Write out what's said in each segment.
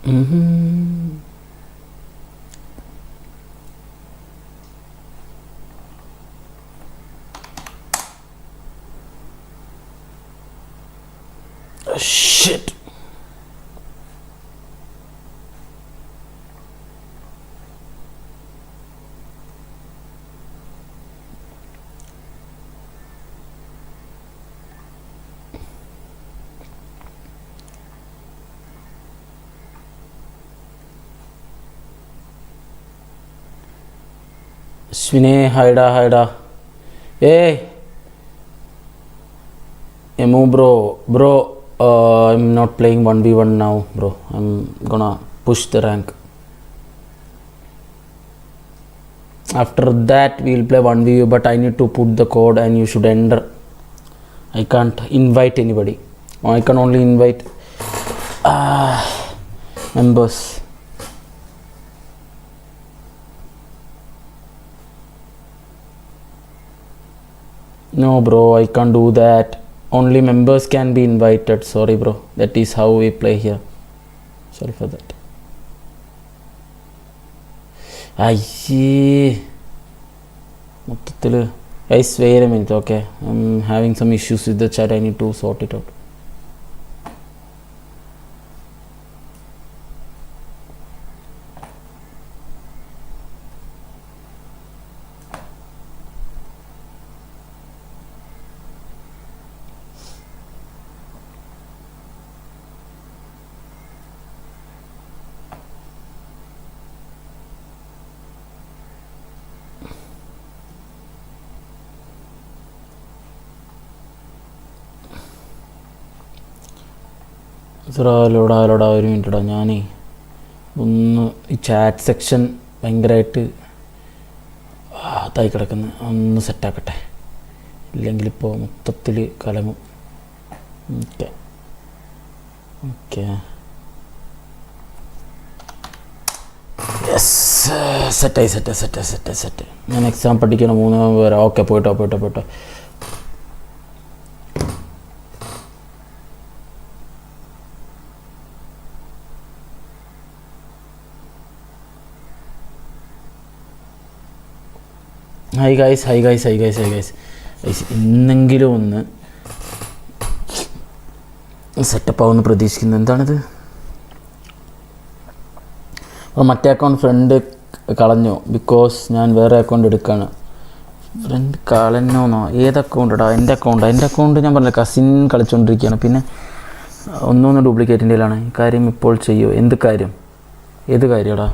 Shit. Swine, hide. Hey. Emu bro, I'm not playing 1v1 now, bro. I'm gonna push the rank. After that, we'll play 1v1, but I need to put the code and you should enter. I can't invite anybody. I can only invite members. No, bro, I can't do that. Only members can be invited. Sorry, bro. That is how we play here. Sorry for that. Guys, wait a minute, okay? I'm having some issues with the chat. I need to sort it out. ലോടാ ഒരു മിനിറ്റടാ, ഞാനേ ഒന്ന് ഈ chat section ഭയങ്കരമായിട്ട് ഇതായി കിടക്കുന്നു, ഒന്ന് സെറ്റാക്കട്ടെ, ഇല്ലെങ്കിൽ ഇപ്പോൾ മൊത്തത്തിൽ കലങ്ങും. ഓക്കെ യെസ്, സെറ്റായി. ഞാൻ എക്സാം പഠിക്കണം 3 പേരാ. ഓക്കെ, പോയിട്ടോ. Hi guys. ഇന്നെങ്കിലും ഒന്ന് സെറ്റപ്പ് ആവുമെന്ന് പ്രതീക്ഷിക്കുന്നു. എന്താണിത്? അപ്പോൾ മറ്റേ അക്കൗണ്ട് ഫ്രണ്ട് കളഞ്ഞു, ബിക്കോസ് ഞാൻ വേറെ അക്കൗണ്ട് എടുക്കുകയാണ്. ഫ്രണ്ട് കളഞ്ഞോന്നോ? ഏത് അക്കൗണ്ടാ? എൻ്റെ അക്കൗണ്ട് ഞാൻ പറഞ്ഞില്ല, കസിൻ കളിച്ചുകൊണ്ടിരിക്കുകയാണ്. പിന്നെ ഒന്നൊന്ന് ഡ്യൂപ്ലിക്കേറ്റിൻ്റെ കയ്യിലാണ്. ഈ കാര്യം ഇപ്പോൾ ചെയ്യുമോ? എന്ത് കാര്യം? ഏത് കാര്യമാടാ?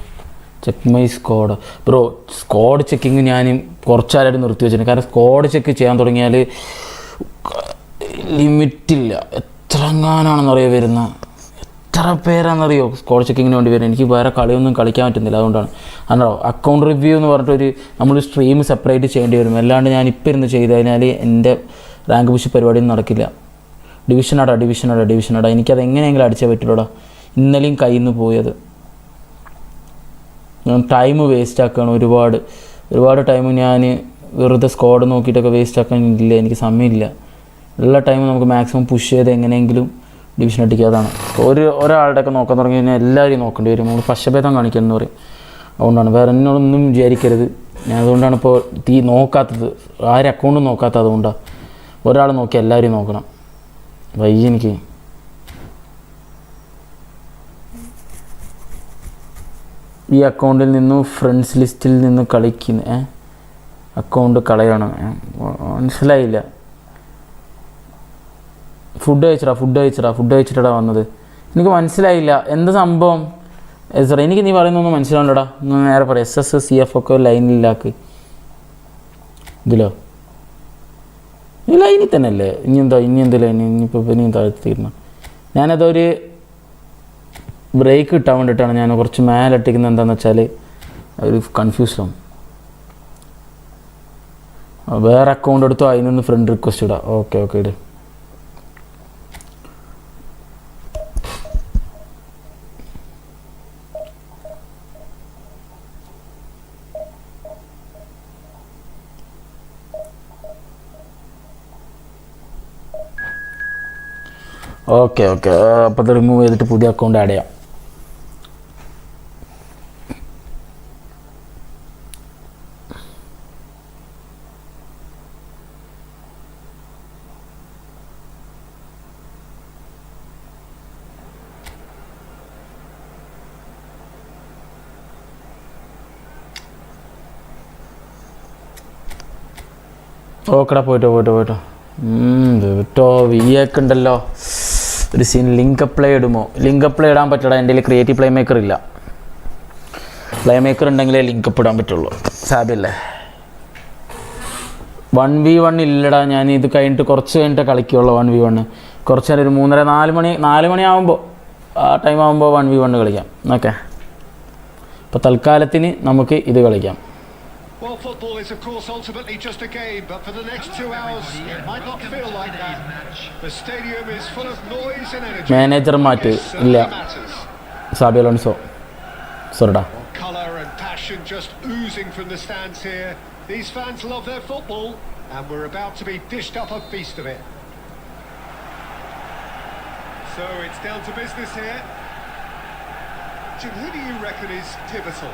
Check my squad. Bro, squad checking ഞാൻ കുറച്ചാലായിട്ട് നിർത്തി വെച്ചിട്ടുണ്ട്. കാരണം സ്ക്വാഡ് ചെക്ക് ചെയ്യാൻ തുടങ്ങിയാൽ ലിമിറ്റില്ല. എത്രങ്ങാനാണെന്നറിയോ വരുന്ന, എത്ര പേരാണെന്നറിയോ സ്ക്വാഡ് ചെക്കിങ്ങിന് വേണ്ടി വരുന്നത്. എനിക്ക് വേറെ കളിയൊന്നും കളിക്കാൻ പറ്റുന്നില്ല. അതുകൊണ്ടാണ്. അല്ലോ അക്കൗണ്ട് റിവ്യൂ എന്ന് പറഞ്ഞിട്ടൊരു നമ്മൾ സ്ട്രീം സെപ്പറേറ്റ് ചെയ്യേണ്ടി വരും. അല്ലാണ്ട് ഞാൻ ഇപ്പോൾ ഇരുന്ന് ചെയ്ത് കഴിഞ്ഞാൽ എൻ്റെ റാങ്ക് പുഷ് പരിപാടിയൊന്നും നടക്കില്ല. ഡിവിഷനാടാ. എനിക്കത് എങ്ങനെയെങ്കിലും അടിച്ചേ പറ്റുള്ളൂടാ. ഇന്നലെയും കയ്യിൽ നിന്ന് പോയത്. ടൈം വേസ്റ്റ് ആക്കുകയാണ്. ഒരുപാട് ടൈം ഞാൻ വെറുതെ സ്ക്വാഡ് നോക്കിയിട്ടൊക്കെ വേസ്റ്റ് ആക്കാനില്ല. എനിക്ക് സമയമില്ല. ഉള്ള ടൈം നമുക്ക് മാക്സിമം പുഷ് ചെയ്ത് എങ്ങനെയെങ്കിലും ഡിവിഷൻ അടിക്കാതാണ്. ഒരാളുടെയൊക്കെ നോക്കാൻ തുടങ്ങി കഴിഞ്ഞാൽ എല്ലാവരെയും നോക്കേണ്ടി വരും. നമ്മൾ പക്ഷഭേദം കാണിക്കണമെന്ന് പറയും. അതുകൊണ്ടാണ്. വേറെ എന്നോടൊന്നും വിചാരിക്കരുത്. ഞാൻ അതുകൊണ്ടാണ് ഇപ്പോൾ നോക്കാത്തത്. ആരും അക്കൗണ്ടും നോക്കാത്തത്. അതുകൊണ്ടാണ്. ഒരാൾ നോക്കി എല്ലാവരെയും നോക്കണം. എനിക്ക് ഈ അക്കൗണ്ടിൽ നിന്നും ഫ്രണ്ട്സ് ലിസ്റ്റിൽ നിന്ന് കളിക്കുന്ന അക്കൗണ്ട് കളയണം. മനസ്സിലായില്ല. ഫുഡ് കഴിച്ചിട്ടാ വന്നത്. എനിക്ക് മനസ്സിലായില്ല എന്താ സംഭവം. സാർ എനിക്ക് നീ പറയുന്നൊന്നും മനസ്സിലാവണ്ടടാ. നേരെ പറയാം. SS CF ഒക്കെ ലൈനിലാക്ക്. ഇതിലോ ഈ ലൈനിൽ തന്നെ അല്ലേ? ഇനി എന്ത് ലൈൻ? ഇനിയും താഴ്ത്തി തീരണം. ഞാനതൊരു ബ്രേക്ക് കിട്ടാൻ വേണ്ടിയിട്ടാണ് ഞാൻ കുറച്ച് മേലട്ടിക്കുന്നത്. എന്താണെന്ന് വെച്ചാൽ ഒരു കൺഫ്യൂഷനാണ്. വേറെ അക്കൗണ്ട് എടുത്തോ, അതിനൊന്ന് ഫ്രണ്ട് റിക്വസ്റ്റ് ഇടാം. ഓക്കെ ഇട്. ഓക്കെ അപ്പോൾ അത് റിമൂവ് ചെയ്തിട്ട് പുതിയ അക്കൗണ്ട് ആഡ് ചെയ്യാം. ഓക്കെടാ പോയിട്ടോ വിയൊക്കെ ഉണ്ടല്ലോ ഒരു സീൻ. ലിങ്ക് പ്ലേ ഇടുമോ? ലിങ്ക് പ്ലേ ഇടാൻ പറ്റടാ, എൻ്റെ കയ്യിൽ ക്രിയേറ്റീവ് പ്ലേ മേക്കർ ഇല്ല. പ്ലേ മേക്കർ ഉണ്ടെങ്കിലേ ലിങ്ക് ഇടാൻ പറ്റുള്ളൂ. സാബിയല്ലേ 1v1 ഇല്ലടാ. ഞാൻ ഇത് കഴിഞ്ഞിട്ട് കുറച്ച് കഴിഞ്ഞിട്ട് കളിക്കുള്ളൂ 1v1. കുറച്ച് നേരം ഒരു 3:30 4 മണിയാകുമ്പോൾ ആ ടൈം ആകുമ്പോൾ 1v1 കളിക്കാം. ഓക്കെ, അപ്പോൾ തൽക്കാലത്തിന് നമുക്ക് ഇത് കളിക്കാം. Well, football is of course ultimately just a game, but for the next 2 hours it might not feel like that. The stadium is full of noise and energy. Manager മാറ്റ് ഇല്ല. Xabi Alonso സോറിടാ. Colour and passion just oozing from the stands here. These fans love their football and we're about to be dished up a feast of it. So it's down to business here. Jim, who do you reckon is pivotal?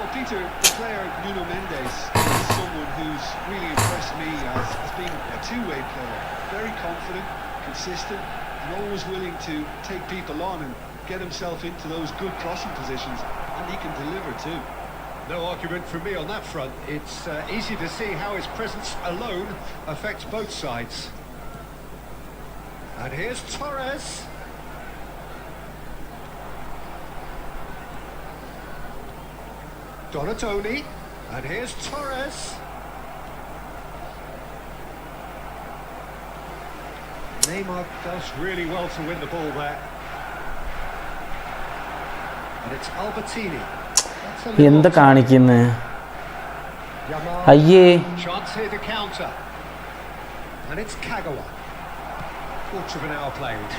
Well, Peter, the player Nuno Mendes is someone who's really impressed me as being a two-way player. Very confident, consistent, and always willing to take people on and get himself into those good crossing positions, and he can deliver too. No argument from me on that front. It's easy to see how his presence alone affects both sides. And here's Torres. Donatoni, and here's Torres. Neymar does really well to win the ball there. And it's Albertini. എന്താ കാണിക്കുന്നേ? അയ്യേ, Chance here to counter. And it's Kagawa. Quarter of an hour played.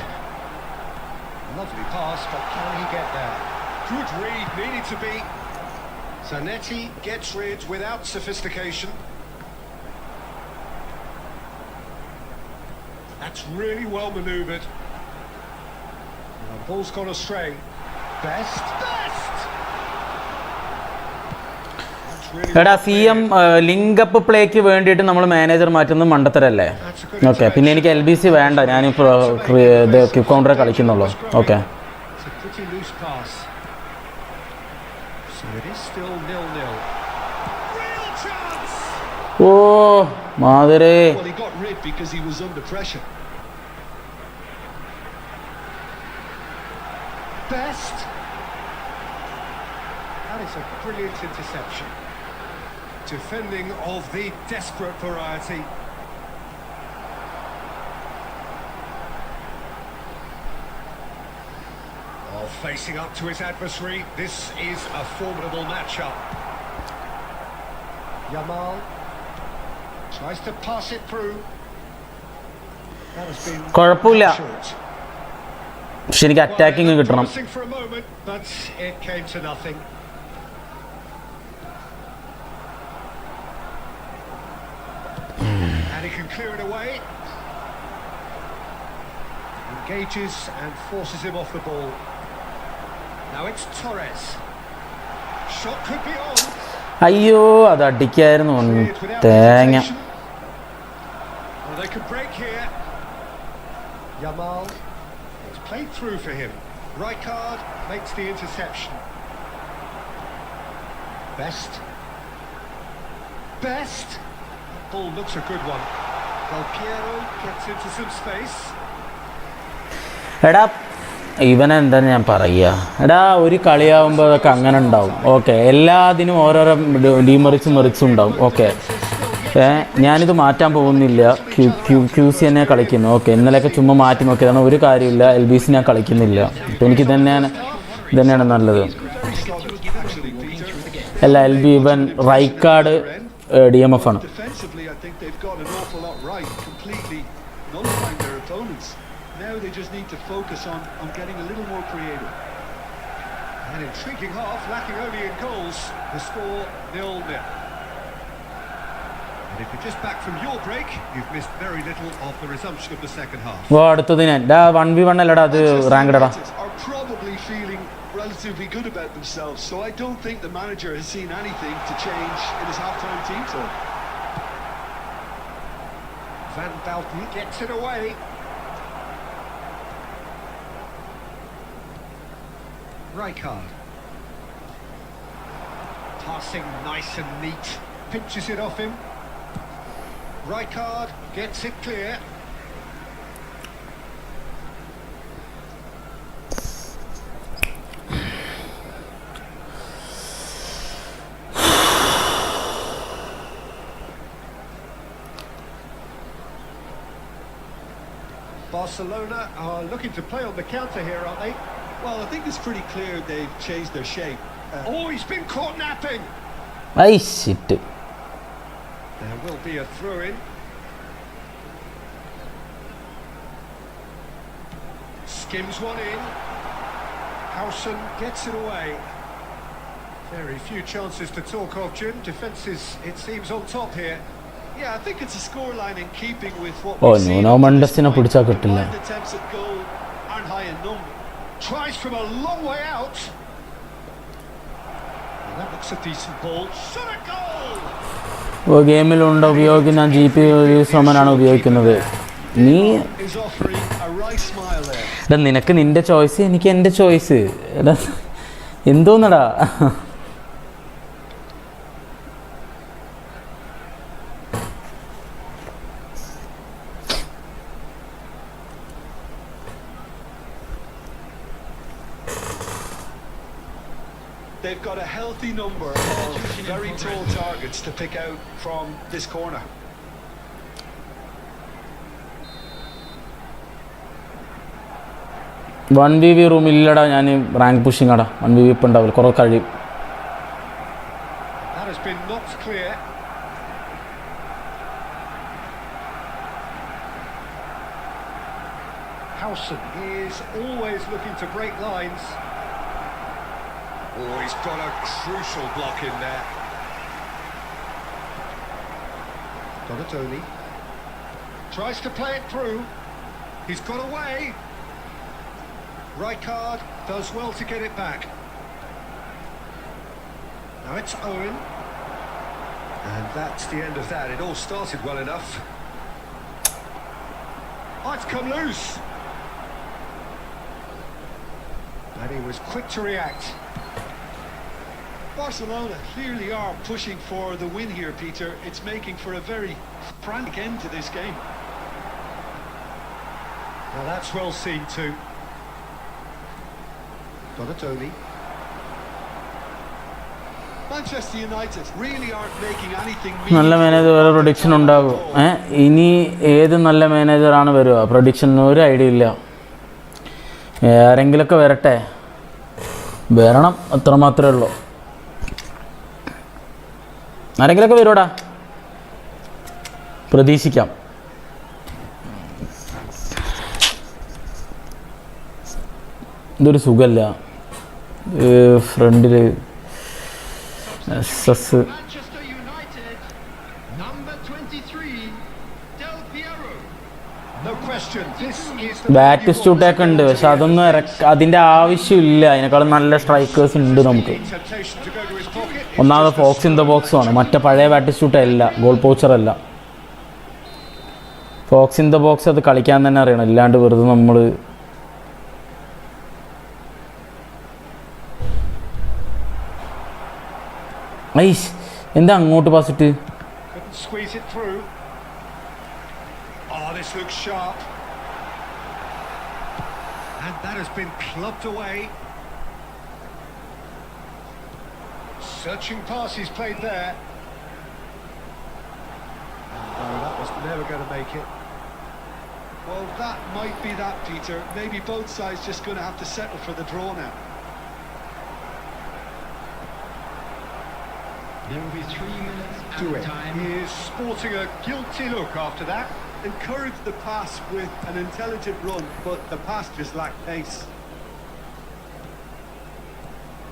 Lovely pass, but can he get there? Good read, needed to be. Zanetti gets rid without sophistication. That's really well manoeuvred. The ball's gone astray. Best! എടാ CM link up plaque വേണ്ടിയിട്ട് നമ്മൾ manager മാറ്റുന്നത് മണ്ടത്തരല്ലേ? Okay, പിന്നെ എനിക്ക് LBC വേണ്ട, ഞാൻ quick കൗണ്ടറെ കളിക്കുന്നുള്ളൂ. ഓക്കെ, ഓ മാതിരേ. Well, he got rid because he was under pressure. Best! That is a brilliant interception. Defending of the desperate variety. Oh, facing up to his adversary. This is a formidable matchup. Yamal tries to pass it through. That has been കുഴപ്പമില്ല, short. പക്ഷെ എനിക്ക് attacking കിട്ടണം. For a moment, but it came to nothing. And he can clear it away. Engages and forces him off the ball. Now it's Torres. Shot could be on. അയ്യോ, അത് അടിക്കായിരുന്നു തേങ്ങ. Well, they could break here. Yamal. It's played through for him. Rijkaard makes the interception. Best. Best. That ball looks a good one. Del Piero gets into some space. എടാ ഇവനെന്താ ഞാൻ പറയുക? എടാ ഒരു കളിയാവുമ്പോൾ അതൊക്കെ അങ്ങനെ ഉണ്ടാവും. ഓക്കെ, എല്ലാത്തിനും ഓരോരോ മെറിക്സും ഉണ്ടാവും. ഓക്കെ, ഞാനിത് മാറ്റാൻ പോകുന്നില്ല. QC തന്നെ കളിക്കുന്നു. ഓക്കെ, ഇന്നലെയൊക്കെ ചുമ്മാ മാറ്റി നോക്കിയതാണ്, ഒരു കാര്യമില്ല. LBC ഞാൻ കളിക്കുന്നില്ല. അപ്പോൾ എനിക്ക് തന്നെയാണ് നല്ലത്. അല്ല, LB ഇവൻ റൈക്കാർഡ് DMF ആണ്. Now they just need to focus on getting a little more creative. An intriguing half, lacking only in goals. The score 0-0. And if you're just back from your break, you've missed very little of the resumption of the second half. ഓ അടുത്തത് ഞാൻ 1v1 അല്ലടാ, അത് ranked എടാ. Are probably feeling relatively good about themselves, so I don't think the manager has seen anything to change in his half-time team talk. Van Bouten gets it away. Rijkaard. Passing nice and neat. Pinches it off him. Right card, gets it clear. Barcelona are looking to play on the counter here, aren't they? Well, I think it's pretty clear they've changed their shape. Oh, he's been caught napping. I shit. There will be a throw-in. Skims one in. Howson gets it away. Very few chances to talk of, Jim. Defence is, it seems, on top here. Yeah, I think it's a scoreline in keeping with what Oh, we've seen. no Mendesine പിടിച്ചാ കിട്ടില്ല. Combined attempts at goal aren't high in number. Tries from a long way out. Well, that looks a decent ball. Shot a goal! ഗെയിമിലുണ്ട് ഉപയോഗിക്കുന്ന GP സമനാണ് ഉപയോഗിക്കുന്നത്. നീ Is offering a right smile there. നിനക്ക് നിന്റെ choice, എനിക്ക് എൻ്റെ choice. എന്തോന്നടാ. They've got a healthy number of very tall targets to pick out from this corner. One V V room ഇല്ലടാ, ഞാൻ rank pushing ആടാ. 1v ഇപ്പം ഉണ്ടാവില്ല, കുറേ കഴിയും. That has been knocked clear. Howson is always looking to break lines. Oh, he's got a crucial block in there. Donatoni tries to play it through. He's got away. Right card, does well to get it back. Now it's Owen. And that's the end of that. It all started well enough. Oh, it's come loose. And he was quick to react. Barcelona clearly are pushing for the win here, Peter. It's making for a very frantic end to this game. Now that's well seen too. Donatoni. Manchester United really aren't making anything നല്ല manager വേറെ prediction ഉണ്ടാകും. ഇനി ഏത് നല്ല മാനേജറാണ് വരിക? Prediction ഒരു idea ഇല്ല. ആരെങ്കിലൊക്കെ വരട്ടെ, വരണം, അത്ര മാത്രമേ ഉള്ളൂ. ആരെങ്കിലൊക്കെ വരുവാടാ, പ്രതീക്ഷിക്കാം. ഇതൊരു സുഖമല്ല. ഫ്രണ്ടിൽ S Manchester United, number 23, Del Piero. No question, this is the ബാറ്റ് സ്റ്റൂട്ടൊക്കെ ഉണ്ട്, പക്ഷെ അതൊന്നും അതിൻ്റെ ആവശ്യമില്ല. അതിനേക്കാളും നല്ല സ്ട്രൈക്കേഴ്സ് ഉണ്ട് നമുക്ക്. temptation to go to his pocket. ഒന്നാമത് ഫോക്സ് ഇൻ ദ ബോക്സുമാണ്, മറ്റേ പഴയ ബാറ്റ് സ്റ്റൂട്ടല്ല, ഗോൾ പോച്ചറല്ല. ഫോക്സ് ഇൻ ദ ബോക്സ് അത് കളിക്കാൻ തന്നെ അറിയണം, ഇല്ലാണ്ട് വെറുതെ നമ്മൾ ഐസ് എന്താ അങ്ങോട്ട് പാസിട്ട്. Couldn't squeeze it through. Oh, this looks sharp. And that has been clubbed away. Searching pass he's played there. No, that was never going to make it. Well, that might be that, Peter. Maybe both sides just going to have to settle for the draw now. There will be 3 minutes at Do it. time. He is sporting a guilty look after that. Encourage the pass with an intelligent run, but the pass just lacked pace.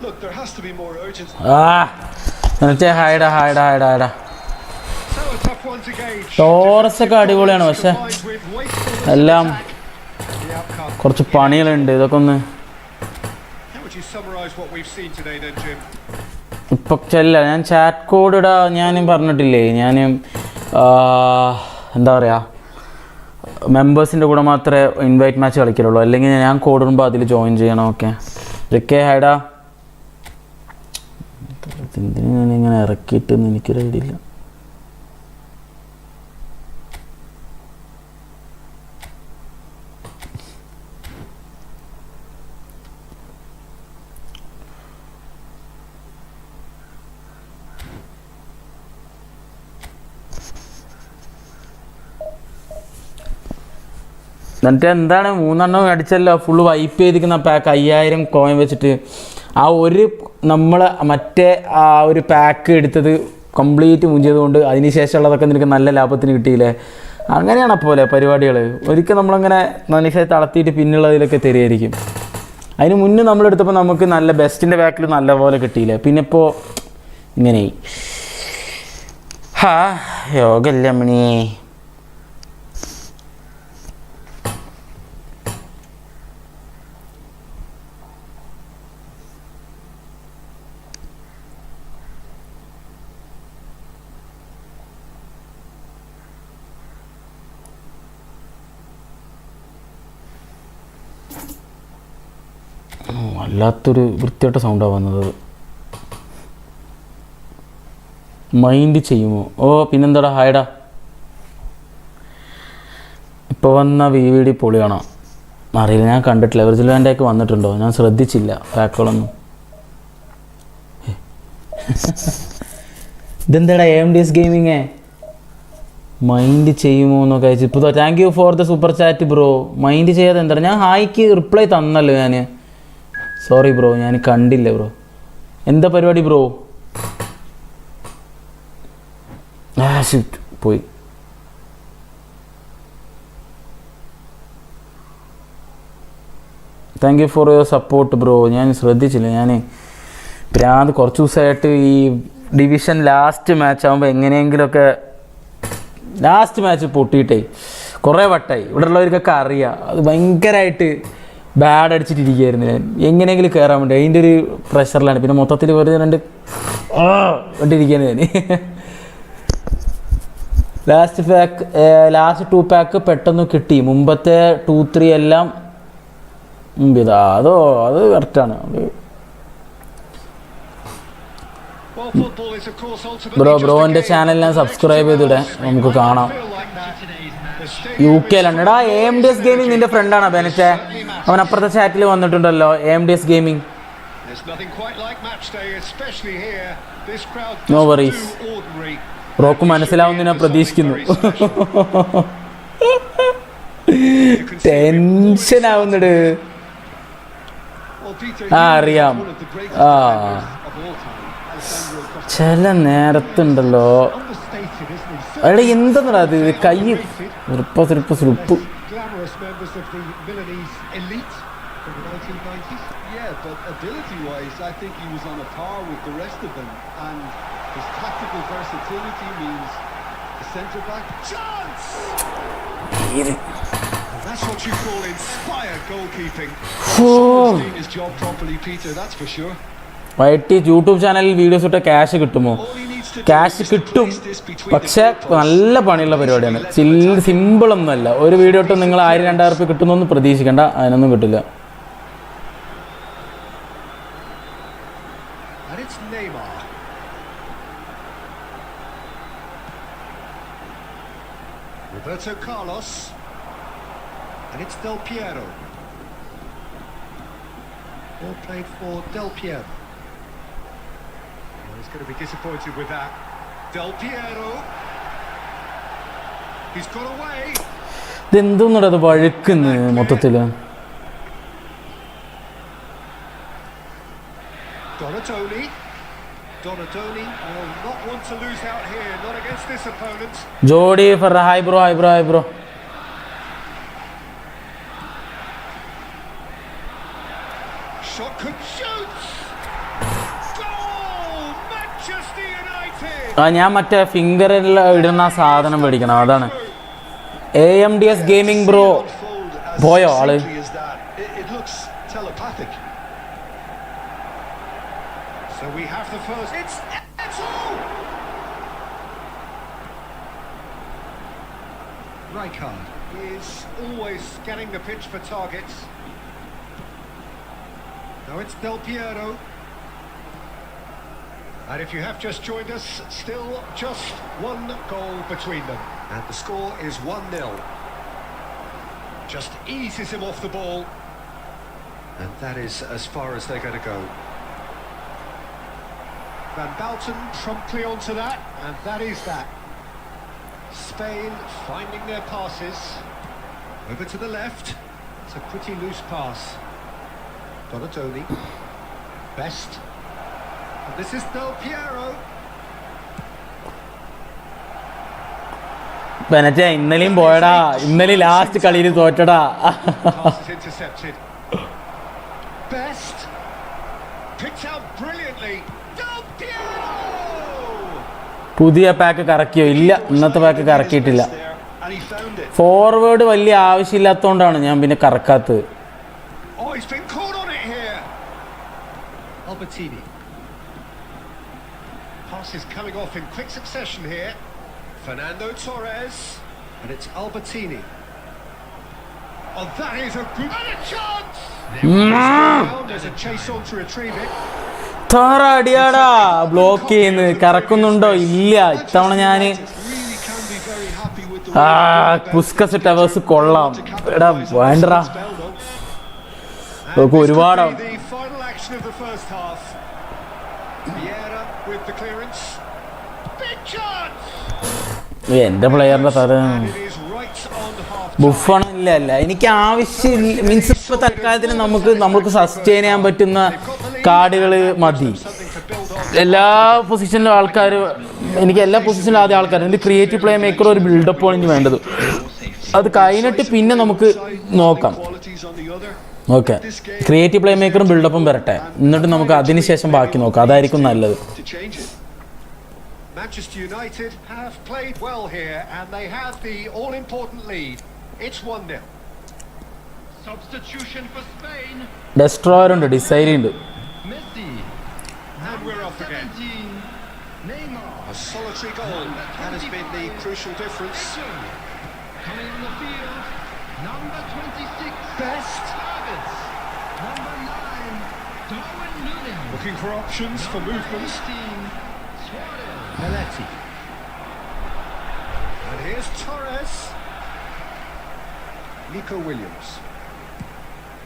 Look, there has to be more urgency. എന്നിട്ട് ഹൈഡാ. So a tough one to gauge. ടോറസൊക്കെ അടിപൊളിയാണ്, പക്ഷെ Combined with wasteful എല്ലാം attack. The outcome. കുറച്ച് പണികളുണ്ട്. ഇതൊക്കെ ഒന്ന് How would you summarise what we've seen today then, Jim? ഇപ്പം ചെല്ല. ഞാൻ ചാറ്റ് കോഡ് ഇടാ, ഞാനും പറഞ്ഞിട്ടില്ലേ, ഞാൻ എന്താ പറയുക, മെമ്പേഴ്സിൻ്റെ കൂടെ മാത്രമേ ഇൻവൈറ്റ് മാച്ച് കളിക്കലുള്ളൂ, അല്ലെങ്കിൽ ഞാൻ കോഡ് ഇടുമ്പോൾ അതിൽ ജോയിൻ ചെയ്യണം. ഓക്കെ ഇതൊക്കെ ഹൈഡാ. എന്തിനു ഞാനിങ്ങനെ ഇറക്കിയിട്ടെന്ന് എനിക്കൊരു ഐഡിയ ഇല്ല. എന്നിട്ട് എന്താണ് 3 അടിച്ചല്ലോ, ഫുള്ള് വൈപ്പ് ചെയ്തിരിക്കുന്ന പാക്ക് 5000 കോയിൻ വെച്ചിട്ട്. ആ ഒരു നമ്മൾ മറ്റേ ആ ഒരു പാക്ക് എടുത്തത് കംപ്ലീറ്റ് മുഞ്ചത് കൊണ്ട് അതിന് ശേഷമുള്ളതൊക്കെ നിനക്ക് നല്ല ലാഭത്തിന് കിട്ടിയില്ലേ. അങ്ങനെയാണ് പോലെ പരിപാടികൾ. ഒരിക്കൽ നമ്മളങ്ങനെ നൈസായി തളർത്തിയിട്ട് പിന്നുള്ളതിലൊക്കെ തരുമായിരിക്കും. അതിന് മുന്നേ നമ്മളെടുത്തപ്പോൾ നമുക്ക് നല്ല ബെസ്റ്റിൻ്റെ ബാക്കിൽ നല്ല പോലെ കിട്ടിയില്ലേ. പിന്നെ ഇപ്പോൾ ഇങ്ങനെ യോഗല്ല അമ്മണി. വല്ലാത്തൊരു വൃത്തിയായിട്ട സൗണ്ടാണ് വന്നത്. മൈൻഡ് ചെയ്യുമോ? ഓ പിന്നെന്താടാ, ഹായടാ. ഇപ്പോൾ വന്ന VVD പൊളിയാണോ അറിയില്ല, ഞാൻ കണ്ടിട്ടില്ല. വെർജിലാൻഡേക്ക് വന്നിട്ടുണ്ടോ? ഞാൻ ശ്രദ്ധിച്ചില്ല പാക്കുകളൊന്നും. ഇതെന്താടാ AMDS ഗെയിമിങ് മൈൻഡ് ചെയ്യുമോ എന്നൊക്കെ അയച്ചു. ഇപ്പോൾ thank you for the super chat bro. Mind ചെയ്യാതെ എന്താണ്? ഞാൻ ഹായ്ക്ക് റിപ്ലൈ തന്നല്ലോ ഞാൻ. സോറി ബ്രോ, ഞാൻ കണ്ടില്ല ബ്രോ. എന്താ പരിപാടി ബ്രോ? ഷിറ്റ് പോയി. Thank you for your support bro. ഞാൻ ശ്രദ്ധിച്ചില്ല. ഞാൻ പ്രാന്ത് കുറച്ച് ദിവസമായിട്ട് ഈ ഡിവിഷൻ ലാസ്റ്റ് മാച്ച് ആകുമ്പോൾ എങ്ങനെയെങ്കിലുമൊക്കെ ലാസ്റ്റ് മാച്ച് പൊട്ടിയിട്ടേ കുറേ വട്ടമായി. ഇവിടെ ഉള്ളവർക്കൊക്കെ അറിയാം. അത് ഭയങ്കരമായിട്ട് ബാഡ് അടിച്ചിട്ടിരിക്കുകയായിരുന്നു ഞാൻ. എങ്ങനെയെങ്കിലും കയറാൻ വേണ്ടി അതിൻ്റെ ഒരു പ്രഷറിലാണ്. പിന്നെ മൊത്തത്തിൽ വെറുതെ കണ്ടിരിക്കുകയാണ് ഞാൻ. ലാസ്റ്റ് 2 പാക്ക് പെട്ടെന്ന് കിട്ടി. മുമ്പത്തെ 2-3 എല്ലാം മുമ്പിതാ. അത് കറക്റ്റാണ്. ബ്രോൻ്റെ ചാനൽ ഞാൻ സബ്സ്ക്രൈബ് ചെയ്തിടെ, നമുക്ക് കാണാം. UK ലാണ്. AMDS ഗെയിമിംഗ് നിന്റെ ഫ്രണ്ടാണോ ബെനറ്റെ? അവൻ അപ്പുറത്തെ ചാറ്റിൽ വന്നിട്ടുണ്ടല്ലോ, AMDS ഗെയിമിംഗ്. No worries. ബ്രോക്ക് മനസ്സിലാവുന്ന ഞാൻ പ്രതീക്ഷിക്കുന്നു. ടെൻഷൻ ആവുന്നുണ്ട്. അറിയാം. ചില നേരത്തുണ്ടല്ലോ അവിടെ എന്താ അത് കൈ സുറുപ്പ്. Yeah, but ability-wise, I think he was on a par with the rest of them, and his tactical versatility means the centre-back chance. That's what you call inspired goalkeeping. Someone's doing his job properly, Peter, that's for sure. White YouTube ചാനലിൽ videos ഇട്ട cash കിട്ടുമോ? Cash കിട്ടും, പക്ഷേ നല്ല പണിയുള്ള പരിപാടിയാണ്. സിമ്പിളൊന്നുമല്ല. ഒരു video ഇട്ട് നിങ്ങൾ 1000-2000 റുപ്യ കിട്ടുന്നൊന്നും പ്രതീക്ഷിക്കേണ്ട. അതിനൊന്നും കിട്ടില്ല. Roberto Carlos, and it's Del Piero. Ball played for Del Piero. Well, he's going to be disappointed with that. Del Piero. He's got away. ഇതെന്തോന്നടാ അത് വഴുക്കുന്നു മൊത്തത്തില്. Donatoni will not want to lose out here, not against this opponent. Jody for hi bro. Shot could shoot. Goal! Manchester United. ഞാൻ മറ്റേ ഫിംഗറിൽ ഇടുന്ന സാധനം മേടിക്കണം, അതാണ്. AMDS gaming bro പോയോ ആള്? It looks telepathic. So we have the first. It's all. Rijkaard is always scanning the pitch for targets. Now it's Del Piero. And if you have just joined us, still just one goal between them. And the score is 1-0. Just eases him off the ball. And that is as far as they're going to go. Van Balten promptly onto that, and that is that. Spain finding their passes. Over to the left. It's a pretty loose pass. Donatoni. Best. And this is Del Piero. ബെനറ്റെ ഇന്നലെയും പോയടാ, ഇന്നലെ last കളിയിൽ തോറ്റടാ. Pass is intercepted. Best. Picked out brilliantly. Del Piero. പുതിയ pack കറക്കിയോ? ഇല്ല, ഇന്നത്തെ pack കറക്കിയിട്ടില്ല. Forward വലിയ ആവശ്യമില്ലാത്തതുകൊണ്ടാണ് ഞാൻ പിന്നെ കറക്കാത്തത്. Oh, he's been caught on it here. Albertini. Pass is coming off in quick succession here. Fernando Torres. And it's Albertini. Oh, that is a good... And a chance! There's a chase on to retrieve it. താറ അടിയാടാ, block ചെയ്യുന്നു. കറക്കുന്നുണ്ടോ? ഇല്ല. ഇത്തവണ ഞാൻ പുസ്കസ് towers കൊള്ളാം. എടാ വേണ്ടടാ, ഒരുപാട്. എന്റെ പ്ലെയറിന്റെ തരം ബുഫണില്ല. അല്ല, എനിക്ക് ആവശ്യമില്ല. മീൻസ് ഇപ്പൊ തൽക്കാലത്തിന് നമുക്ക് സസ്റ്റെയിൻ ചെയ്യാൻ പറ്റുന്ന കാർഡുകൾ മതി. എല്ലാ പൊസിഷനിലും ആൾക്കാർ, എനിക്ക് എല്ലാ പൊസിഷനിലും ആദ്യം ആൾക്കാർ. എൻ്റെ ക്രിയേറ്റീവ് പ്ലേ മേക്കർ ഒരു ബിൽഡപ്പ് ആണ് എനിക്ക് വേണ്ടത്. അത് കഴിഞ്ഞിട്ട് പിന്നെ നമുക്ക് നോക്കാം. ഓക്കെ, ക്രിയേറ്റീവ് പ്ലേ മേക്കറും ബിൽഡപ്പും വരട്ടെ, എന്നിട്ട് നമുക്ക് അതിനുശേഷം ബാക്കി നോക്കാം. അതായിരിക്കും നല്ലത്. Manchester United have played well here and they have the all-important lead. It's 1-0. Substitution for Spain. Destroyer ഉണ്ട്, ഡിസൈരി ഉണ്ട്. Messi. And we're off again. Neymar. A solitary goal. That has been the crucial difference. Coming on the field. Number 26. Best. Davids. Number 9. Darwin Núñez. Looking for options for movements. 15. Suarez. Belletti. And here's Torres. Nico Williams.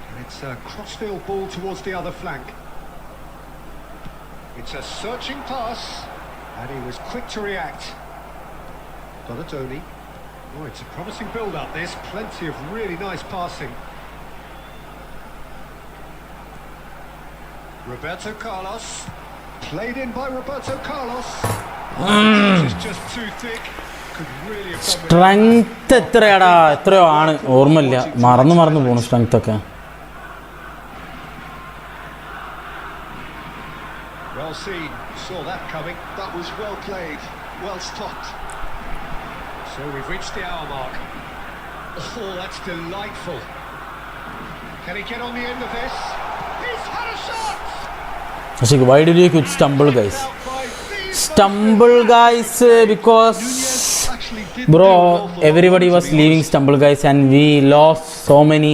And it's a crossfield ball towards the other flank. It's a searching pass. And he was quick to react. Donatoni. Oh, it's a promising build-up. There's plenty of really nice passing. Roberto Carlos. Played in by Roberto Carlos. It's just too thick. Could really have done with strength എത്രയാടാ? എത്രയോ ആണ്, ഓർമ്മയില്ല. മറന്നു പോണു strength ഒക്കെ. Well seen. Saw that coming. That was well played, well stopped. So we've reached the hour mark. Oh, that's delightful. Can he get on the end of this? He's had a shot! Why did you quit stumble, guys? Stumble, guys, because bro, everybody was leaving stumble, guys, and we lost so many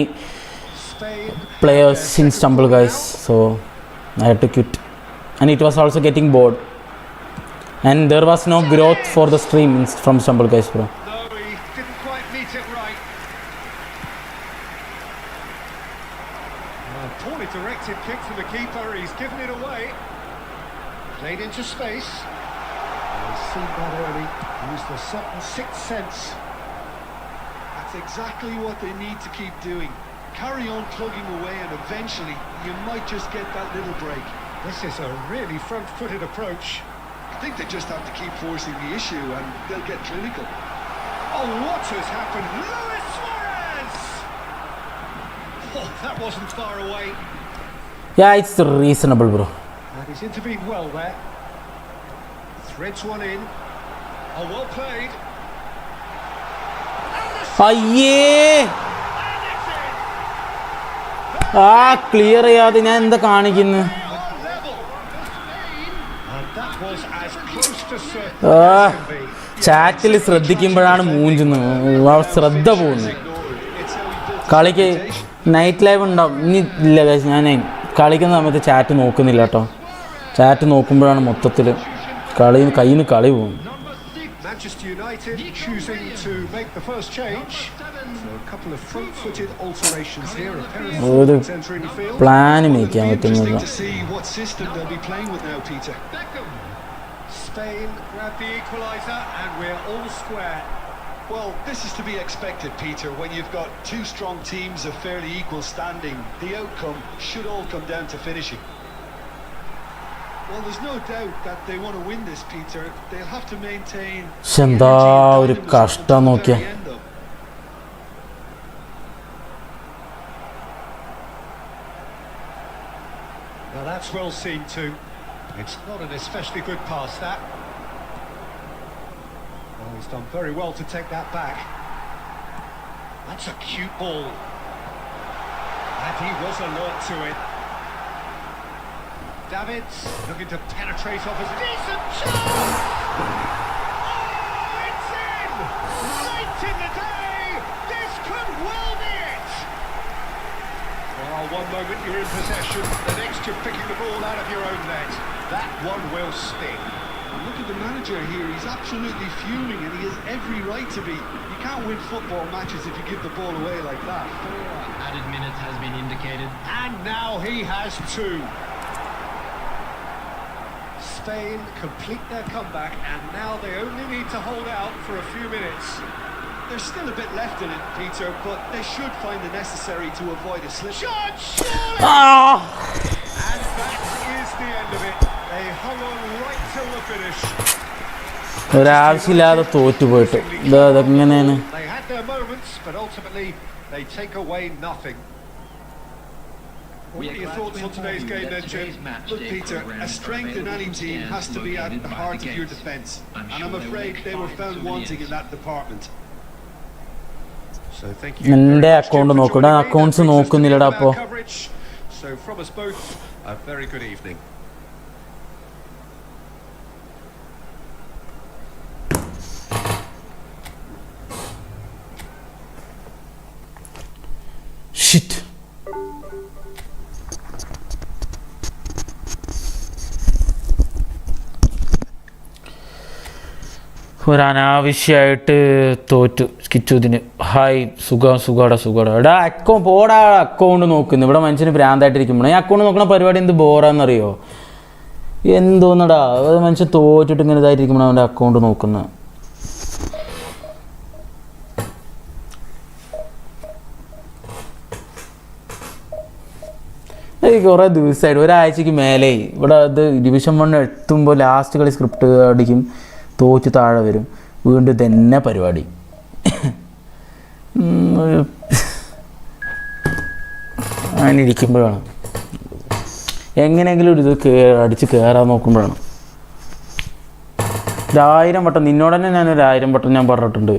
players in stumble, guys. So I had to quit, and it was also getting bored, and there was no growth for the stream from stumble, guys, bro. No, he didn't quite meet it right. Poorly directed kick from the keeper. He's given it away. Played into space. He's seen that early. Used the certain sixth sense. That's exactly what they need to keep doing. Carry on plugging away and eventually you might just get that little break. This is a really front-footed approach. I think they just have to keep forcing the issue and they'll get clinical. Oh, what has happened? Luis Suarez! Oh, that wasn't far away. Yeah, it's reasonable, bro. And he's intervened well there. Threads one in. Oh, well played. അയ്യേ, clear ചെയ്യാതെ ഞാൻ എന്താ കാണിക്കുന്നു? ചാറ്റിൽ ശ്രദ്ധിക്കുമ്പോഴാണ് മൂഞ്ചുന്നത്, ശ്രദ്ധ പോകുന്നു. കളിക്ക് night live ഉണ്ടാവും. ഇനി ഇല്ല, ഞാൻ കളിക്കുന്ന സമയത്ത് ചാറ്റ് നോക്കുന്നില്ല കേട്ടോ. ചാറ്റ് നോക്കുമ്പോഴാണ് മൊത്തത്തിൽ കയ്യിൽ നിന്ന് കളി പോകും. Manchester United choosing to make the first change. So a couple of front-footed alterations here. A pair of forwards entering the field. Plan മേക്കാൻ പറ്റുന്നില്ല. Interesting to see what system they'll be playing with now, Peter. Spain grab the equaliser and we're all square. Well, this is to be expected, Peter. When you've got two strong teams of fairly equal standing, the outcome should all come down to finishing. Well, there's no doubt that they want to win this, Peter. They'll have to maintain the എന്താ energy ഒരു and dynamism കഷ്ടം until the നോക്കിയേ. very end, though. Now that's well seen too. It's not an especially good pass, that. Oh, he's done very well to take that back. That's a cute ball. And he was alert to it. Davids looking to penetrate off his decent chance! Oh, it's in! Late in the day! This could well be it! Well, one moment you're in possession, the next you're picking the ball out of your own net. That one will sting. Look at the manager here, he's absolutely fuming and he has every right to be. You can't win football matches if you give the ball away like that. Added minute has been indicated. And now he has two. Spain complete their comeback and now they only need to hold out for a few minutes. There's still a bit left in it, Peter, but they should find the necessary to avoid a slip. Shot! Surely! And that is the end of it. They hung on right till the finish. ഒരാവശ്യമില്ലാതെ തോറ്റുപോയിട്ട് ഇതെങ്ങനെയാണ്? They had their moments, but ultimately they take away nothing. What are your thoughts on today's game then, Jim? Look, Peter, a strength in any team has to be at the heart of your defence, and I'm afraid they were found wanting in that department. So thank you. എൻ്റെ account നോക്കൂടാ, accounts നോക്കുന്നില്ലടാ അപ്പോൾ. So from us both, a very good evening. Shit. ഒരനാവശ്യമായിട്ട് തോറ്റു കിച്ചുതിന്. Hi സുഖാടാ എടാ പോടാ account നോക്കുന്നു. ഇവിടെ മനുഷ്യന് ഭ്രാന്തായിട്ടിരിക്കുമ്പോൾ ഈ അക്കൗണ്ട് നോക്കണ പരിപാടി എന്ത് ബോറാന്നറിയോ? എന്തോന്നടാ മനുഷ്യൻ തോറ്റിട്ട് ഇങ്ങനെ ഇതായിട്ടിരിക്കുമ്പോൾ അവൻ്റെ അക്കൗണ്ട് നോക്കുന്നത്. കുറേ ദിവസമായിട്ട് ഒരാഴ്ചക്ക് മേലെ ഇവിടെ ഇത് ഡിവിഷൻ 1 എത്തുമ്പോൾ ലാസ്റ്റ് കളി സ്ക്രിപ്റ്റ് അടിക്കും, തോറ്റ് താഴെ വരും, വീണ്ടും തന്നെ പരിപാടി. അങ്ങനെ ഇരിക്കുമ്പോഴാണ് എങ്ങനെയെങ്കിലും ഒരു ഇത് അടിച്ച് കയറാൻ നോക്കുമ്പോഴാണ് 1000 വട്ടം നിന്നോട് തന്നെ ഞാനൊരു 1000 വട്ടം ഞാൻ പറഞ്ഞിട്ടുണ്ട്,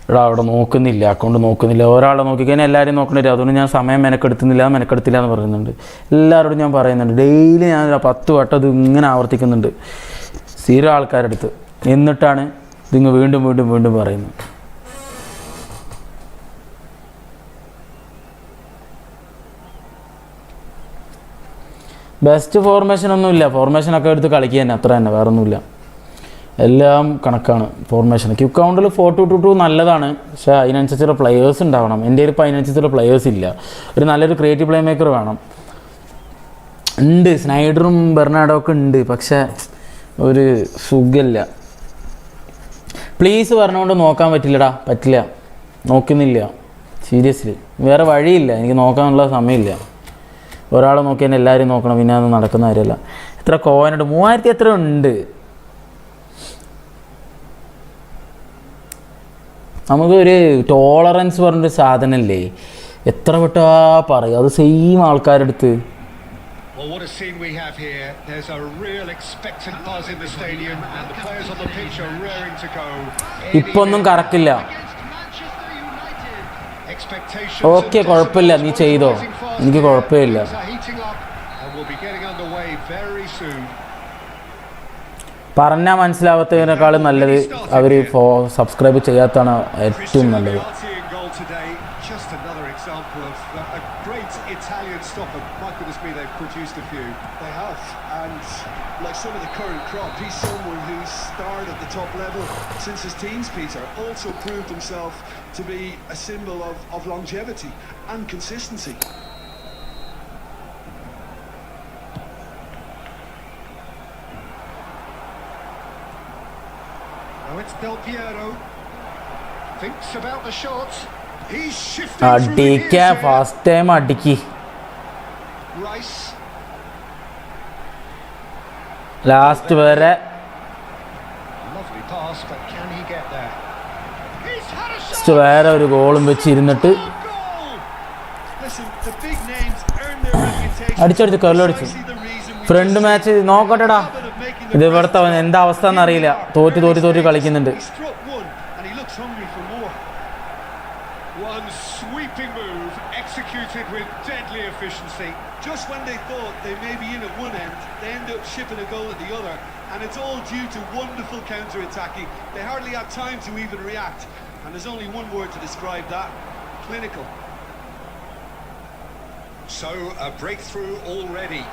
എടാ അവിടെ നോക്കുന്നില്ല, അക്കൗണ്ട് നോക്കുന്നില്ല. ഒരാളെ നോക്കിക്കഴിഞ്ഞാൽ എല്ലാവരും നോക്കണില്ല, അതുകൊണ്ട് ഞാൻ സമയം മെനക്കെടുത്തില്ല എന്ന് പറയുന്നുണ്ട്. എല്ലാവരോടും ഞാൻ പറയുന്നുണ്ട്, ഡെയിലി ഞാൻ 10 വട്ടം ഇത് ഇങ്ങനെ ആവർത്തിക്കുന്നുണ്ട് സ്ഥിരം ആൾക്കാരെടുത്ത്. എന്നിട്ടാണ് ഇതിങ്ങ് വീണ്ടും പറയുന്നത്. ബെസ്റ്റ് ഫോർമേഷനൊന്നുമില്ല, ഫോർമേഷനൊക്കെ എടുത്ത് കളിക്കുക തന്നെ, അത്ര തന്നെ, വേറെ ഒന്നുമില്ല. എല്ലാം കണക്കാണ് ഫോർമേഷൻ. ക്യൂ കൗണ്ടിൽ 4-2-2 നല്ലതാണ്, പക്ഷേ അതിനനുസരിച്ചുള്ള പ്ലെയേഴ്സ് ഉണ്ടാവണം. എൻ്റെ കയ്യിൽ ഇപ്പോൾ അതിനനുസരിച്ചുള്ള പ്ലെയേഴ്സ് ഇല്ല. ഒരു നല്ലൊരു ക്രിയേറ്റീവ് പ്ലേ മേക്കർ വേണം. ഉണ്ട്, സ്നൈഡറും ബെർണാഡോ ഒക്കെ ഉണ്ട്, പക്ഷേ ഒരു സുഖമില്ല. പ്ലീസ് പറഞ്ഞുകൊണ്ട് നോക്കാൻ പറ്റില്ല, നോക്കുന്നില്ല സീരിയസ്ലി. വേറെ വഴിയില്ല, എനിക്ക് നോക്കാനുള്ള സമയമില്ല. ഒരാളെ നോക്കിയാൽ എല്ലാവരും നോക്കണം, പിന്നെ അത് നടക്കുന്ന കാര്യമല്ല. എത്ര കോയിനുണ്ട്? 3000 എത്ര ഉണ്ട്? നമുക്കൊരു ടോളറൻസ് പറഞ്ഞൊരു സാധനമല്ലേ, എത്ര വട്ടാ പറയുക, അത് same ആൾക്കാരെടുത്ത്. Well, what a scene we have here. There's a real expectant buzz in the stadium and the players on the pitch are raring to go. ഇപ്പൊന്നും കറക്കില്ല. Expectations. ഓക്കെ, കുഴപ്പമില്ല, നീ ചെയ്തോ, എനിക്ക് കുഴപ്പമില്ല. And we'll be getting underway very soon. പറഞ്ഞാൽ മനസ്സിലാവാത്തതിനേക്കാളും നല്ലത് അവർ subscribe ചെയ്യാത്തതാണ് ഏറ്റവും നല്ലത്. Just another example of a great Italian stopper. My goodness me, they've produced a few. They have, and like some of the current crop, he's someone who's starred at the top level since his teens, Peter. Also proved himself to be a symbol of longevity and consistency. Now it's Del Piero. Thinks about the shot. He's shifting through the gears അടിക്ക here. First time അടിക്ക്. Rice. Last വരെ Lovely pass, but can he get there? He's had a last shot. വേറെ ഒരു ഗോളും വെച്ച് ഇരുന്നിട്ട് Goal! Listen, the big names earn their reputation. അടിച്ചടിച്ച് കല്ലടിച്ചു. Precisely the reason we friend match നോക്കട്ടെടാ. ഇത് ഇവിടുത്തെ അവൻ എന്താ അവസ്ഥ എന്നറിയില്ല. തോറ്റ് കളിക്കുന്നുണ്ട്. He struck one and he looks hungry for more. One sweeping move executed with deadly efficiency. Just when they thought they may be in at one end, they end up shipping a goal at the other, and it's all due to wonderful counter-attacking. They hardly had time to even react, and there's only one word to describe that: clinical. So a breakthrough already.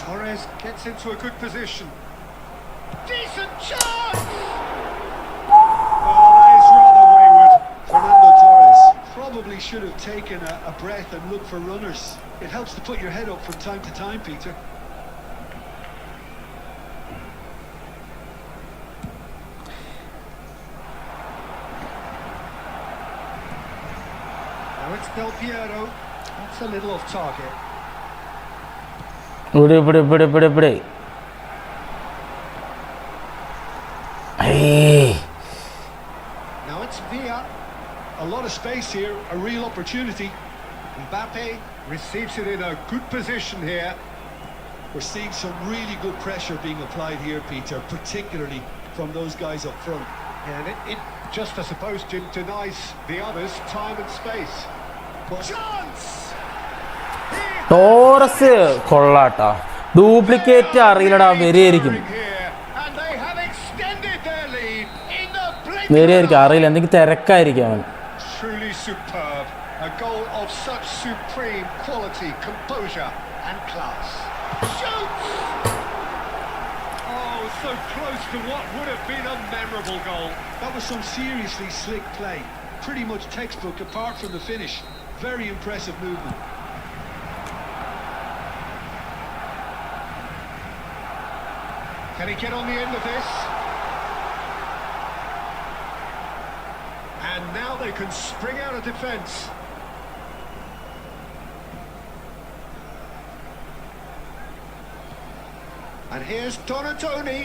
Torres gets into a good position. Decent chance! Oh, that is rather wayward. Fernando Torres probably should have taken a breath and looked for runners. It helps to put your head up from time to time, Peter. Now it's Del Piero. That's a little off target. ഇവിടെ Now it's Villa. A lot of space here, a real opportunity. Mbappe receives it in a good position here. We're seeing some really good pressure being applied here, Peter, particularly from those guys up front. And it just, I suppose, denies the others time and space. Chance! Torres കൊള്ളാട്ടാ. Duplicate അറിയില്ലടാ. വരെയായിരിക്കും And they have extended their lead in the blink. വരെയായിരിക്കും അറിയില്ല. എന്തെങ്കിലും തിരക്കായിരിക്കും അവൻ. Truly superb. A goal of such supreme quality, composure and class. Shoots! Oh, so close to what would have been a memorable goal. That was some seriously slick play. Pretty much textbook apart from the finish. Very impressive movement. Can he get on the end of this? And now they can spring out of defence. And here's Donatoni.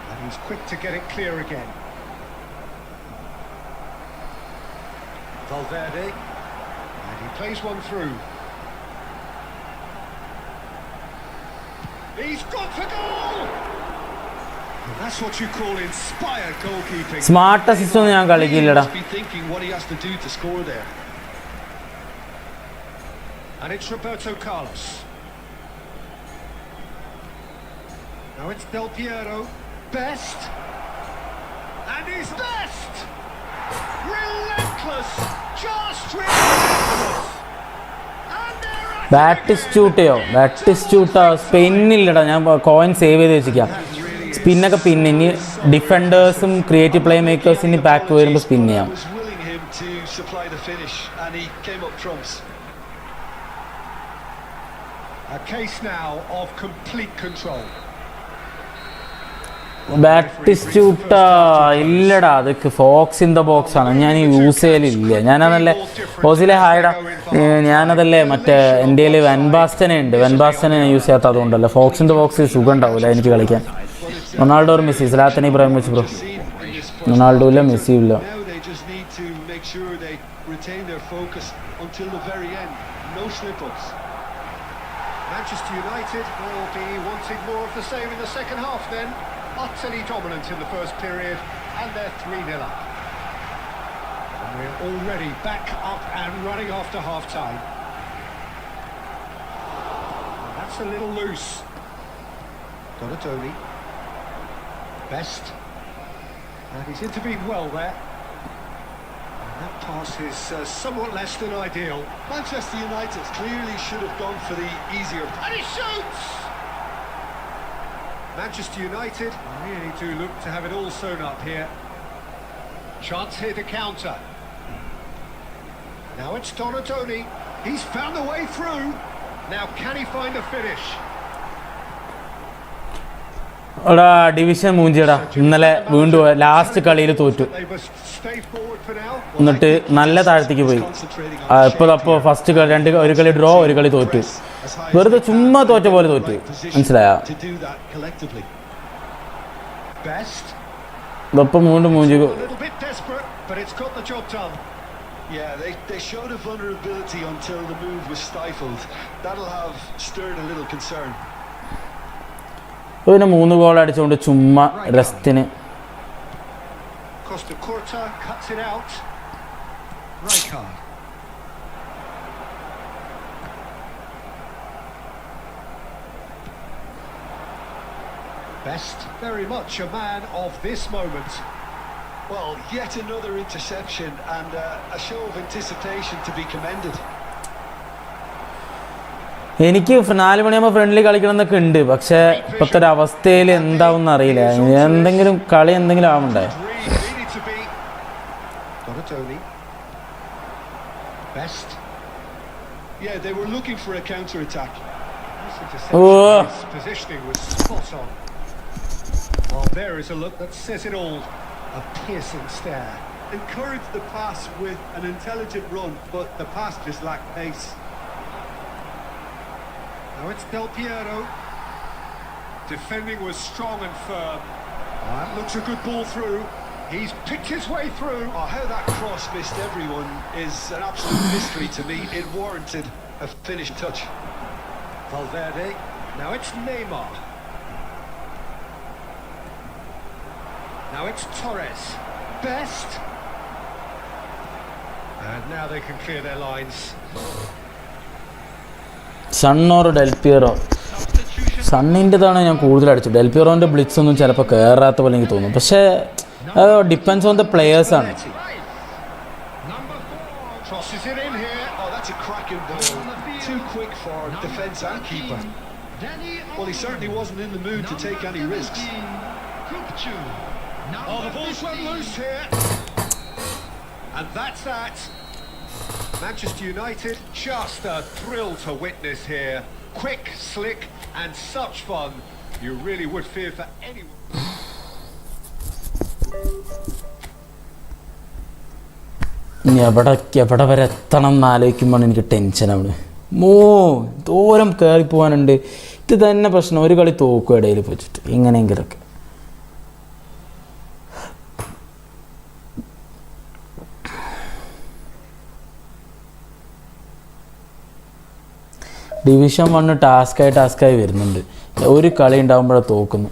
And he's quick to get it clear again. Valverde. And he plays one through. He's got to goal! And that's what you call inspired goalkeeping. Smart assist ഒന്നും ഞാൻ കളിക്കില്ലടാ. He must be thinking what he has to do to score there. And it's Roberto Carlos. Now it's Del Piero. Best. And he's best! Relentless! Just relentless! ബാറ്റിസ്റ്റൂട്ടാ സ്പിന്നില്ലടാ. ഞാൻ coin save ചെയ്ത് വെച്ചിരിക്കാം. സ്പിന്നൊക്കെ ഇനി ഡിഫൻഡേഴ്സും creative play മേക്കേഴ്സിന് back വരുമ്പോൾ spin ചെയ്യാം. A case now of complete control. ബാറ്റിസ്റ്റൂട്ടാ ഇല്ലടാ. അതൊക്കെ Fox in the box ആണ്. ഞാൻ use ചെയ്യലില്ല. ഞാനതല്ലേ ഓസിലെ ഹായടാ. ഞാനതല്ലേ മറ്റേ എൻ്റെ കയ്യിൽ വെൻബാസ്റ്റനെ ഉണ്ട്. വെൻബാസ്റ്റനെ ഞാൻ യൂസ് ചെയ്യാത്ത അതുകൊണ്ടല്ലേ. ഫോക്സ് ഇൻ ദ ബോക്സ് സുഖം ഉണ്ടാവില്ല എനിക്ക് കളിക്കാൻ. റൊണാൾഡോ ഒരു Messi. Zlatan Ibrahimovic bro. Ronaldo ഇല്ല, മെസ്സി ഇല്ല. Manchester United will be wanting more of the same in the second half then. Utterly dominant in the first period, and they're 3-0 up. And we're already back up and running after half-time. That's a little loose. Donatoni. Best. And he's intervened well there. And that pass is somewhat less than ideal. Manchester United clearly should have gone for the easier. And he shoots! Manchester United really do look to have it all sewn up here. Chance here to counter. Now it's Donatoni. He's found a way through. Now can he find a finish? എടാ division മൂഞ്ചിയടാ ഇന്നലെ വീണ്ടും last കളിയിൽ തോറ്റു They must stay forward for now. എന്നിട്ട് നല്ല താഴത്തേക്ക് പോയി ഇപ്പോൾ ഫസ്റ്റ് കളി ഒരു കളി ഡ്രോ ഒരു കളി തോറ്റു വെറുതെ ചുമ്മാ തോറ്റ പോലെ തോറ്റു മനസ്സിലായോ Best. ഇതൊപ്പം വീണ്ടും മൂഞ്ചി A little bit desperate, but it's got the job done. Yeah, they showed a vulnerability until the move was stifled. That'll have stirred a little concern. പിന്നെ 3 ഗോൾ അടിച്ചുകൊണ്ട് ചുമ്മാ റെസ്റ്റിന് Costa Curta cuts it out. Rijkaard. Best, very much a man of this moment. Well, yet another interception and a show of anticipation to be commended. എനിക്ക് 4 മണിയാകുമ്പോൾ friendly കളിക്കണം എന്നൊക്കെ ഉണ്ട് പക്ഷേ ഇപ്പോഴത്തെ ഒരു അവസ്ഥയിൽ എന്താവും അറിയില്ല എന്തെങ്കിലും കളി എന്തെങ്കിലും ആവണ്ടേ Best. Yeah, they were looking for a counter attack. His positioning was spot on. Well, there is a look that says it all. A piercing stare. Encouraged the pass with an intelligent run, but the pass just lacked pace. Now it's Del Piero. Defending was strong and firm. That looks a good ball through. He's picked his way through. Oh, how that cross missed everyone is an absolute mystery to me. It warranted a finished touch. Valverde. Now it's Neymar. Now it's Torres. Best. And now they can clear their lines. സണ്ണോർ Del Piero സണ്ണിൻ്റെതാണ് ഞാൻ കൂടുതൽ അടിച്ചത് ഡെൽപിയറോൻ്റെ blitz ഒന്നും ചിലപ്പോൾ കയറാത്ത പോലെ എനിക്ക് തോന്നും പക്ഷേ ഡിപ്പെൻസ് ഓൺ ദ പ്ലെയേഴ്സാണ് Crosses it in here. Oh, that's a cracking ball. Too quick for defence and keeper. Well, he certainly wasn't in the mood to take any risks. Oh, the ball's went loose here. And that's that. Manchester United, just a thrill to witness here. Quick, slick, and such fun. You really would fear for anyone. എവിടെ വരെ എത്തണം എന്ന് ആലോചിക്കുമ്പോൾ എനിക്ക് ടെൻഷനാണ് ദൂരം കയറി പോകാനുണ്ട് ഇത് തന്നെ പ്രശ്നം ഒരു കളി തോക്കും ഇടയിൽ പോയിട്ട് എങ്ങനെയെങ്കിലൊക്കെ ഡിവിഷൻ 1 ടാസ്ക്കായി വരുന്നുണ്ട് ഒരു കളി ഉണ്ടാകുമ്പോഴാണ് തോക്കുന്നു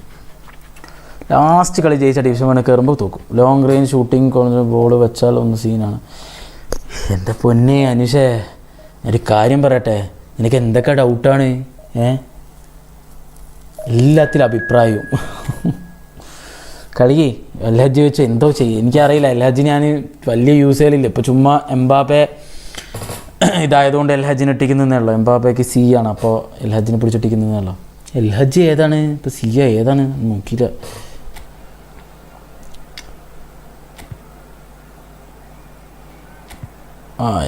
ലാസ്റ്റ് കളി ജയിച്ച ഡിവിഷൻ 1 കയറുമ്പോൾ തോക്കും ലോങ് റേഞ്ച് ഷൂട്ടിങ് ബോൾ വെച്ചാൽ ഒന്ന് സീനാണ് എൻ്റെ പൊന്നെ അനുഷേ ഒരു കാര്യം പറയട്ടെ എനിക്ക് എന്തൊക്കെ ഡൗട്ടാണ് എല്ലാത്തിലും അഭിപ്രായവും കളി എൽഹജ്ജ് വെച്ച് എന്തോ ചെയ്യും എനിക്കറിയില്ല എൽഹജ്ജ് ഞാൻ വലിയ യൂസ് ചെയ്യലില്ല ഇപ്പോൾ ചുമ്മാ എംബാപ്പെ ഇതായതുകൊണ്ട് എൽഹജ്ജിന് ഇട്ടിക്കുന്നതേയുള്ളൂ എംബാപ്പയ്ക്ക് സി ആണ് അപ്പോൾ എൽഹജ്ജിനെ പിടിച്ചിട്ടിക്കുന്നതേയുള്ളൂ എൽഹജ്ജ് ഏതാണ് ഇപ്പോൾ സി ഏതാണ് നോക്കിയില്ല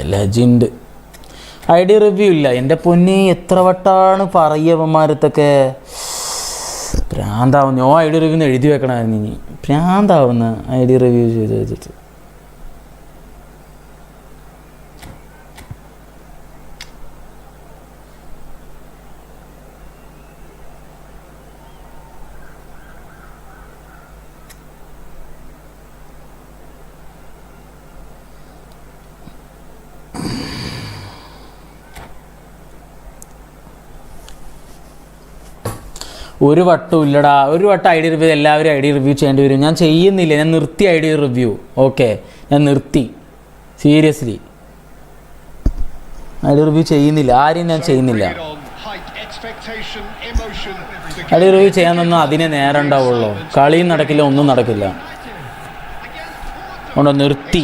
എൽഹജ്ജ് ഉണ്ട് ഐ ഡി റിവ്യൂ ഇല്ല എൻ്റെ പൊന്നി എത്ര വട്ടാണ് പറയവന്മാരത്തൊക്കെ ഭ്രാന്താവും ഞാൻ ഐ ഡി റിവ്യൂന്ന് എഴുതി വെക്കണമായിരുന്നു ഇനി ഭ്രാന്താവുന്ന ഐ ഡി റിവ്യൂ ചെയ്ത് വെച്ചിട്ട് ഒരു വട്ടവും ഇല്ലടാ ഒരു വട്ടം ഐ ഡി റിവ്യൂ എല്ലാവരും ഐ ഡി റിവ്യൂ ചെയ്യേണ്ടി വരും ഞാൻ ചെയ്യുന്നില്ല ഞാൻ നിർത്തി ഐ ഡി റിവ്യൂ ഓക്കെ ഞാൻ നിർത്തി സീരിയസ്ലി ഐ ഡി റിവ്യൂ ചെയ്യുന്നില്ല ആരും ഞാൻ ചെയ്യുന്നില്ല ഐ ഡി റിവ്യൂ ചെയ്യാനൊന്നും അതിനെ നേരം ഉണ്ടാവുള്ളൂ കളിയും നടക്കില്ല ഒന്നും നടക്കില്ല അതുകൊണ്ട് നിർത്തി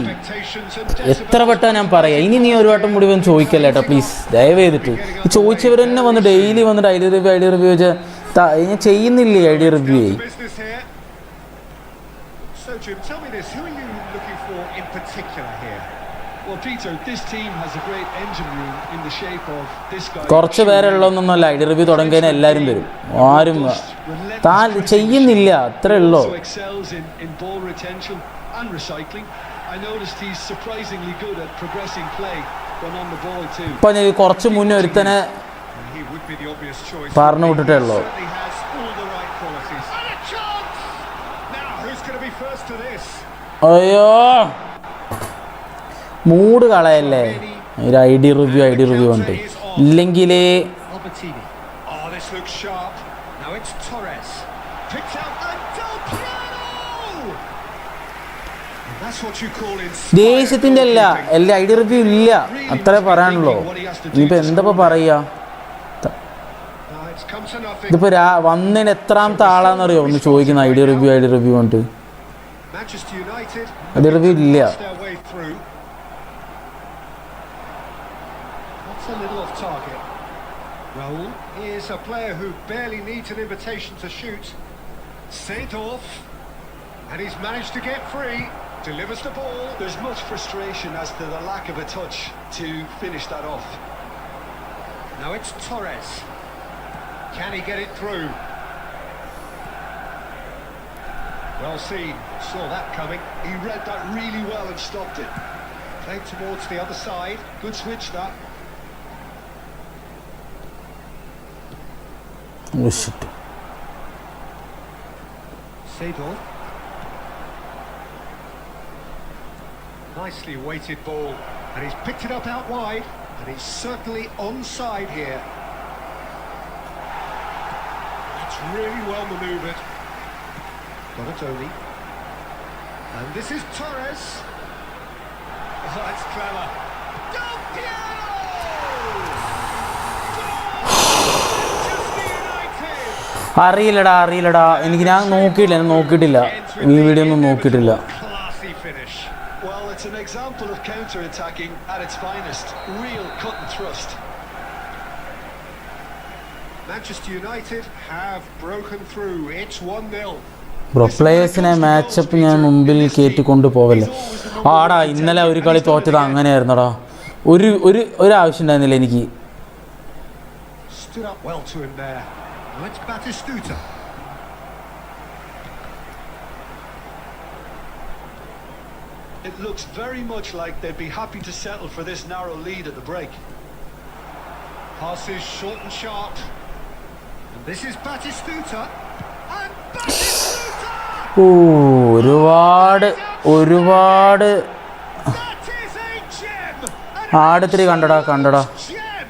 എത്ര വട്ടം ഞാൻ പറയാം ഇനി നീ ഒരു വട്ടം കൂടി വന്ന് ചോദിക്കല്ലേ കേട്ടോ പ്ലീസ് ദയവ് ചെയ്തിട്ട് ഈ ചോദിച്ചവർ തന്നെ വന്ന് ഡെയിലി വന്നിട്ട് ഐ ഡി റിവ്യൂ വെച്ചാൽ ഞാൻ ചെയ്യുന്നില്ലേ I D review Well, Peter, this team has a great engine room in the shape of this guy. കുറച്ച് പേരുള്ളതൊന്നല്ല ഐ ഡി റിവ്യൂ തുടങ്ങിയാൽ എല്ലാവരും വരും. ആരും താൻ ചെയ്യുന്നില്ല, അത്രേ ഉള്ളൂ. Also excels in ball retention and recycling. I noticed he's surprisingly good at progressing play when on the ball too. ഇപ്പൊ ഞാൻ കുറച്ച് മുന്നേ ഒരുത്തനെ He would be the obvious choice. പറഞ്ഞു വിട്ടിട്ടേ ഉള്ളൂ. Certainly has all the right qualities. And a chance! Now, who's going to be first to this? അയ്യോ, mood കളയല്ലേ ഒരു ഐ ഡി റിവ്യൂ ഉണ്ട് ഇല്ലെങ്കിൽ. Albertini. Oh, this looks sharp. Now it's Torres. Picked out and Del Piero! And that's what you call inspired ദേശത്തിന്റെ അല്ല goalkeeping. എല്ലാ I D review ഇല്ല, അത്രേ പറയാനുള്ളൂ. ഇനിയിപ്പോൾ എന്താ പറയാ, Now it's come to nothing. ഇതിപ്പോൾ വന്നതിന് എത്രാമത്തെ ആളാണെന്നറിയോ ഒന്ന് ചോദിക്കുന്ന ഐ ഡി റിവ്യൂ ഉണ്ട്. Manchester United I D review ഇല്ല. forced their way through. That's a little off target. Raul is a player who barely needs an invitation to shoot. Seedorf, and he's managed to get free. Delivers the ball. There's much frustration as to the lack of a touch to finish that off. Now it's Torres. Can he get it through? Well seen. Saw that coming. He read that really well and stopped it. Played towards the other side. Good switch that. Oh shit. Seedorf. Nicely weighted ball, and he's picked it up out wide, and he's certainly onside here. That's really well manoeuvred. Donatoni. And this is Torres. Oh, that's clever. Del Piero! Manchester United! അറിയില്ലടാ എനിക്ക് ഞാൻ നോക്കിയിട്ടില്ല ഈ video ഒന്നും നോക്കിയിട്ടില്ല. Classy finish. Well, it's an example of counter-attacking at its finest. Real cut and thrust. Manchester United have broken through. It's 1-0. Bro പ്ലേയേഴ്സിനെ matchup ഞാൻ മുമ്പിൽ കയറ്റിക്കൊണ്ട് പോവല്ലേ. ആടാ ഇന്നലെ ഒരു കളി തോറ്റത് അങ്ങനെയായിരുന്നടാ. ഒരു ആവശ്യം ഉണ്ടായിരുന്നില്ല എനിക്ക്. Stood up well to him there. Now it's Batistuta. It looks very much like they'd be happy to settle for this narrow lead at the break. Passes short and sharp. And this is Batistuta. And Batistuta! ഒരുപാട് That is a gem! ആടത്തിരി കണ്ടടാ. Gem!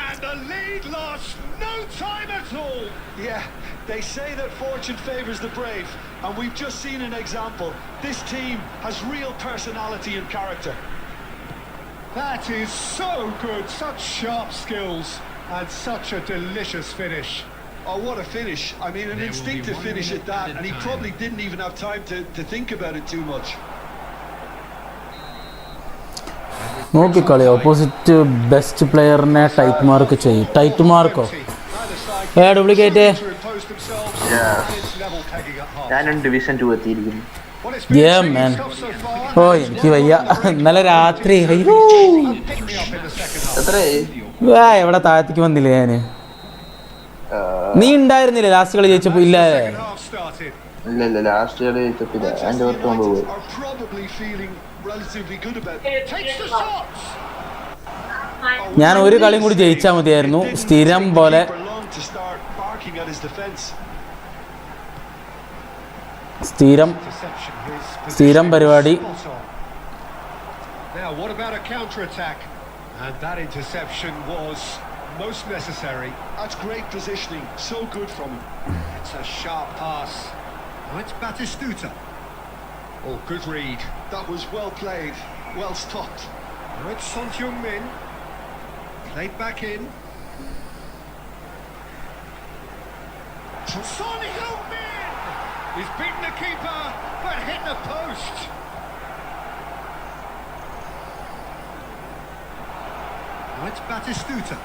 And the lead lost no time at all. Yeah, they say that fortune favours the brave, and we've just seen an example. This team has real personality and character. That is so good. Such sharp skills and such a delicious finish. Oh, what a finish. I mean, an instinctive finish at that, and he probably didn't even have time to think about it too much. നോക്കിക്കളി opposite best പ്ലെയറിനെ tight mark ചെയ്യും. Tight മാർക്കോ duplicate. ഞാനും division 2 എത്തിയിരിക്കുന്നു. ഓ എനിക്ക് വയ്യ. ഇന്നലെ രാത്രി അയ്യോ എവിടെ താഴത്തേക്ക് വന്നില്ലേ ഞാൻ. നീ ഉണ്ടായിരുന്നില്ലേ ലാസ്റ്റ് കളി ജയിച്ചപ്പോ? ഇല്ല ലാസ്റ്റ് കളി ജയിച്ചപ്പില്ല, അതിന്റെ തൊട്ട് മുമ്പ് പോയി. ഞാൻ ഒരു കളിയും കൂടി ജയിച്ചാൽ മതിയായിരുന്നു. സ്ഥിരം പോലെ സ്ഥിരം പരിപാടി. Now what about a counter attack? And that interception was most necessary. That's great positioning, so good from him. It's a sharp pass. Now it's Batistuta. Oh, good read. That was well played, well stopped. Now it's Son Heung-min. Played back in. Son Heung-min! He's beaten the keeper, but hit the post. Now it's Batistuta.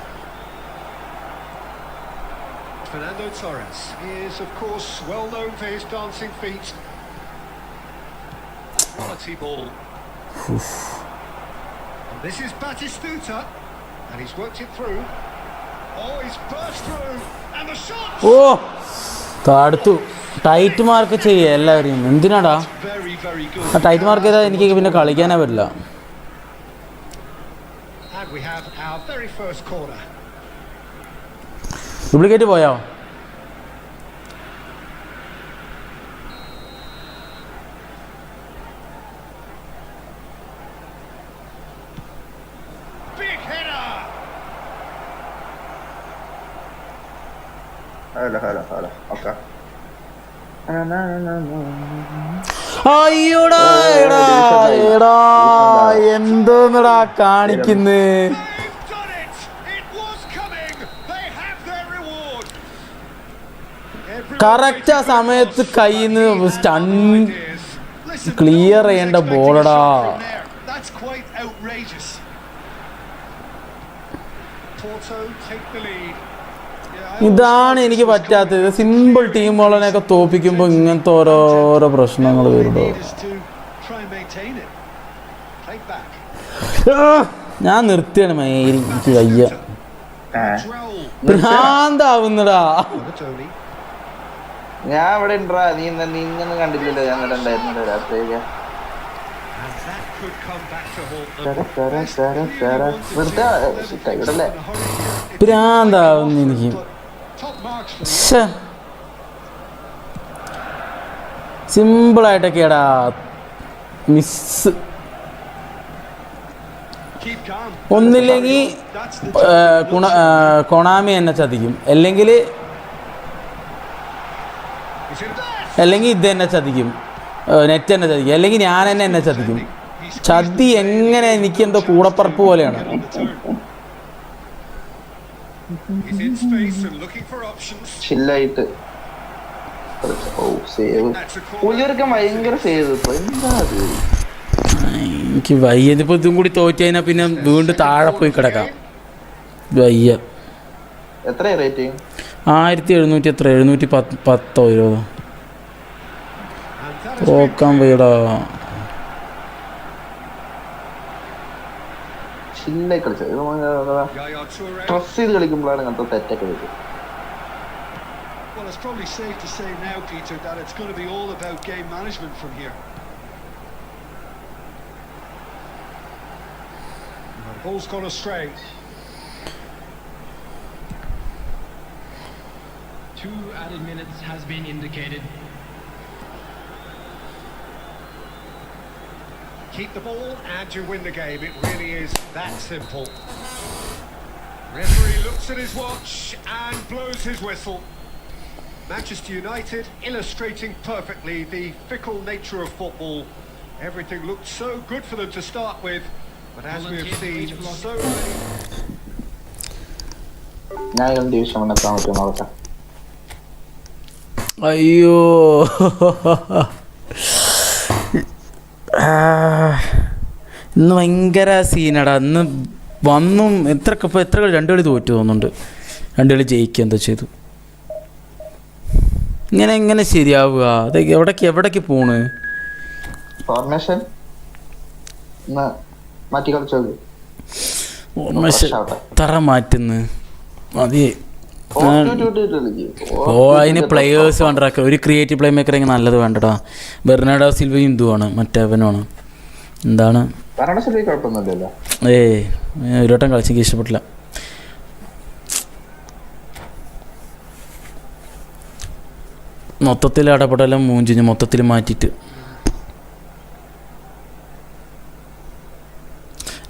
Fernando Torres. He is, of course, well known for his dancing feet. Quality ball. This is Batistuta, and he's worked it through. Oh, he's burst through, and the shot! ഓ തടുത്തു. Tight mark ചെയ്യുക എല്ലാവരെയും. എന്തിനാടാ ആ tight mark ചെയ്താൽ എനിക്ക് പിന്നെ കളിക്കാനേ പറ്റില്ല. And we have our very first corner. Duplicate പോയോ? Big header. Hello okay. അയ്യോടാ എടാ എടാ എന്തോന്നടാ കാണിക്കുന്നേ. They've done it. It was coming. They have their reward. Correct ആ സമയത്ത് കയ്യിന്ന് സ്റ്റണ്ട് ക്ലിയർ ചെയ്യേണ്ട ബോളടാ. That's quite outrageous. Porto take the lead. ഇതാണ് എനിക്ക് പറ്റാത്തത്. സിമ്പിൾ ടീമുകളെയൊക്കെ തോപ്പിക്കുമ്പോൾ ഇങ്ങനത്തെ ഓരോരോ പ്രശ്നങ്ങൾ വരുമോ? ഞാൻ നിർത്തിയാണ് മേരി, എനിക്ക് വയ്യ, ഭ്രാന്താവുന്നടാ. ഞാൻ ഇവിടെ ഉണ്ടാ, നീ ഇങ്ങനെ കണ്ടില്ലല്ലോ, ഞാൻ ഉണ്ടായിരുന്നല്ലോ രാത്രി. ഭ്രാന്താവുന്നു എനിക്ക്. സിമ്പിളായിട്ടൊക്കെയാടാ മിസ്. ഒന്നില്ലെങ്കിൽ കൊണാമി എന്നെ ചതിക്കും, അല്ലെങ്കിൽ ഇത് എന്നെ ചതിക്കും, നെറ്റ് എന്നെ ചതിക്കും, അല്ലെങ്കിൽ ഞാൻ എന്നെ ചതിക്കും. ചതി എങ്ങനെ എനിക്ക് എന്തോ കൂടപ്പറപ്പ് പോലെയാണ്. ചില്ലായിട്ട് ഭയങ്കര സേവ്. എന്താ അത് എനിക്ക് വയ്യ. ഇതിപ്പോൾ ഇതും കൂടി തോറ്റു കഴിഞ്ഞാൽ പിന്നെ വീണ്ടും താഴെ പോയി കിടക്കാം. വയ്യ. എത്ര റേറ്റ്? 1700 എത്ര 710 20 തോക്കാൻ വയ്യടാ. ചില്ലായി കളിച്ചത് ട്രസ് ചെയ്ത് കളിക്കുമ്പോഴാണ് അങ്ങനത്തെ തെറ്റൊക്കെ വരും. Well, it's probably safe to say now, Peter, that it's going to be all about game management from here. Ball's gone astray. 2 added minutes has been indicated. Keep the ball and you win the game. It really is that simple. Referee looks at his watch and blows his whistle. Manchester United illustrating perfectly the fickle nature of football. Everything looked so good for them to start with, but as we have seen, so many. ഞാൻ division വന്നെത്താൻ പറ്റും നോക്കട്ടെ. അയ്യോ ഇന്ന് ഭയങ്കര സീനടാ. ഇന്ന് വന്നും എത്ര കളി 2 കളി തോറ്റു തോന്നുന്നുണ്ട്. 2 കളി ജയിക്കുക എന്താ ചെയ്തു. ഇങ്ങനെ ശരിയാവുക? അതൊക്കെ എവിടേക്ക് പോണ്? ഫോർമേഷൻ മാറ്റി കളിച്ചത് തറ മാറ്റുന്നു മതി. അതിന് പ്ലെയേഴ്സ് വേണ്ട. ഒരു ക്രിയേറ്റീവ് പ്ലേ മേക്കർ എങ്ങനെ നല്ലത് വേണ്ടടാ. ബെർണാഡോ സിൽവയും ഇതുമാണ്, മറ്റവനുമാണ്. എന്താണ് ഒരു വട്ടം കളിച്ചെങ്കിൽ ഇഷ്ടപ്പെട്ടില്ല. മൊത്തത്തിൽ ഇടപെടലും മൂഞ്ചിഞ്ഞ് മൊത്തത്തിൽ മാറ്റിയിട്ട്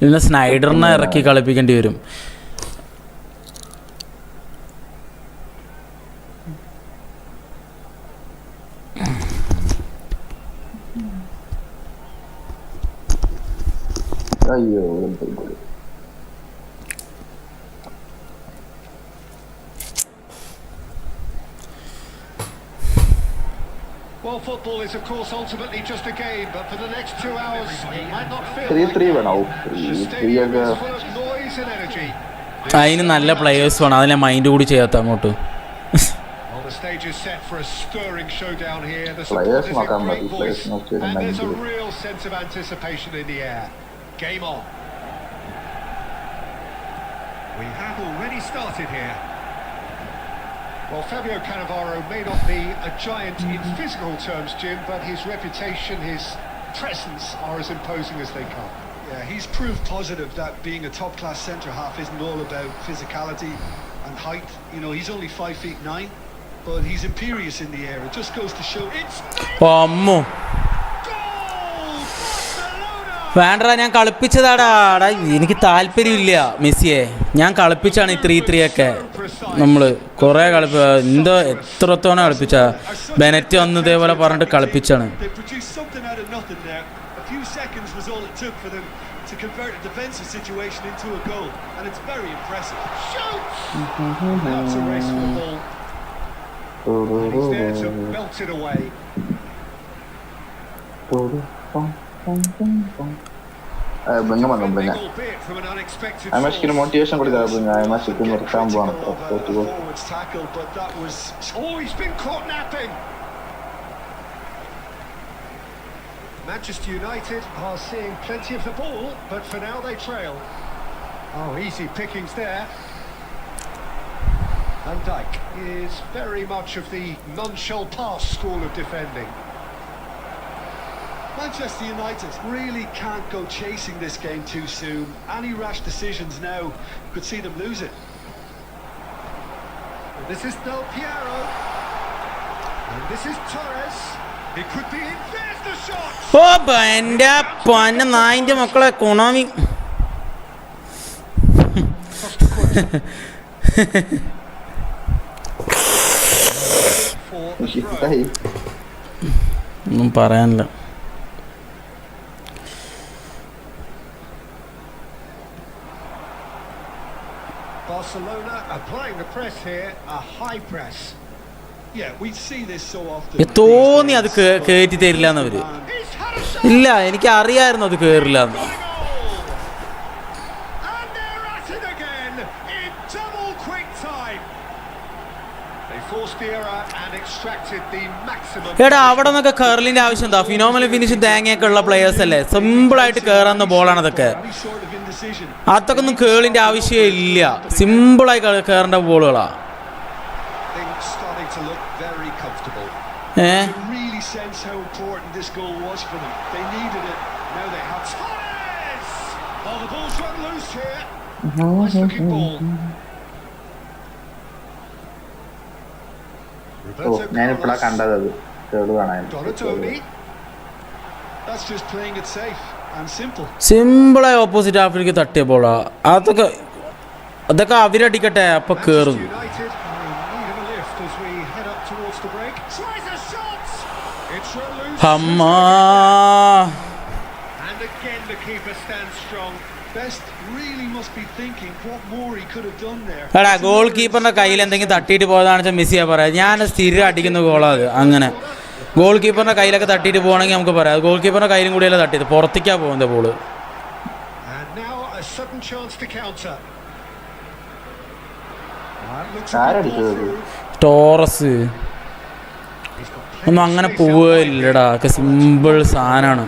പിന്നെ സ്നൈഡറിനെ ഇറക്കി കളിപ്പിക്കേണ്ടി വരും. അയ്യോ Well, football is, of course, ultimately just a game, but for the next 2 hours, it might not feel 3-3 വേണോ? full of noise and energy. അതിന് നല്ല പ്ലെയേഴ്സ് വേണം. അതിനെ മൈൻഡ് കൂടി ചെയ്യാത്ത അങ്ങോട്ട്. Well, the stage is set for a stirring showdown here. The support is in great voice, and there's a real sense of anticipation in the air. Game on. We have already started here. Well, Fabio Cannavaro may not be a giant in physical terms, Jim, but his reputation, his presence are as imposing as they come. Yeah, he's proof positive that being a top-class centre-half isn't all about physicality and height. You know, he's only 5'9", but he's imperious in the air. It just goes to show. It's അമ്മോ goal! Barcelona! വേണ്ടടാ, ഞാൻ കളിപ്പിച്ചതാടാ. എനിക്ക് താല്പര്യമില്ല മെസ്സിയെ. ഞാൻ കളിപ്പിച്ചാണ് ഈ 3-3 ഒക്കെ. നമ്മൾ കുറേ എന്തോ എത്രത്തോണം കളിപ്പിച്ച ബെനറ്റ് വന്ന് ഇതേപോലെ പറഞ്ഞിട്ട് കളിപ്പിച്ചാണ്. They produced something out of nothing there. A few seconds was all it took for them to convert a defensive situation into a goal, and it's very impressive. Shoots! Now to race for the ball. And he's there to belt it away. ബെങ്ങ വന്നു ബെങ്ങ Albeit from an unexpected അമേഷ്കിന് motivation കൊടുക്കാം. ബെങ്ങ അമേഷ്ക്ക് നിർത്താൻ പോകണം. Forwards tackle, but that was. Oh, he's been caught napping. Manchester United are seeing plenty of the ball, but for now they trail. Oh, easy pickings there. Van Dijk is very much of the non-shell pass school of defending. Manchester United really can't go chasing this game too soon. Any rash decisions now could see them lose it. This is Del Piero. And this is Torres. It could be in. There's the shot. ഓ എൻ്റെ പൊന്നെ നായിൻ്റെ മക്കളെ കൊണാമി. ഒന്നും പറയാനില്ല. Barcelona applying the press here, a high press. Yeah, we see this so often. തോന്നി അത് കയറ്റി തരില്ല എന്നവര്. He's had a shot. ഇല്ല, എനിക്ക് അറിയായിരുന്നു അത് കയറില്ല എന്ന്. And they're at it again in double quick time. They forced the error and extracted the maximum. എടാ, അവിടെ നിന്നൊക്കെ കയറലിന്റെ ആവശ്യം എന്താ? ഫിനോമിനൽ ഫിനിഷും തേങ്ങയൊക്കെ ഉള്ള പ്ലേയേഴ്സ് അല്ലേ. സിമ്പിളായിട്ട് കയറാവുന്ന ബോളാണ് അതൊക്കെ. അതൊക്കെ ഒന്നും കേളിന്റെ ആവശ്യമേ ഇല്ല. സിമ്പിളായി കയറേണ്ട ബോളുകളാ. Things starting to look very comfortable. Really sense how important this goal was for them. They needed it. Now they have Torres! Oh, the ball's run loose here. Nice looking ball. ഞാനിപ്പോഴാ കണ്ടത് അത് കേട് കാണാൻ. Donatoni. That's just playing it safe and simple. സിമ്പിളായി opposite ഹാഫിലേക്ക് തട്ടിയ ബോളാ. അതൊക്കെ അവരടിക്കട്ടെ, അപ്പൊ കേറും. United needing a lift as we head up towards the break. Tries a shot. It's run loose. Amma, And again the keeper stands strong. Best really must be thinking what more he could have done there. എടാ, goal കീപ്പറിന്റെ കയ്യിൽ എന്തെങ്കിലും തട്ടിയിട്ട് പോയതാണെന്ന് വെച്ചാൽ മെസ്സിയാ പറയാം. ഞാൻ സ്ഥിരം അടിക്കുന്ന ഗോളാ അത്. അങ്ങനെ ഗോൾ കീപ്പറിന്റെ കയ്യിലൊക്കെ തട്ടിയിട്ട് പോകണമെങ്കിൽ നമുക്ക് പറയാം. ഗോൾ കീപ്പറിന്റെ കയ്യിലും കൂടിയല്ല തട്ടിയത്, പുറത്തേക്കാ പോകുന്നത് ball. And now a sudden chance to counter. Torres ഒന്നും അങ്ങനെ പോവില്ലടാ, ഒക്കെ സിമ്പിൾ സാധനമാണ്.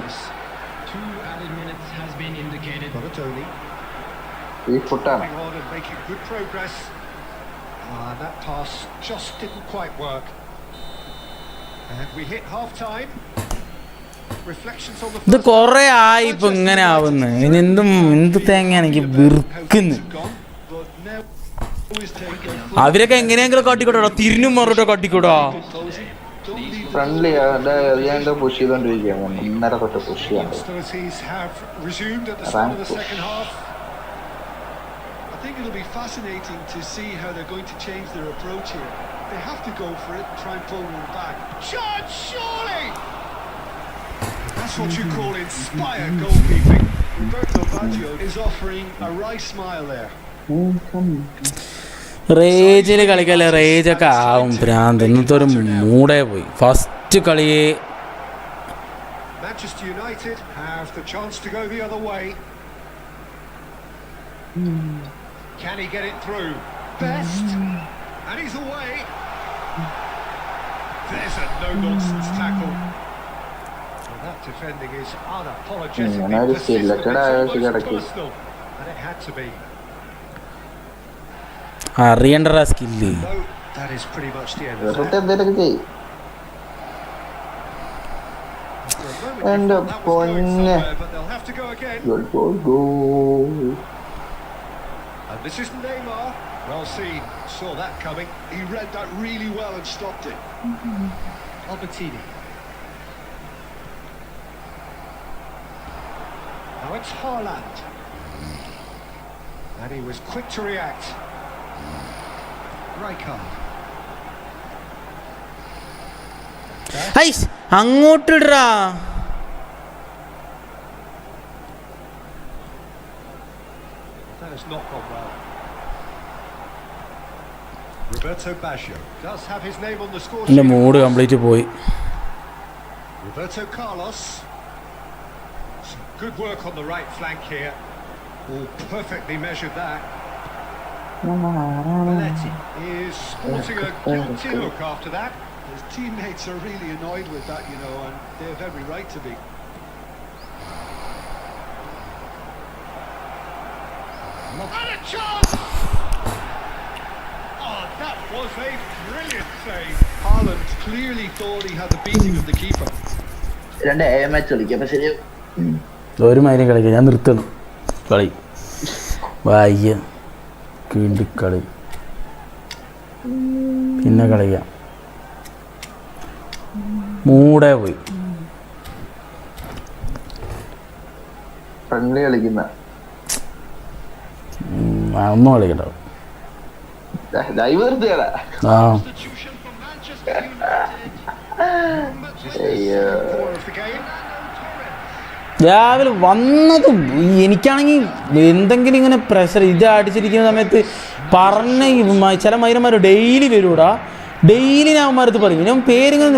ഈ ഫുട്ടാണ്. Making good progress. That pass just didn't quite work. And we hit half time. Reflections on the ഇത് കൊറേ ആയി ഇപ്പൊ ഇങ്ങനെ ആവുന്നു. ഇനി എന്ത് തേങ്ങയാണ് എനിക്ക് വിർക്കുന്നു. അവരൊക്കെ എങ്ങനെയെങ്കിലും കാട്ടിക്കൂടാ, തിരിഞ്ഞും മറുപടി കാട്ടിക്കൂടാ. Friendly push ചെയ്തോണ്ടിരിക്കുകയാണ്. ഇന്നലെ തൊട്ട് പുഷ് ചെയ്യാൻ. I think it'll be fascinating to see how they're going to change their approach here. They have to go for it and try and pull one back. Shot, surely! That's what you call inspired goalkeeping. Roberto Baggio is offering a wry smile there. റേജിൽ കളിക്കല്ലേ, റേജൊക്കെ ആവും ഭ്രാന്ത്. ഇന്നത്തെ ഒരു മൂടേ പോയി. First കളിയെ Manchester United have the chance to go the other way. Can he get it through? Best, and he's away. There's a no-nonsense tackle. Well, that defending is unapologetically persistent, almost personal, and it had to be. അറിയണ്ടടാ skill. No, that is pretty much the end of വെറുതെ that. എന്തെങ്കിലുമൊക്കെ ചെയ്യും. For a moment, And you thought that was going ponne. somewhere, but they'll have to go again. Goal. And this is Neymar. Well seen. Saw that coming. He read that really well and stopped it. Albertini. Now it's Haaland. And he was quick to react. Rijkaard. ഹൈസ് അങ്ങോട്ടിടാ. That has not gone well. Roberto Baggio does have his name on the score എൻ്റെ sheet. Mood complete പോയി. Roberto Carlos. Some good work on the right flank here. All perfectly measured that. Belletti is sporting a guilty look after that. His teammates are really annoyed with that, you know, and they have every right to be. And a chance! Oh, that was a brilliant save. Haaland clearly thought he had the beating of the keeper. രണ്ട് match കളിക്കാം. അപ്പൊ ശരി, ഒരു മാതിരി കളിക്കാം. ഞാൻ നിർത്തുന്നു കളി. വായ്യ കിണ്ടിക്കളി പിന്നെ കളിക്കാം. മൂടെ പോയി. ഫ്രണ്ട്ലി കളിക്കുന്ന ഒന്നും കളിക്കണ്ട. ലൈവ് നിർത്തിയാടാ. ആ Substitution for Manchester United. അയ്യോ, Four of the game. രാവിലെ വന്നത് എനിക്കാണെങ്കിൽ എന്തെങ്കിലും ഇങ്ങനെ പ്രഷർ ഇത് അടിച്ചിരിക്കുന്ന സമയത്ത് പറഞ്ഞ ചില മൈരന്മാർ ഡെയിലി വരൂടാ. ഡെയിലി ഞാൻ അവന്മാരത്ത് പറയും. ഞാൻ പേരിങ്ങനെ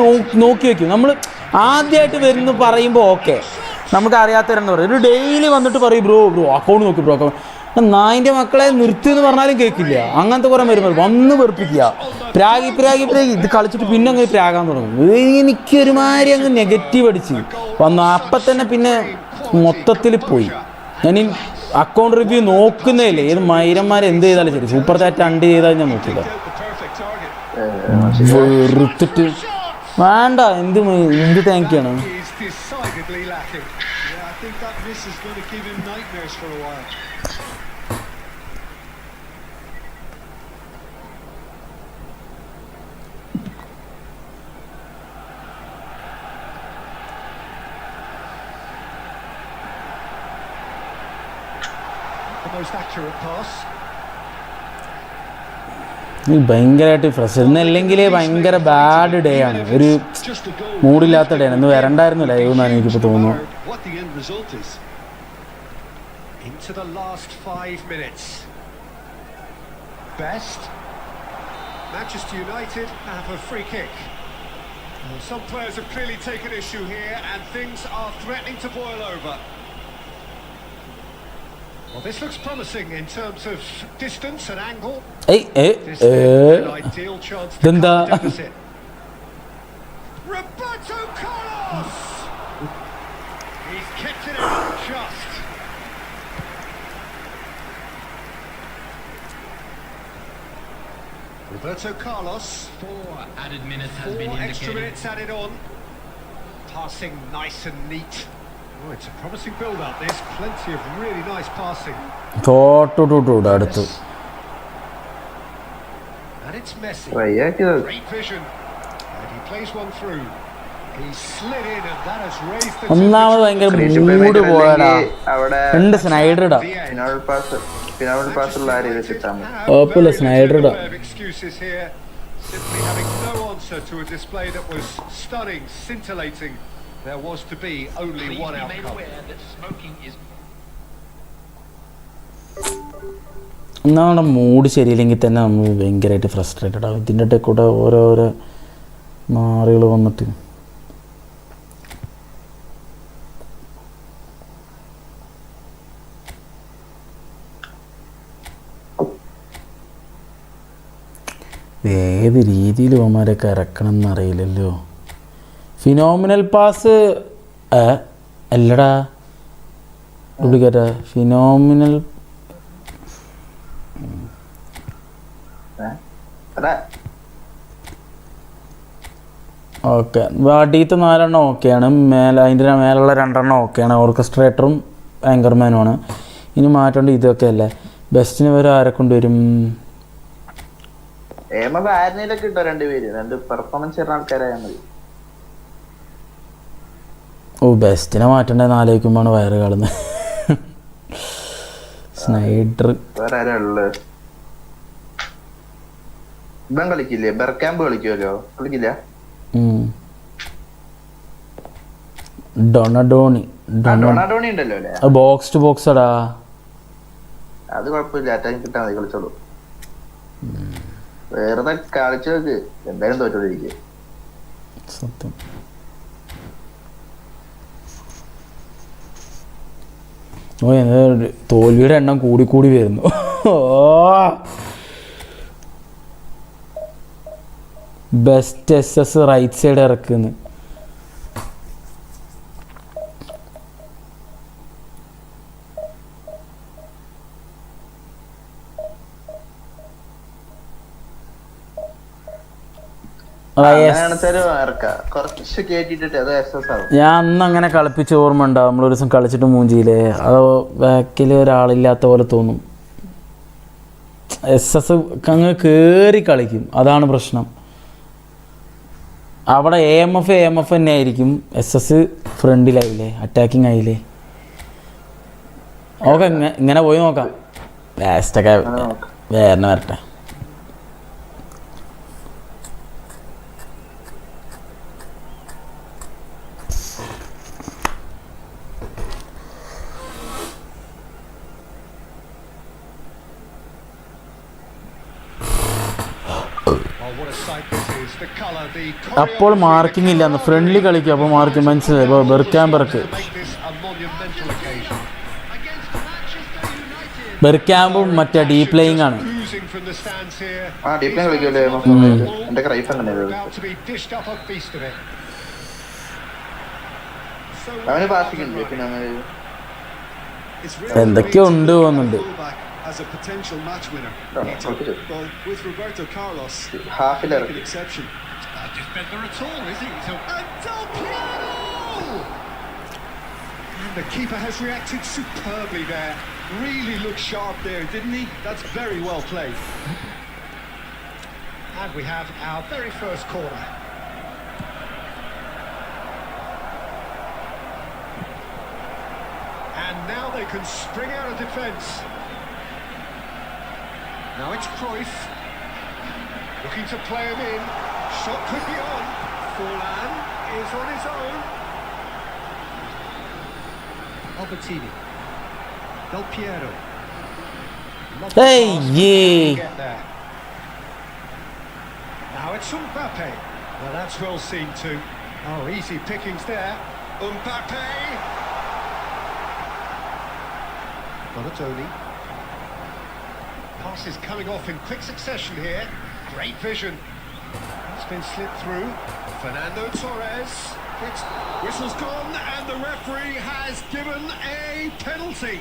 നോക്കി വയ്ക്കും. നമ്മൾ ആദ്യമായിട്ട് വരുന്നു പറയുമ്പോൾ ഓക്കെ, നമുക്ക് അറിയാത്തവരെന്ന് പറയും. ഒരു ഡെയിലി വന്നിട്ട് പറയും ബ്രോ അക്കൗണ്ട് നോക്കി ബ്രോ അക്കൗണ്ട്. നായിൻ്റെ മക്കളെ നിർത്തി എന്ന് പറഞ്ഞാലും കേൾക്കില്ല. അങ്ങനത്തെ കുറേ വരുമ്പോൾ വന്ന് വെറുപ്പിക്കുക. പ്രാഗി ഇത് കളിച്ചിട്ട് പിന്നെ അങ്ങ് പ്രാകാൻ തുടങ്ങും. എനിക്കൊരുമാതിരി അങ്ങ് നെഗറ്റീവ് അടിച്ച് വന്നു. അപ്പം തന്നെ പിന്നെ മൊത്തത്തിൽ പോയി. ഞാൻ ഈ അക്കൗണ്ട് റിവ്യൂ നോക്കുന്നതല്ലേ, ഏത് മൈരന്മാർ എന്ത് ചെയ്താലും ശരി, സൂപ്പർ ചാറ്റ് അണ്ട് ചെയ്താൽ ഞാൻ നോക്കില്ല. The perfect target. വെറുത്തിട്ട് വേണ്ട. എന്ത് താങ്ക്യാണ്. Is decidedly lacking. Yeah, I think that miss is going to give him nightmares for a while. The most accurate pass. ഭയങ്കരമായിട്ട് ഫ്രഷ് ഇന്നല്ലെങ്കിൽ ഭയങ്കര ബാഡ് ഡേ ആണ്. ഒരു Just a goal. മൂഡില്ലാത്ത ഡേ ആണ്. ഇന്ന് വരണ്ടായിരുന്നു live എന്നാണ് എനിക്കിപ്പോൾ തോന്നുന്നു. What the end result is. Into the last 5 minutes. Best. Manchester United have a free kick. Some players have clearly taken issue here and things are threatening to boil over. Well, this looks promising in terms of distance and angle. This is an ideal chance to cut the deficit. Roberto Carlos! He's kept it out just. Roberto Carlos. 4 added minutes has been 4 extra indicated. minutes added on. Passing nice and neat. Oh, it's a promising build-up. There's plenty of really nice passing. അടുത്ത് And it's Messi. വയ്യാക്കി Great vision. And he plays one through. He slid in and that has raised the ഒന്നാമത് ഭയങ്കര mood പോയടാ. അവിടെ രണ്ട് Snyder ഇടാം. Phenol pass ഉള്ള ആരും ഇത് കിട്ടാൻ കുഴപ്പമില്ല, സ്നൈഡർ ഇടാം. excuses here. Simply having no answer to a display that was stunning, scintillating. There was to be only Please one be made outcome. aware that smoking is ഒന്നാമത് mood ശരിയില്ലെങ്കിൽ തന്നെ നമ്മൾ ഭയങ്കരമായിട്ട് ഫ്രസ്ട്രേറ്റഡ് ആവും. ഇതിൻ്റെ ഇടയിൽ കൂടെ ഓരോരോ മാറികൾ വന്നിട്ട് ഏത് രീതിയിൽ അവന്മാരൊക്കെ ഇറക്കണം എന്നറിയില്ലല്ലോ. ഫിനോമിനൽ പാസ് അല്ലടാ ഡ്യൂപ്ലിക്കേറ്റാ. ഫിനോമിനൽ എടാ ഓക്കെ, അടിയത്തെ 4 ഓക്കെയാണ്. അതിൻ്റെ മേലുള്ള 2 ഓക്കെയാണ്. ഓർക്കസ്ട്രേറ്ററും ആങ്കർമാനുമാണ്. ഇനി മാറ്റേണ്ട ഇതൊക്കെ അല്ലേ. ബെസ്റ്റിന് വരെ ആരെ കൊണ്ടുവരും? ആരിനൊക്കെ കിട്ടോ 2 പേര്, 2 പെർഫോമൻസ് ചെയ്യുന്ന ആൾക്കാരായാൽ മതി. ബെസ്റ്റിനെ മാറ്റേണ്ടതെന്ന് ആലോചിക്കുമ്പോഴാണ് വയറ് കളന്ന്. സ്നൈഡർ വേറെ ആരാ ഉള്ളത്? ഇവൻ കളിക്കില്ലേ? ബെർക്യാമ്പ് കളിക്കുമല്ലോ, കളിക്കില്ല? ഡൊണഡോണി ഉണ്ടല്ലോ അല്ലേ? ബോക്സ് ടു ബോക്സ് അടാ. അത് കുഴപ്പമില്ല, അറ്റാക്ക് കിട്ടാൻ മതി, കളിച്ചോളൂ. വേറെ കളിച്ചു നോക്ക്, എന്തായാലും തോറ്റോണ്ടിരിക്കുക. സത്യം. തോൽവിയുടെ എണ്ണം കൂടി വരുന്നു. ബെസ്റ്റ് SS റൈറ്റ് സൈഡ് ഇറക്കുന്നു. ഞാൻ അന്ന് അങ്ങനെ കളിപ്പിച്ച ഓർമ്മ ഉണ്ടാവും. നമ്മളൊരു ദിവസം കളിച്ചിട്ട് മൂഞ്ചിയില്ലേ, അത് ബാക്കിൽ ഒരാളില്ലാത്ത പോലെ തോന്നും. SS അങ്ങ് കയറി കളിക്കും, അതാണ് പ്രശ്നം. അവിടെ AMF തന്നെ ആയിരിക്കും, SS ഫ്രണ്ടിലായില്ലേ, അറ്റാക്കിങ് ആയില്ലേ. ഓക്കെ, ഇങ്ങനെ പോയി നോക്കാം. ലാസ്റ്റൊക്കെ വേറെ വരട്ടെ. അപ്പോൾ മാർക്കിംഗ് ഇല്ല, ഫ്രണ്ട്ലി കളിക്കും. അപ്പോൾ മാർക്ക് മനസ്സിലായി. ഇപ്പോൾ ബെർക്യാമ്പർക്ക് ബെർക്യാമ്പും മറ്റേ ഡീപ് പ്ലേയിങ് ആണ്. എന്തൊക്കെയോ ഉണ്ട് തോന്നുന്നുണ്ട്. As a potential match winner. But with Roberto Carlos, half an exception. Not defender at all, is he? So Del Piero! And the keeper has reacted superbly there. Really looked sharp there, didn't he? That's very well played. And we have our very first corner. And now they can spring out of defence. Now it's Cruyff, looking to play him in. Shot could be on. Forlan is on his own. Albertini. Del Piero. Hey, yeah. Get there. Now it's Mbappe. Well, that's well seen too. Oh, easy pickings there. Mbappe. Bonatoni. Pass is coming off in quick succession here. Great vision. It's been slipped through. Fernando Torres. It's whistle's gone and the referee has given a penalty.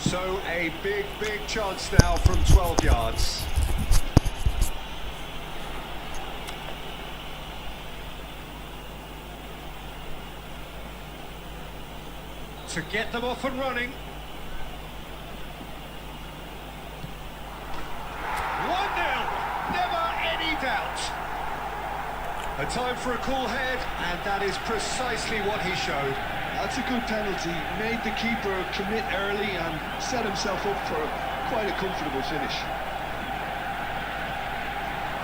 So a big chance now from 12 yards. To get them off and running. 1-0, never any doubt. A time for a cool head, and that is precisely what he showed. That's a good penalty. Made the keeper commit early and set himself up for quite a comfortable finish.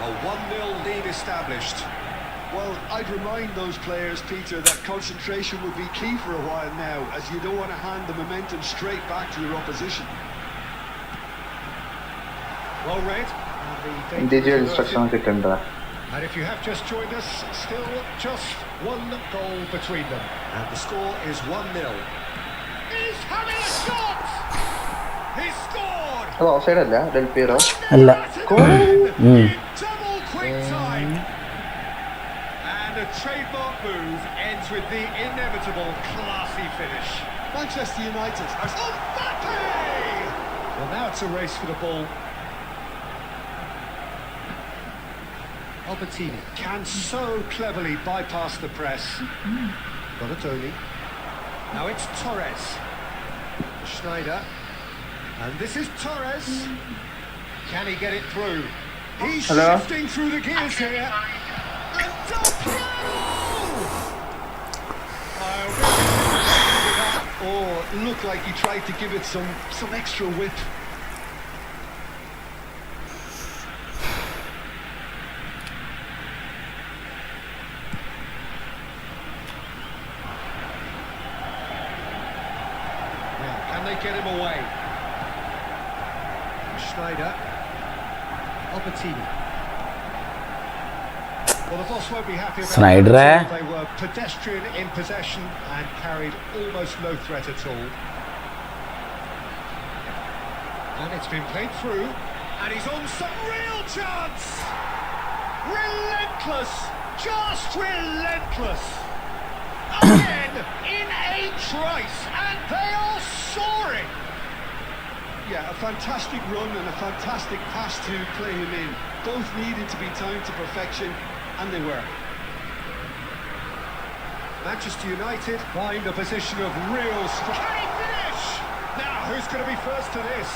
A 1-0 lead established. Well, I'd remind those players, Peter, that concentration will be key for a while now, as you don't want to hand the momentum straight back to your opposition. Well read. Individual instruction കിട്ടണ്ട. And if you have just joined us, still just one goal between them. And the score is 1-0. He's having a shot! He scored! അത് offside അല്ല, del പിയറോ അല്ല. Double quick time. And a trademark move ends with the inevitable classy finish. Manchester United. Mbappe! Well, now it's a race for the ball. Albertini can so cleverly bypass the press. Donatoni. Now it's Torres. Schneider. And this is Torres. Can he get it through? He's shifting through the gears here. And Del Piero! Or looked like he tried to give it some extra whip. Now, can they get him away? Schneider. Albertini. Well, the boss won't be happy about Schneider. that. They were pedestrian in possession and carried almost no threat at all. And it's been played through, and he's on some real chance! Relentless! Just relentless! Again, in a trice, and they are soaring! Yeah, a fantastic run and a fantastic pass to play him in. Both needed to be timed to perfection, and they were. Manchester United find a position of real strength. Can he finish? Now, who's going to be first to this?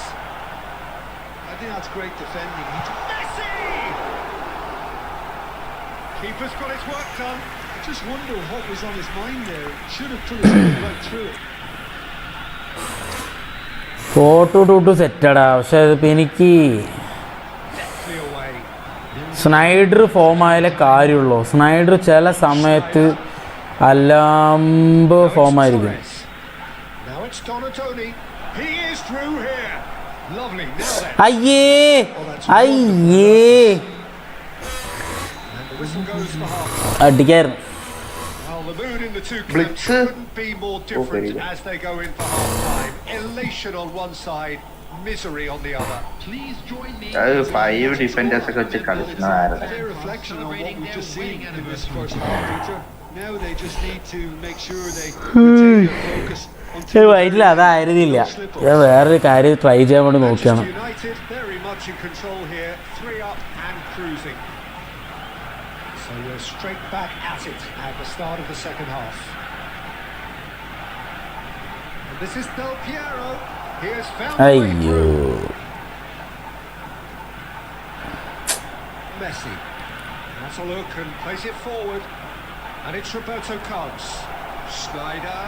I think that's great defending. Messi! Keeper's got his work done. I just wonder what was on his mind there. Should have put his head right through it. 4-2 സെറ്റാടാ. പക്ഷെ അതിപ്പോൾ എനിക്ക് Deftly away. Snyder ഫോമായാലേ കാര്യമുള്ളൂ. Snyder ചില സമയത്ത് അലാമ്പ് ഫോമായിരിക്കും. Now it's Donatoni. He is through here. Lovely. Now then. അയ്യേ അയ്യേ And the whistle goes for half. അടിക്കായിരുന്നു. Well, the mood in the two camps Blitz. couldn't be more different very good. as they go in for half time. Elation on one side, misery on the other. Please join me. 5 defenders ഒക്കെ വെച്ച് കളിക്കുന്നതായിരുന്നു. A fair reflection on what we've just seen in this first half, Peter. Now they just need to make sure they retain their focus until വൈറ്റില്ല അതായിരുന്നില്ല. ഞാൻ വേറൊരു കാര്യം try ചെയ്യാൻ വേണ്ടി നോക്കിയാണ്. Manchester United very much in control here, 3 up and cruising. So we're straight back at it at the start of the second half. And this is Del Piero. He has found the way അയ്യോ through. Messi. That's a look and plays it forward. And it's Roberto Carlos. Schneider.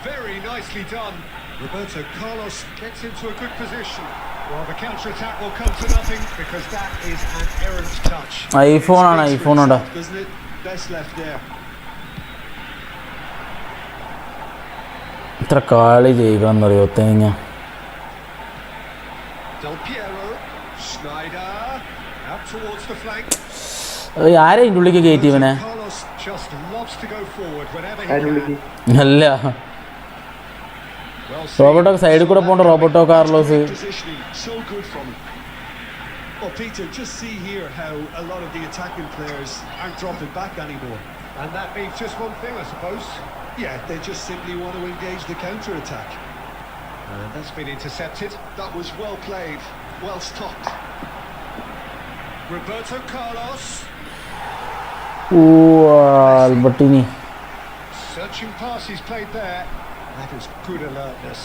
Very nicely done. Roberto Carlos gets into a good position. Well, the counter-attack will come to nothing because that is an errant touch. ഐഫോണാണ് ഐഫോണോടാ. doesn't it? Best left there. ഇത്ര കളി ചെയ്യണമെന്നറിയോ തേങ്ങ. Del Piero. Schneider. Out towards the flank. ആരെ ഇതിൻ്റെ ഉള്ളിലേക്ക് കയറ്റി ഇവനെ? Carlos just loves to go forward whenever he ആരുടെ can. അല്ല Well, റോബർട്ടോ സൈഡിൽ കൂടെ പോകണ്ട. Roberto Carlos Positioning so good from him. Well, Peter, just see here how a lot of the attacking players aren't dropping back anymore. and that means just one thing, I suppose. Yeah, they just simply want to engage the counter-attack. And that's been intercepted. That was well played, well stopped. Roberto Carlos. ആൽബർട്ടിനി. Searching pass he's played there. That is good alertness.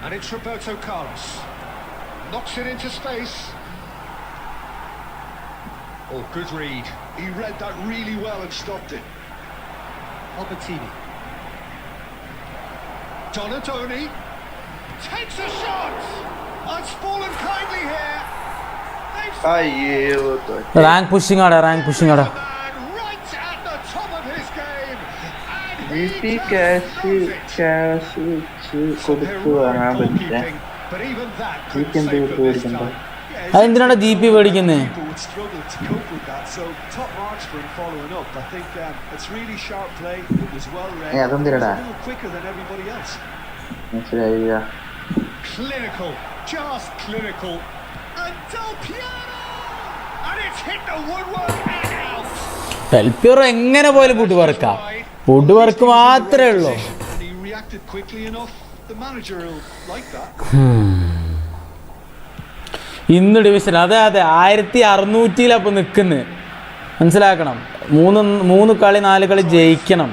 And it's Roberto Carlos. Knocks it into space. Oh, good read. He read that really well and stopped it. Albertini. Donatoni. Takes a shot! It's fallen kindly here. They've അയ്യോ rank pushing ആടാ. Rank pushing ആടാ. right at the top of his game. And he GP just knows it. Cash വെച്ച് Some കൊടുത്ത് വാങ്ങാൻ heroic പറ്റില്ല. goalkeeping, but even that GP couldn't എന്ത് save them this കൊടുക്കണ്ട? time. അതെന്തിനാണ് ജി പി മേടിക്കുന്നത്? People would struggle to cope with that, so top marks for him following up. I think it's really sharp play. It was well read. Yeah, It was a അതെന്തിനാടാ? little quicker than everybody else. മനസ്സിലായില്ല. Clinical, just clinical. And Del Piero! And it's hit the woodwork and out. ഹെൽപ്പിയർ എങ്ങനെ പോലും food വർക്കാ. Food work മാത്രമേ ഉള്ളൂ. And he reacted quickly enough. The manager will like that. ഇന്ന് division അതെ 1600 നിൽക്കുന്നത് മനസ്സിലാക്കണം. 3 കളി 4 കളി ജയിക്കണം.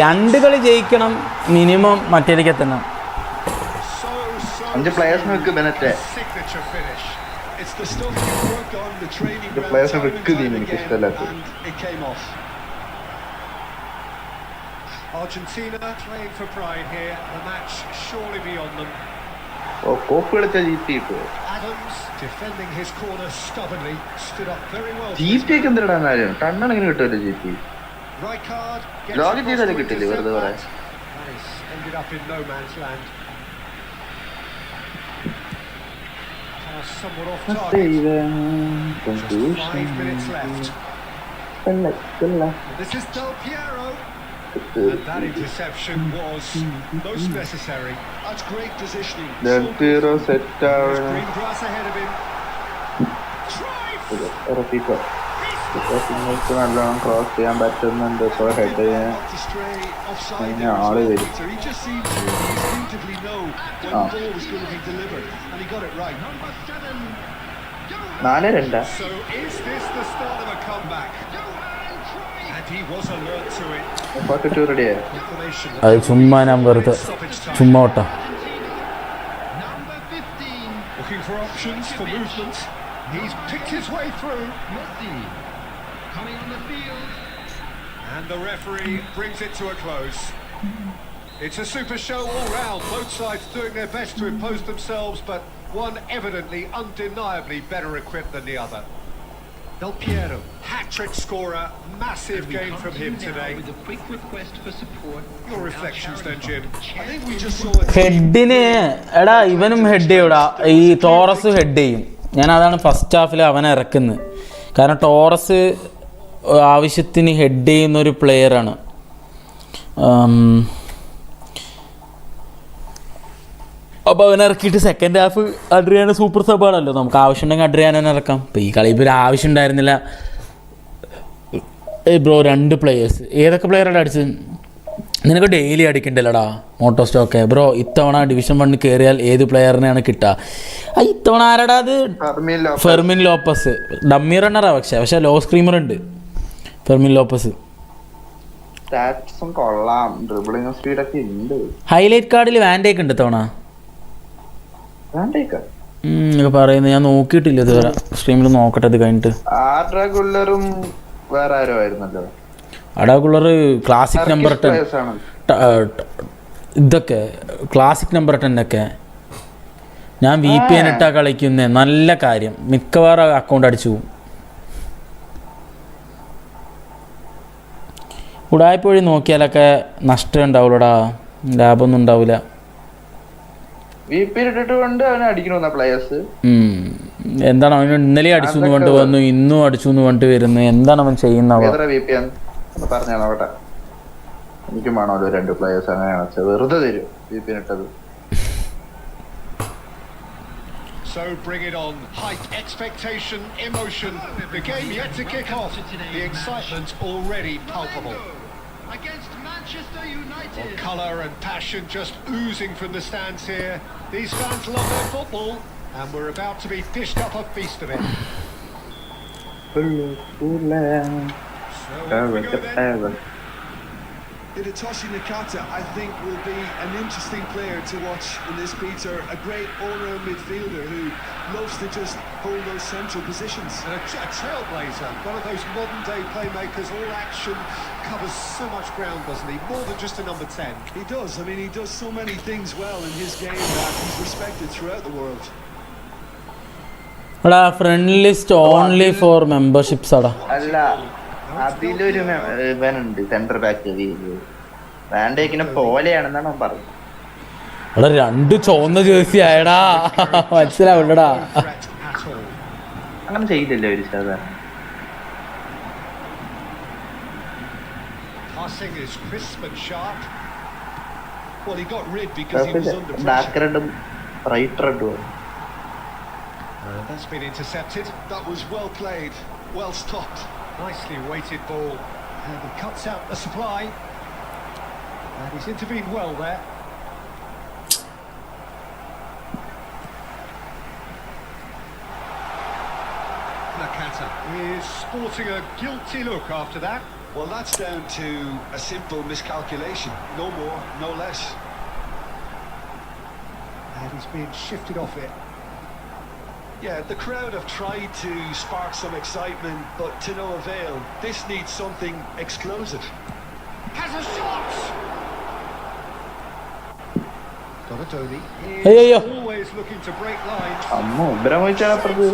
2 കളി ജയിക്കണം മിനിമം മറ്റേക്ക് എത്തണം. 5 പ്ലേയേഴ്സിന് വെക്ക് ബെനറ്റെ. പ്ലേയേഴ്സിനെ വെക്ക് ടീം എനിക്ക് ഇഷ്ടമല്ലാത്ത. Argentina playing for pride here. The match surely beyond them. കോപ്പ് കളിച്ച GP ഇപ്പൊ. Adams defending his corner stubbornly, stood up very well. GP ഒക്കെ എന്തിനാ കാര്യം? ടണ്ണാണ് ഇങ്ങനെ കിട്ടുമല്ലോ GP. Right card. ലോഗിൻ ചെയ്താലും കിട്ടില്ലേ വെറുതെ പറയാൻ. Ended up in no man's land. Somewhat off target. Just 5 minutes left. This is Del Piero. And that interception was most necessary. That's great positioning. Del Piero set down. Green grass ahead of him. നല്ലോണം cross ചെയ്യാൻ പറ്റുന്നുണ്ട്. So head He just seemed to instinctively know when the ball was going to be delivered, and he got it right. 4-2. So is this the start of a comeback? And he was alert to it. 42 റെഡിയാ. അത് ചുമ്മാ ഞാൻ വെറുതെ ചുമ്മാ ഓട്ടാ. Looking for options for movement. He's picked his way through. Coming on the field. And the referee brings it to a close. It's a super show all round. Both sides doing their best to impose themselves, but one evidently, undeniably better equipped than the other. Del Piero, hat-trick scorer, massive game from him today. With a quick request for support. Your reflections then, Jim. I think we just saw it. ഹെഡിന് എടാ ഇവനും head ചെയ്യൂടാ. ഈ Taurus head ചെയ്യും. ഞാൻ അതാണ് first ഹാഫിൽ അവനെ ഇറക്കുന്നത്. കാരണം Taurus ആവശ്യത്തിന് ഹെഡ് ചെയ്യുന്നൊരു പ്ലെയറാണ്. അപ്പോൾ അവനെ ഇറക്കിയിട്ട് സെക്കൻഡ് ഹാഫ് അഡ്രിയാനോ സൂപ്പർ സബാണല്ലോ. നമുക്ക് ആവശ്യമുണ്ടെങ്കിൽ അഡ്രിയാനോനെ ഇറക്കാം. ഇപ്പോൾ ഈ കളി ഇപ്പോൾ ആവശ്യം ഉണ്ടായിരുന്നില്ല ബ്രോ. 2 പ്ലെയേഴ്സ് ഏതൊക്കെ പ്ലെയറാണ് അടിച്ചത്? നിനക്ക് ഡെയിലി അടിക്കണ്ടല്ലോടാ മോട്ടോ സ്റ്റോക്കെ ബ്രോ. ഇത്തവണ ഡിവിഷൻ 1 കയറിയാൽ ഏത് പ്ലെയറിനെയാണ് കിട്ടുക? ഇത്തവണ ആരാടാ അത്? Fermin Lopez. ഡമ്മി റണ്ണറാ പക്ഷേ ലോ സ്ക്രീമർ ഉണ്ട് ഫെർമിൻ ലോപ്പസ്. ഹൈലൈറ്റ് കാർഡിൽ വാൻഡേക്ക് ഉണ്ട് ഇത്തവണ പറയുന്നത്. ഞാൻ നോക്കിയിട്ടില്ല ഇതുവരെ. സ്ട്രീമിൽ നോക്കട്ടെ ഇത് കഴിഞ്ഞിട്ട്. അഡാഗുള്ളർ ക്ലാസിക് നമ്പർ 10 ഇതൊക്കെ ക്ലാസിക് നമ്പർ 10 ഒക്കെ ഞാൻ VPN ഇട്ടാ കളിക്കുന്നേ. നല്ല കാര്യം. മിക്കവാറും അക്കൗണ്ട് അടിച്ചു പോകും. ഉടായ്പ വഴി നോക്കിയാലൊക്കെ നഷ്ടം ഉണ്ടാവില്ലടാ, ലാഭമൊന്നും ഉണ്ടാവില്ല. എന്താണ് അവന് ഇന്നലെ അടിച്ചു എന്ന് പറഞ്ഞിട്ട് വന്നു, ഇന്നും അടിച്ചു എന്ന് പറഞ്ഞിട്ട് വരുന്നു. എന്താണ് അവൻ ചെയ്യുന്നത്? എനിക്കും വേണമല്ലോ 2 പ്ലേയേഴ്സ്. അങ്ങനെയാണ് വെറുതെ തരും VPN ഇട്ടത്. So bring it on. Hype, expectation, emotion. The game yet to kick off. The excitement already palpable. Against Manchester United. Well, colour and passion just oozing from the stands here. These fans love their football, and we're about to be dished up a feast of it. So we go then. Hidetoshi Nakata, I think, will be an interesting player to watch in this, Peter. A great all-round midfielder who loves to just hold those central positions. And a trailblazer, one of those modern-day playmakers. All action, covers so much ground, doesn't he? More than just a number 10. He does. I mean, he does so many things well in his game that he's respected throughout the world. എടാ front list only four memberships അടാ. അല്ല, അതിലൊരു ഇവനുണ്ട് centre back വാൻഡേക്കിനെ പോലെയാണെന്നാണ് അവൻ പറഞ്ഞത്. എടാ 2 ചുവന്ന jersey ആയടാ, മനസ്സിലാവണ്ടടാ. അങ്ങനെ ചെയ്തില്ലേ ഒരു സാധാരണ. Passing is crisp and sharp. Well, he got rid because he was under pressure. Dark redum bright redum. That's been intercepted. That was well played, well stopped. Nicely weighted ball. And he cuts out the supply. And he's intervened well there. counter. He is sporting a guilty look after that. Well, that's down to a simple miscalculation. No more, no less. And he's being shifted off it. Yeah, the crowd have tried to spark some excitement, but to no avail. This needs something explosive. Has a shot! Donatoni Hey, is hey, hey. always looking to break lines. അമ്മോ ഇബ്രാഹിമോവിച്ചാണ് അപ്പുറത്ത്.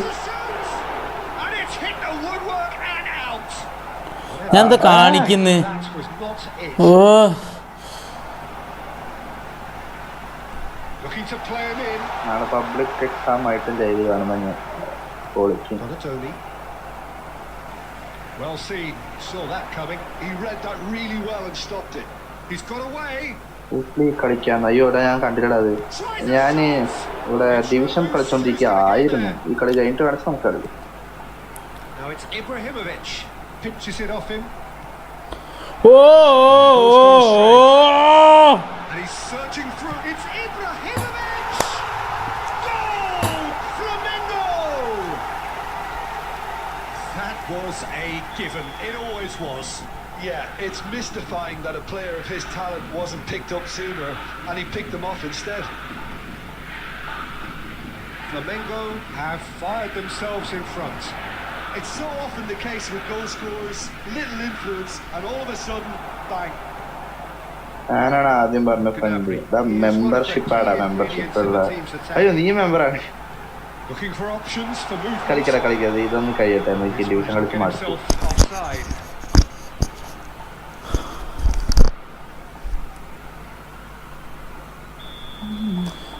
And it's hit the woodwork and out. ഞാൻ എന്താ കാണിക്കുന്നേ? That was not it. Oh Looking to play him in. നാളെ public exam ആയിട്ടും ചെയ്ത് കാണുമ്പോൾ ഞാൻ പൊളിക്കും. Donatoni. Well seen. Saw that coming. He read that really well and stopped it. He's got away. കളിക്കാൻ അയ്യോ ഇവിടെ ഞാൻ കണ്ടില്ല. അത് ഞാൻ ഇവിടെ ഡിവിഷൻ കളിച്ചോണ്ടിരിക്കുകയായിരുന്നു. ഈ കളി കഴിഞ്ഞിട്ട് വേണം നമുക്കറിയാം. Now it's Ibrahimovic. Pinches it off him. Oh And he's searching through. It's Ibrahimovic! Goal! Flamengo! That was a given. It always was. Yeah, it's mystifying that a player of his talent wasn't picked up sooner, and he picked them off instead. Flamengo have fired themselves in front. It's so often the case with goal scorers, little influence, and all of a sudden, bang. ഞാനാണ് ആദ്യം പറഞ്ഞ front ഇതാ മെമ്പർഷിപ്പാടാ. Membership ഉള്ള അയ്യോ നീ മെമ്പറാണ്. Looking for options for movement. കളിക്കാതെ ഇതൊന്നും കഴിയട്ടെ. എനിക്ക് ഡിവിഷൻ കളിച്ച് മാറ്റി. Offside.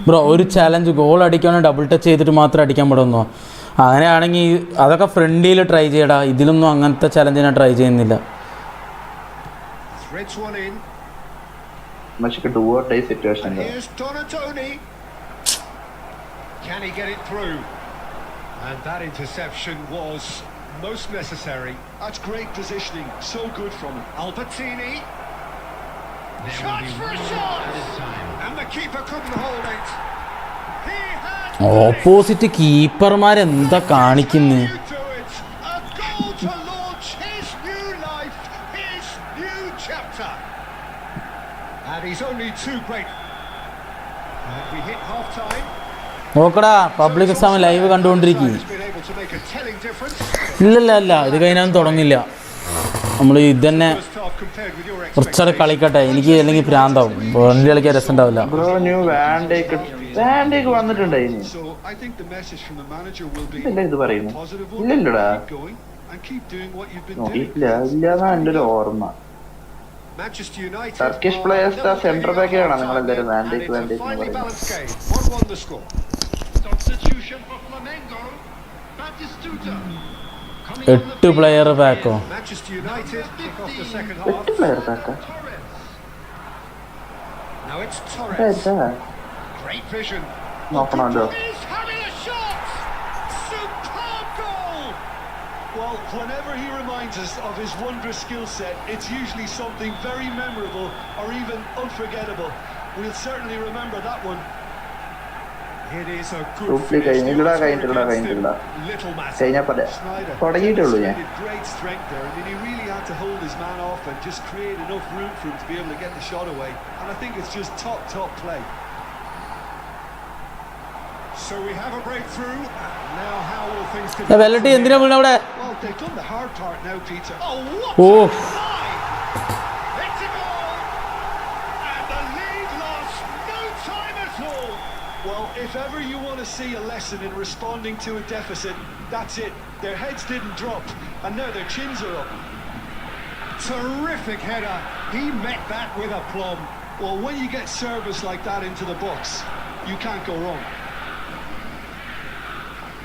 ബ്രോ ഒരു ചാലഞ്ച് ഗോൾ അടിക്കുകയാണെങ്കിൽ ഡബിൾ ടച്ച് ചെയ്തിട്ട് മാത്രം അടിക്കാൻ പറ്റുന്നോ? അങ്ങനെയാണെങ്കിൽ അതൊക്കെ ഫ്രണ്ടിൽ ട്രൈ ചെയ്യടാ. ഇതിലൊന്നും അങ്ങനത്തെ ചാലഞ്ച് ഞാൻ ട്രൈ ചെയ്യുന്നില്ല. Threads one in. പക്ഷേ do or die situation. Here's Donatoni. Can he get it through? And that interception was most necessary. That's great positioning, so good from him. Albertini. Chance for a shot! And the keeper couldn't hold it. He had opposite കീപ്പർമാരെന്താ കാണിക്കുന്നേ? you to it. A goal to launch his new life, his new chapter. And he's only too great. And we hit half time. നോക്കടാ public exam live കണ്ടുകൊണ്ടിരിക്കും. ഇല്ല ഇത് കഴിഞ്ഞാൽ തുടങ്ങില്ല. നമ്മൾ ഇതന്നെ കുറച്ചൂടെ കളിക്കട്ടെ. എനിക്ക് അല്ലെങ്കിൽ ഭ്രാന്താവും. വണ്ടി കളിക്കാൻ രസം ഉണ്ടാവില്ല. വന്നിട്ടുണ്ടായിരുന്നു. ഇത് പറയുന്നു ഇല്ലല്ലോടാ നോക്കിയിട്ടില്ല. ഇല്ലാന്നാ എൻ്റെ ഒരു ഓർമ്മ. ടർക്കിഷ് പ്ലേയേഴ്സ് സെന്റർ ബാക്കിലാണ് നിങ്ങളെല്ലാവരും വാൻഡേക്ക് പറയുന്നത്. എട്ട് പ്ലെയർ ബാക്കോ? 8 പ്ലെയർ ബാക്കാ? നോക്കണമല്ലോ. Well, whenever he reminds us of his wondrous skill set, it's usually something very memorable or even unforgettable. We'll certainly remember that one. It is a good finish. കഴിഞ്ഞിട്ടില്ല. Little matter. കഴിഞ്ഞപ്പോ തുടങ്ങിയിട്ടുള്ളൂ ഞാൻ. Great strength there. I mean, he really had to hold his man off and just create enough room for him to be able to get the shot away. And I think it's just top play. So we have a breakthrough. Now how will things continue? വെല്ലട്ടി എന്തിനാ വീണ അവിടെ? Well, they've done the hard part now, Peter. Oh, what Oh. a fly! It's a goal! And the lead lost no time at all. Well, if ever you want to see a lesson in responding to a deficit, that's it. Their heads didn't drop, and now their chins are up. Terrific header. He met that with aplomb. Well, when you get service like that into the box, you can't go wrong.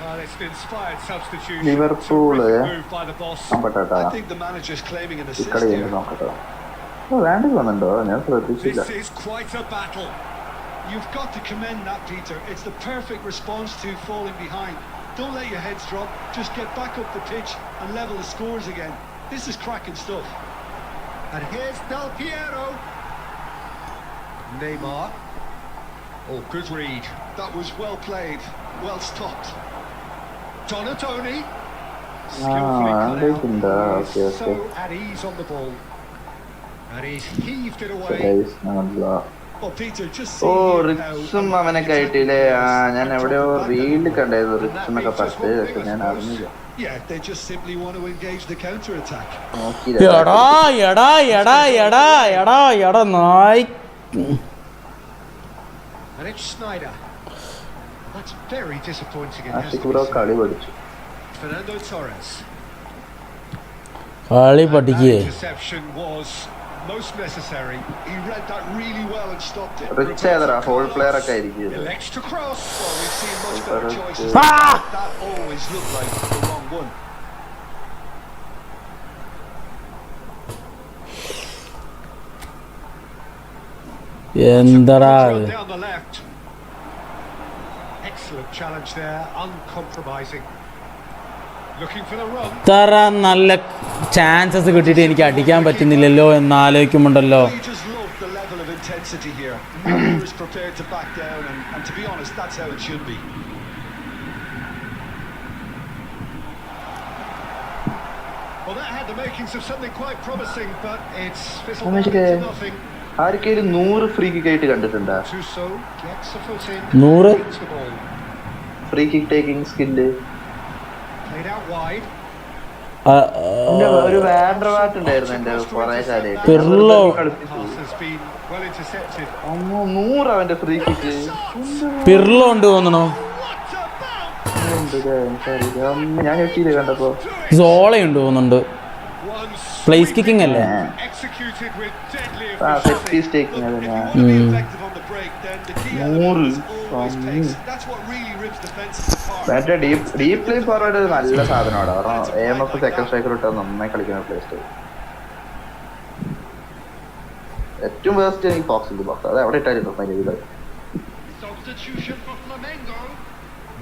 Well, it's an inspired substitution. Liverpool, Terrific move by the boss. I think the manager's claiming an assist കളി here. നോക്കട്ടോ. Van Dijk വന്നിട്ടുണ്ടോ? ഞാൻ ശ്രദ്ധിച്ചില്ല. This is quite a battle. You've got to commend that, Peter. It's the perfect response to falling behind. Don't let your heads drop. Just get back up the pitch and level the scores again. This is cracking stuff. And here's Del Piero. Neymar. Oh, good read. That was well played, well stopped. Donatoni. Skillfully cut out. Okay. So at ease on the ball. And he's heaved it away. Well, Peter, just oh see here റിച്ചും how അവനൊക്കെ ആയിട്ടില്ലേ? ഞാൻ എവിടെയോ reel കണ്ടായിരുന്നു റിച്ചെന്നൊക്കെ പറഞ്ഞത്. പക്ഷെ ഞാൻ അറിഞ്ഞില്ല. yeah, they just simply want to engage the counter attack. എടാ നായ്. And it's Snyder. That's very disappointing. കളി പഠിച്ചു. Fernando Torres. കളി പഠിക്കേ. Interception was most necessary. He read that really well and stopped it. Rich ഏതാ whole player ഒക്കെ ആയിരിക്കും. Elects to cross. Well, we've seen much better choices. That always looked like the wrong one. എന്താടാ Down the left. Excellent challenge there, uncompromising. Looking for the run. ഇത്ര നല്ല chances കിട്ടിയിട്ട് എനിക്ക് അടിക്കാൻ പറ്റുന്നില്ലല്ലോ എന്ന് ആലോചിക്കുമ്പോണ്ടല്ലോ. You just love the level of intensity here. Neither is prepared to back down, and to be honest, that's how it should be. Well, that had the makings of something quite promising, but it's fizzled out into nothing. ആർക്കെങ്കിലും 100 free kick ആയിട്ട് കണ്ടിട്ടുണ്ടോ? Tuso gets a foot in. 100 Gets the ball. Free kick taking skill. Played out wide. ഒരു വാൻഡർവാർട്ട് ഉണ്ടായിരുന്നു എന്റെ കുറെ കാലമായിട്ട്. Pirlo Pass has been well intercepted. 100 അവന്റെ free kick. Pirlo ഉണ്ട് തോന്നണോ? ഞാൻ ഞെട്ടിയില്ല കണ്ടപ്പോ. സോളയുണ്ട് തോന്നുന്നുണ്ട്. പ്ലേസ് കിക്കിംഗ് അല്ലേ? Executed with deadly set piece taking അത് ഞാൻ 100 That's what really rips defenses apart. മറ്റേ ഡീപ് പ്ലേ ഫോർവേഡ് നല്ല സാധനമാണ്. കാരണം AMF സെക്കൻഡ് സ്ട്രൈക്കർ ഇട്ടാൽ നന്നായി കളിക്കുന്ന പ്ലേ സ്റ്റൈൽ. ഏറ്റവും വേസ്റ്റ് എനിക്ക് ഫോക്സിന്റെ ബോക്സ് അത് എവിടെ ഇട്ടായിരുന്നു ഫൈനലിൽ. Substitution for Flamengo.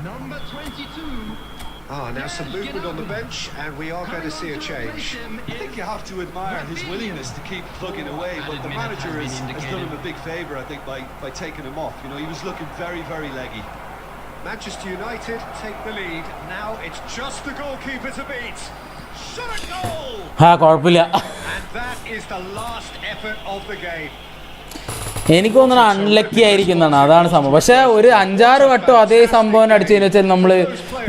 Number 22. Now some movement on the bench, and we are going to see a change. I think you have to admire his willingness to keep plugging away, but the manager has done him a big favour, I think, by taking him off. You know, he was looking very, very leggy. Manchester United take the lead. Now it's just the goalkeeper to beat. Shot a goal! കുഴപ്പമില്ല. And that is the last effort of the game. എനിക്ക് തോന്നുന്നത് unlucky ആയിരിക്കുന്നതാണ്, അതാണ് സംഭവം. പക്ഷെ ഒരു 5-6 വട്ടം അതേ സംഭവം അടിച്ചു വെച്ചാൽ നമ്മൾ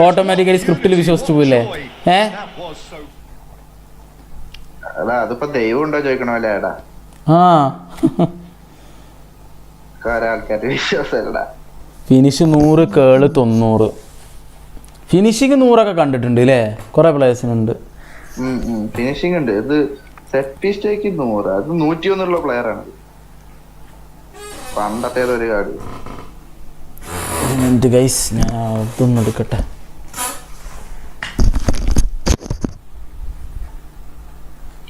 ഓട്ടോമാറ്റിക്കലി സ്ക്രിപ്റ്റിൽ വിശ്വസിച്ചു പോയില്ലേ? അതിപ്പോ ദൈവം ഉണ്ടോ ചോദിക്കണമല്ലേ ഏടാ? ആൾക്കാരുടെ വിശ്വാസമല്ലടാ. ഫിനിഷ് 100, കേള് 90, ഫിനിഷിങ് 100 കണ്ടിട്ടുണ്ട് അല്ലേ? കുറെ പ്ലേയേഴ്സിനുണ്ട് ഫിനിഷിംഗ് ഉണ്ട്. ഇത് സെറ്റ് പീസ്റ്റേക്ക് 100, അത് 101 പ്ലെയർ ആണ്. പണ്ടത്തെ ഒരു കാർഡ്. ഗൈസ് ഞാൻ അതൊന്നും എടുക്കട്ടെ.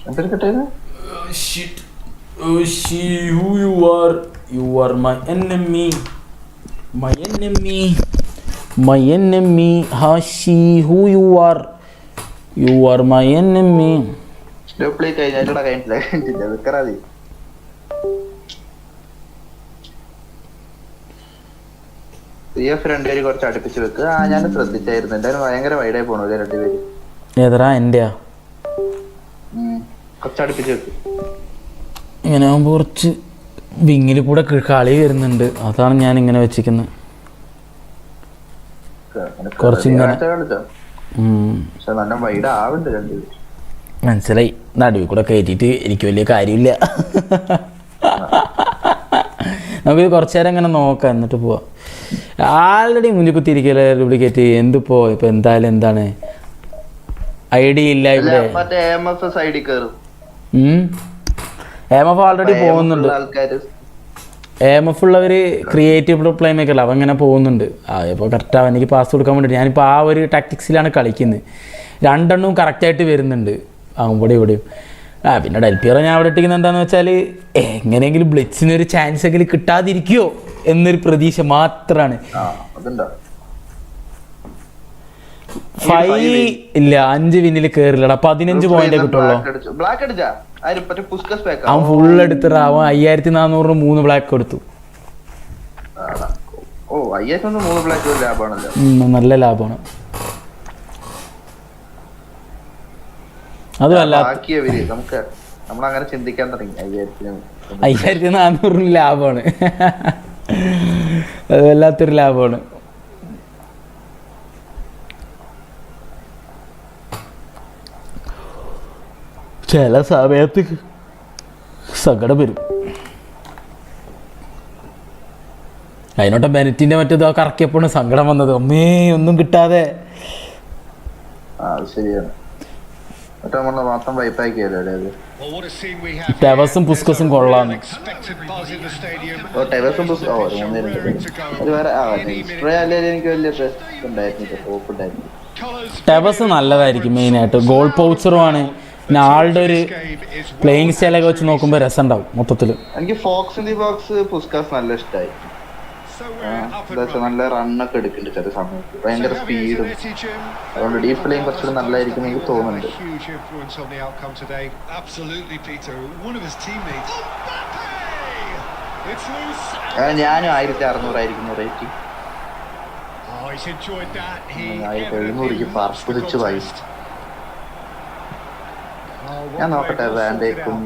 എന്തെടുക്കട്ടെ? Who you are? You are my enemy. My enemy. My enemy. Hashi, who you are? You are my enemy. Play കഴിഞ്ഞാൽ കഴിഞ്ഞില്ല വെക്കറാതി. രണ്ടുപേര് കുറച്ച് അടുപ്പിച്ച് വെക്കുക. ഞാൻ ശ്രദ്ധിച്ചായിരുന്നു. എന്തായാലും ഭയങ്കര വൈഡായി പോണു രണ്ടുപേര്. ഏതാ എന്റെയാ? കുറച്ച് അടുപ്പിച്ച് വെക്ക്. ഇങ്ങനെ ആകുമ്പോൾ കുറച്ച് വിങ്ങിൽ കൂടെ കളി വരുന്നുണ്ട്, അതാണ് ഞാൻ ഇങ്ങനെ വെച്ചിരിക്കുന്നത്. കുറച്ചിങ്ങനെ നല്ല വൈഡ് ആവുന്നുണ്ട് രണ്ടുപേര്. മനസ്സിലായി. നടുവിൽ കൂടെ കയറ്റിയിട്ട് എനിക്ക് വലിയ കാര്യമില്ല. നമുക്ക് കുറച്ചു നേരം ഇങ്ങനെ നോക്കാം, എന്നിട്ട് പോവാം. ആൾറെഡി മുന്നിൽ കുത്തിയിരിക്കല്ലേ ഡ്യൂപ്ലിക്കേറ്റ്. എന്തിപ്പോ ഇപ്പൊ എന്തായാലും എന്താണ് ഐഡിയ ഇല്ല ഇവിടെ. AMF ആൾറെഡി പോകുന്നുണ്ട്. AMF ഉള്ളവർ ക്രിയേറ്റീവ് പ്ലേ മേക്കറല്ല, അവൻ ഇങ്ങനെ പോകുന്നുണ്ട്. ഇപ്പോൾ കറക്റ്റ് അവൻ എനിക്ക് പാസ് കൊടുക്കാൻ വേണ്ടിയിട്ട് ഞാനിപ്പോൾ ആ ഒരു ടാക്ടിക്സിലാണ് കളിക്കുന്നത്. രണ്ടെണ്ണവും കറക്റ്റായിട്ട് വരുന്നുണ്ട് അവിടെ ഇവിടെയും. പിന്നെ ഡെൽപിയറോ ഞാൻ അവിടെ ഇട്ടിരിക്കുന്നത് എന്താണെന്ന് വെച്ചാൽ എങ്ങനെയെങ്കിലും ബ്ലിറ്റ്സിനൊരു ചാൻസ് എങ്കിലും കിട്ടാതിരിക്കുമോ എന്നൊരു പ്രതീക്ഷ മാത്രമാണ്. 5 ഇല്ല, 5 വിന്നിൽ കയറില്ലടാ. 15 പോയിന്റ് കിട്ടുള്ളൂ. അവൻ ഫുൾ എടുത്തിട്ട് അവൻ 5400 3 ബ്ലാക്ക് കൊടുത്തു. നല്ല ലാഭമാണ്. അതുമല്ല ബാക്കിയവര് നമ്മളങ്ങനെ ചിന്തിക്കാൻ തുടങ്ങി 5400 ലാഭമാണ്. അത് വല്ലാത്തൊരു ലാഭമാണ്. ചില സമയത്ത് സങ്കടം വരും. അതിനോട്ട ബെനറ്റിന്റെ മറ്റേതോ കറക്കിയപ്പോഴാണ് സങ്കടം വന്നത്. അമ്മേ ഒന്നും കിട്ടാതെ. ശരിയാണ്. ടെവസും പുസ്കസും കൊള്ളാന്ന്. എനിക്ക് വലിയ ഉണ്ടായിരുന്നു. ടെവസ് നല്ലതായിരിക്കും. മെയിനായിട്ട് ഗോൾ പൗച്ചറുമാണ്. പിന്നെ ആളുടെ ഒരു പ്ലേയിങ് സ്റ്റൈലൊക്കെ വെച്ച് നോക്കുമ്പോൾ രസം ഉണ്ടാവും മൊത്തത്തിൽ. എനിക്ക് fox in the box Puskas നല്ല ഇഷ്ടമായി. നല്ല റണ്ണൊക്കെ എടുക്കുന്നുണ്ട് ചില സമയത്ത്, ഭയങ്കര സ്പീഡും. അതുകൊണ്ട് ഡീപ് പ്ലേയിങ് കുറച്ചുകൂടി നല്ലതായിരിക്കും എനിക്ക് തോന്നുന്നുണ്ട്. ഞാനും 1600 റേറ്റിംഗ്. 1700 പറപ്പിടിച്ചു പോയി. ഞാൻ നോക്കട്ടെ വാൻഡേക്കും.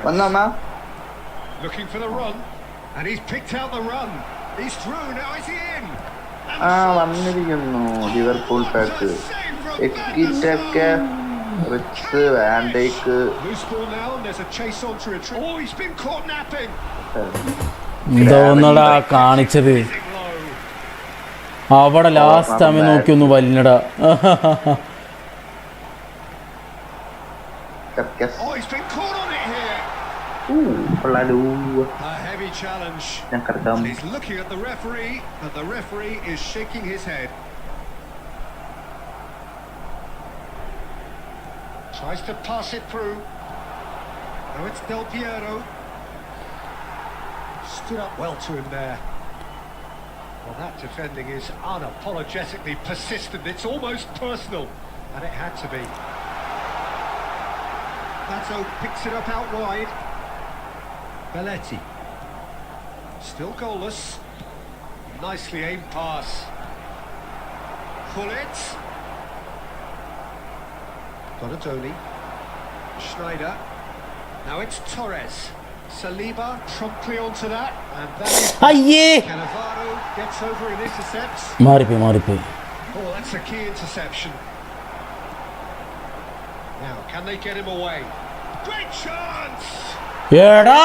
വന്നമ്മ. വന്നിരിക്കുന്നു ലിവർപൂൾ പാക്ക്. എക്കിറ്റൊക്കെ rich van Dijk. എന്തോന്നടാ കാണിച്ചത്. അവിടെ ലാസ്റ്റ് സമയം നോക്കി ഒന്ന് വലിഞ്ഞടാ. Tries to pass it through. Now it's Del Piero. Stood up well to him there. Well, that defending is unapologetically persistent. It's almost personal, and it had to be. Pato picks it up out wide. Belletti. Still goalless. Nicely aimed pass. Pull it. Donatoni. Schneider. Now it's Torres. Saliba promptly onto that, and that is Cannavaro gets over and intercepts. മാറിപ്പോയി. Oh, that's a key interception. Now, can they get him away? Great chance! എടാ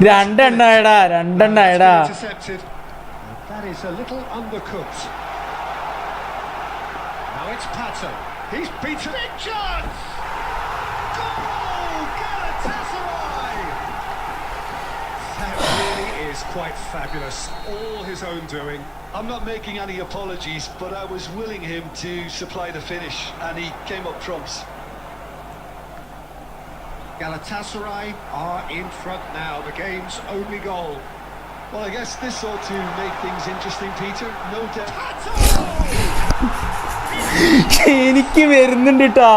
രണ്ടെണ്ണ. Intercepted. And that is a little undercooked. Now it's Pato. He's beaten it. Chance! Goal! Galatasaray! That really is quite fabulous. All his own doing. I'm not making any apologies, but I was willing him to supply the finish, and he came up trumps. Galatasaray are in front now. The game's only goal. Well, I guess this ought to make things interesting, Peter. No doubt. എനിക്ക് വരുന്നുണ്ട് കേട്ടോ.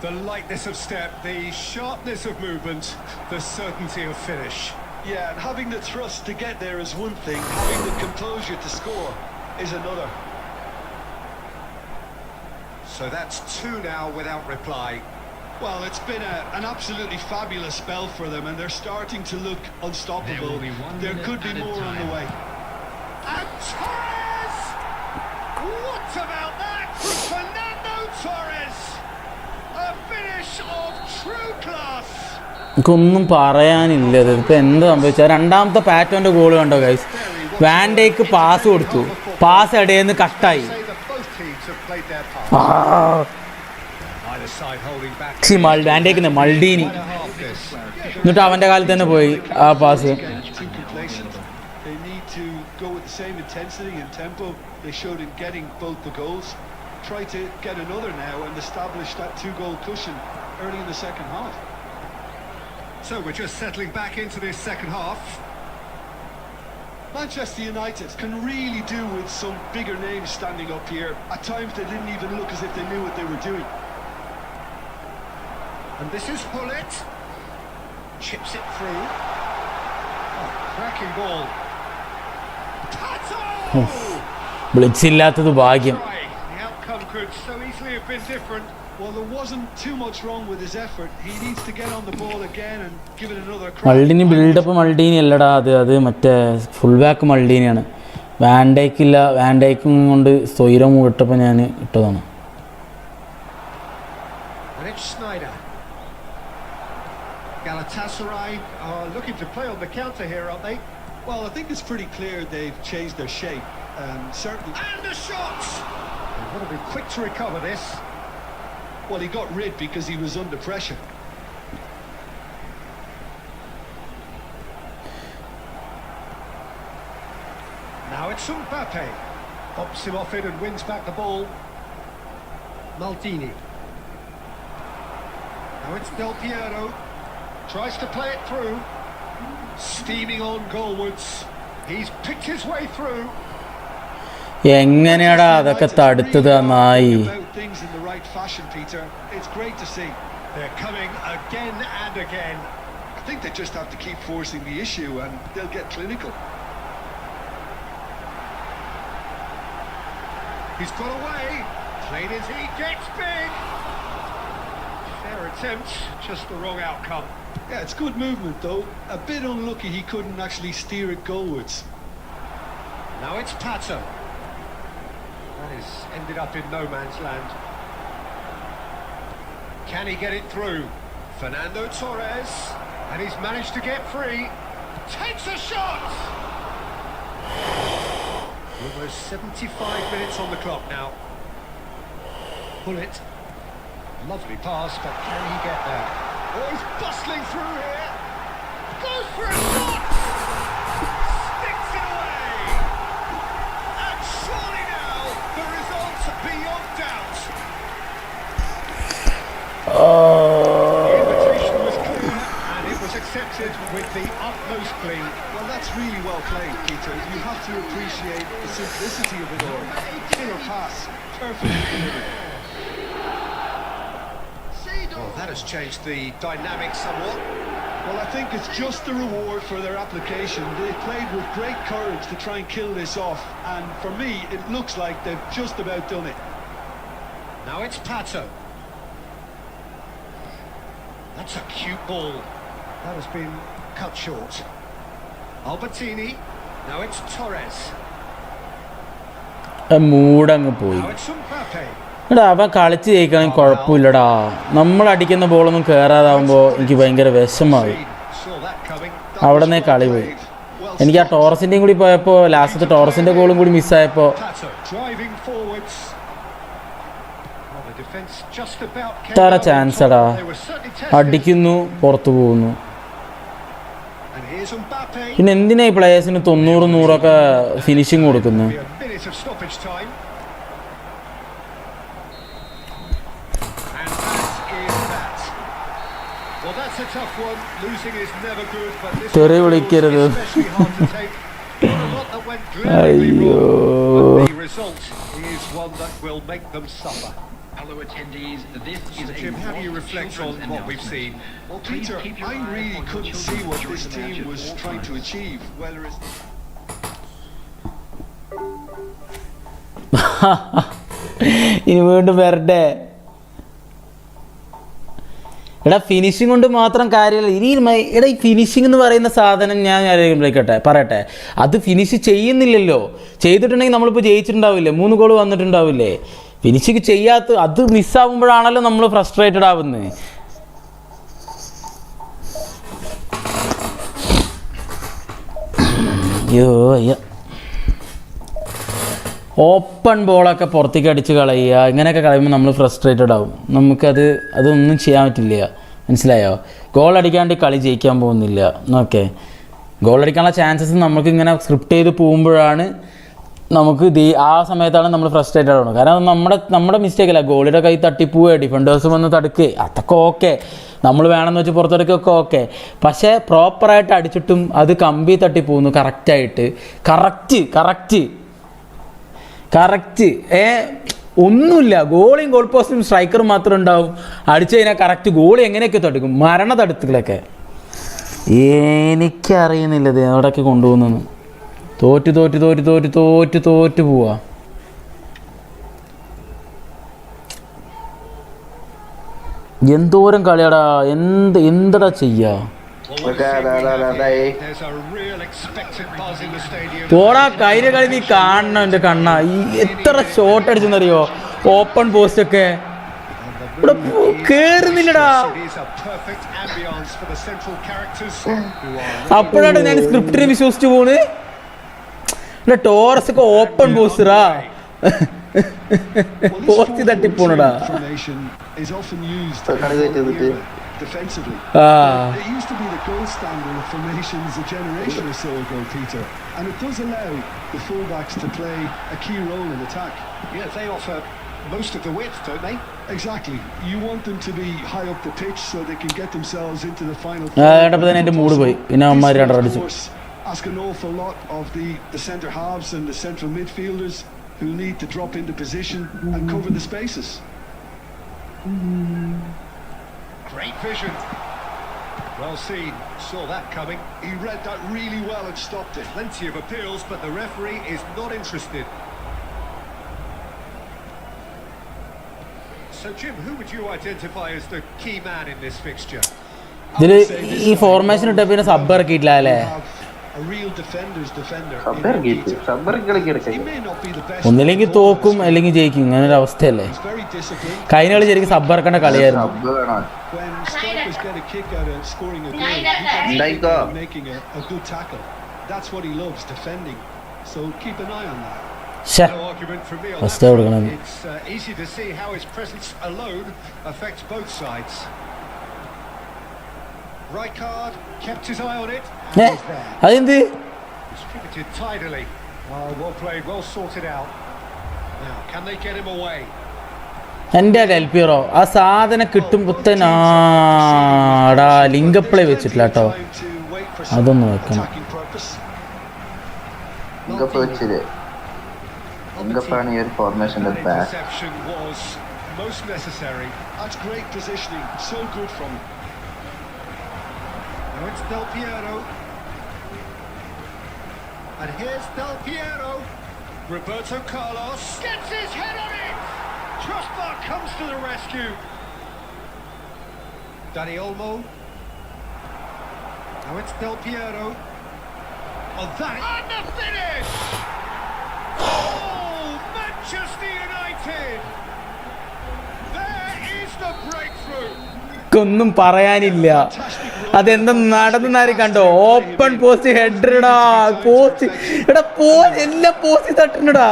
The lightness of step, the sharpness of movement, the certainty of finish. Yeah, and having the thrust to get there is one thing, having the composure to score is another. So that's 2 now without reply. Well, it's been an absolutely fabulous spell for them, and they're starting to look unstoppable. There could be more on the way. And Torres! What about that from Fernando Torres? A finish of true class. എനിക്കൊന്നും പറയാനില്ല. ഇപ്പം എന്താ സംഭവിച്ചാൽ രണ്ടാമത്തെ പാറ്റോന്റെ goal കണ്ടോ guys. Van Dijk pass കൊടുത്തു, pass ഇടയെന്ന് കട്ടായി. വാൻഡേക്കിന് Maldini എന്നിട്ട് അവന്റെ കാലത്ത് തന്നെ പോയി ആ pass. Try to get another now and establish that 2-goal cushion early in the second half. So we're just settling back into this second half. Manchester United can really do with some bigger names standing up here. At times they didn't even look as if they knew what they were doing. And this is Hullet. Chips it through. Oh, cracking ball. Pato! ബ്ലിറ്റ്സില്ലാത്തത് ഭാഗ്യം. The outcome could so easily have been different. Well, there wasn't too much wrong with his effort. He needs to get on the ball again and give it another crack. Maldini buildup Maldini അല്ലടാ, അത് മറ്റേ full back മൾഡീനിയാണ്. വാൻഡൈക്കില്ല, വാൻഡൈക്കും കൊണ്ട് സ്വൈരം ഇട്ടപ്പോൾ ഞാൻ ഇട്ടതാണ്. And it's Snyder. Galatasaray are looking to play on the counter here, aren't they? Well, I think it's pretty clear they've changed their shape. Certainly. And a shot! They've got to be quick to recover this. Well, he got rid because he was under pressure. Now it's Mbappe. Pops him off it and wins back the ball. Maldini. Now it's Del Piero. Tries to play it through. Steaming on goalwards. He's picked his way through. എങ്ങനെയാടാ അതൊക്കെ തടുത്തത് നായി. Things in the right fashion, Peter. It's great to see. They're coming again and again. I think they just have to keep forcing the issue and they'll get clinical. He's got away. Played as he gets big. Fair attempt, just the wrong outcome. Yeah, it's good movement though. A bit unlucky he couldn't actually steer it goalwards. Now it's Pato. That is ended up in no man's land. Can he get it through? Fernando Torres. And he's managed to get free. Takes a shot! Almost 75 minutes on the clock now. Pull it. Lovely pass, but can he get there? Oh, he's bustling through here. Goes for a shot! Sticks it away! And surely now, the result's beyond doubt. The invitation was clear, and it was accepted with the utmost glee. Well, that's really well played, Peter. You have to appreciate the simplicity of it all. Killer pass, perfectly delivered. Well, that has changed the dynamic somewhat. Well, I think it's just the reward for their application. They played with great courage to try and kill this off, and for me, it looks like they've just about done it. Now it's Pato. That's a cute ball. That has been cut short. Albertini. Now it's Torres. മൂടങ്ങ് പോയി. Now it's Mbappe. എടാ അവൻ കളിച്ച് ജയിക്കണമെങ്കിൽ കുഴപ്പമില്ലടാ. നമ്മൾ അടിക്കുന്ന ബോളൊന്നും കയറാതാവുമ്പോൾ എനിക്ക് ഭയങ്കര വിഷമമായി. അവിടെ നിന്നേ കളി പോയി. എനിക്ക് ആ ടോറസിൻ്റെയും കൂടി പോയപ്പോൾ ലാസ്റ്റത്തെ ടോറസിൻ്റെ ഗോളും കൂടി മിസ്സായപ്പോൾ ഇത്ര ചാൻസ് എടാ. അടിക്കുന്നു, പുറത്തു പോകുന്നു. പിന്നെ എന്തിനാ ഈ പ്ലേയേഴ്സിന് 90-100 ഫിനിഷിങ് കൊടുക്കുന്നത്? തെറി വിളിക്കരുത്. അയ്യോ. Hello attendees, this is Jim, how do you reflect on what we've seen? Well, Peter, I really couldn't see what this team was trying to achieve, whether it's... ഇനി വീണ്ടും വരട്ടെ. എടാ ഫിനിഷിംഗ് കൊണ്ട് മാത്രം കാര്യമില്ല. ഇനി എടാ ഈ ഫിനിഷിംഗ് എന്ന് പറയുന്ന സാധനം ഞാൻ പറയട്ടെ, അത് ഫിനിഷ് ചെയ്യുന്നില്ലല്ലോ. ചെയ്തിട്ടുണ്ടെങ്കിൽ നമ്മളിപ്പോൾ ജയിച്ചിട്ടുണ്ടാവില്ലേ, 3 ഗോൾ വന്നിട്ടുണ്ടാവില്ലേ. ഫിനിഷിങ് ചെയ്യാത്ത അത് മിസ്സാകുമ്പോഴാണല്ലോ നമ്മൾ ഫ്രസ്ട്രേറ്റഡ് ആവുന്നത്. അയ്യോ അയ്യ. ഓപ്പൺ ബോളൊക്കെ പുറത്തേക്ക് അടിച്ച് കളയുക, ഇങ്ങനെയൊക്കെ കളയുമ്പോൾ നമ്മൾ ഫ്രസ്ട്രേറ്റഡ് ആവും. അതൊന്നും ചെയ്യാൻ പറ്റില്ല, മനസ്സിലായോ? ഗോൾ അടിക്കാണ്ട് കളി ജയിക്കാൻ പോകുന്നില്ല. ഓക്കെ, ഗോൾ അടിക്കാനുള്ള ചാൻസസ് നമുക്കിങ്ങനെ സ്ക്രിപ്റ്റ് ചെയ്ത് പോകുമ്പോഴാണ് നമുക്ക് ആ സമയത്താണ് നമ്മൾ ഫ്രസ്ട്രേറ്റഡ് ആവുന്നത്. കാരണം നമ്മുടെ മിസ്റ്റേക്ക് അല്ല, ഗോളിയുടെ കൈ തട്ടിപ്പോവുക, ഡിഫൻഡേഴ്സ് വന്ന് തടുക്കുക, അതൊക്കെ ഓക്കെ, നമ്മൾ വേണമെന്ന് വെച്ച് പുറത്തെടുക്കുകയൊക്കെ ഓക്കെ. പക്ഷേ പ്രോപ്പറായിട്ട് അടിച്ചിട്ടും അത് കമ്പി തട്ടിപ്പോകുന്നു കറക്റ്റായിട്ട്. കറക്റ്റ് ഒന്നുമില്ല. ഗോളിയും ഗോൾ പോസ്റ്റും സ്ട്രൈക്കറും മാത്രം ഉണ്ടാവും. അടിച്ചു കഴിഞ്ഞാൽ കറക്റ്റ് ഗോളി എങ്ങനെയൊക്കെ തടുക്കും, മരണ തടുത്തുകളൊക്കെ. എനിക്കറിയുന്നില്ല ഇത് എവിടെയൊക്കെ കൊണ്ടുപോകുന്നെന്ന്. തോറ്റ് പോവാ. എന്തോരം കളിയാടാ, എന്തടാ ചെയ്യാ. പോടാ, കഴിഞ്ഞ കളി നീ കാണണം എൻ്റെ കണ്ണ. എത്ര ഷോട്ട് അടിച്ചെന്നറിയോ, ഓപ്പൺ പോസ്റ്റ് ഒക്കെ ഇവിടെ കേറുന്നില്ലടാ. അപ്പോഴാണ് ഞാൻ സ്ക്രിപ്റ്റിനെ വിശ്വസിച്ചു പോണ്. ടോറസ് ഒക്കെ ഓപ്പൺ പോസ്റ്ററാ, പോസ്റ്റ് തട്ടിപ്പോണടാ. Defensively, it used to be the gold standard of formations a generation or so ago, Peter, and it does allow the fullbacks to play a key role in attack. Yeah, they offer most of the width, don't they? Exactly. You want them to be high up the pitch so they can get themselves into the final. Of course, ask an awful lot of the centre halves and the central midfielders who need to drop into position and cover the spaces. Great vision. Well seen. Saw that coming. He read that really well and stopped it. Plenty of appeals, but the referee is not interested. So, Jim, who would you identify as the key man in this fixture? ഈ formation ഇട്ട പിന്നെ sub ഇറക്കിയിട്ടില്ല അല്ലേ? ഒന്നില്ലെങ്കിൽ തോക്കും അല്ലെങ്കിൽ ജയിക്കും, ഇങ്ങനെ ഒരു അവസ്ഥയല്ലേ. കഴിഞ്ഞ കളി ശരിക്കും സബ് ഇറക്കേണ്ട കളിയായിരുന്നു. ഫസ്റ്റ് കൊടുക്കണം. Right card, kept his eye on it. അതെന്ത്? Distributed tidily. Well played, well sorted out. Now, can they get him away? എൻ്റെ ഡെൽപിയറോ ആ സാധനം കിട്ടും പുത്തനാടാ. ലിങ്കപ്ലേ വെച്ചിട്ടില്ല കേട്ടോ, അതൊന്ന് വെക്കണം. Most necessary. That's great positioning, so good from him. Now it's Del Piero. And here's Del Piero. Roberto Carlos gets his head on it. Crossbar comes to the rescue. Dani Olmo. Now it's Del Piero. On that. And the finish! Oh, Manchester United! There is the breakthrough. ഒന്നും പറയാനില്ല. അതെന്താ നടന്നാരും കണ്ടോ? Open post ഹെഡ്രടാ, post എല്ലാ post തട്ടുന്നടാ.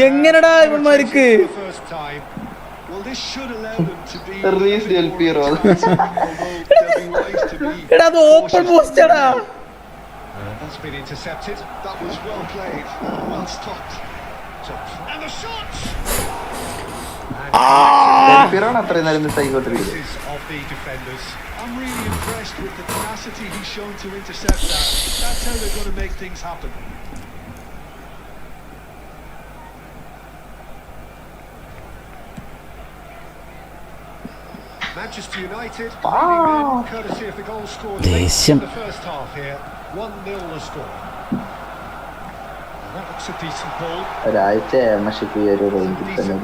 എങ്ങനെടാ ഇവന്മാർക്ക്? എടാ അത് open പോസ്റ്റാടാ. അത്രയും നേരം മിസ്സായിക്കൊണ്ടിരിക്കുന്നത്. I'm really impressed with the tenacity he's shown to intercept that. That's how they're going to make things happen. Manchester United leading courtesy of the goal scored late in the first half here. 1-0 the score. That looks a decent ball. ഒരാഴ്ച എംഎഷിപ്പ് ഒരു റേഞ്ചിൽ തന്നെ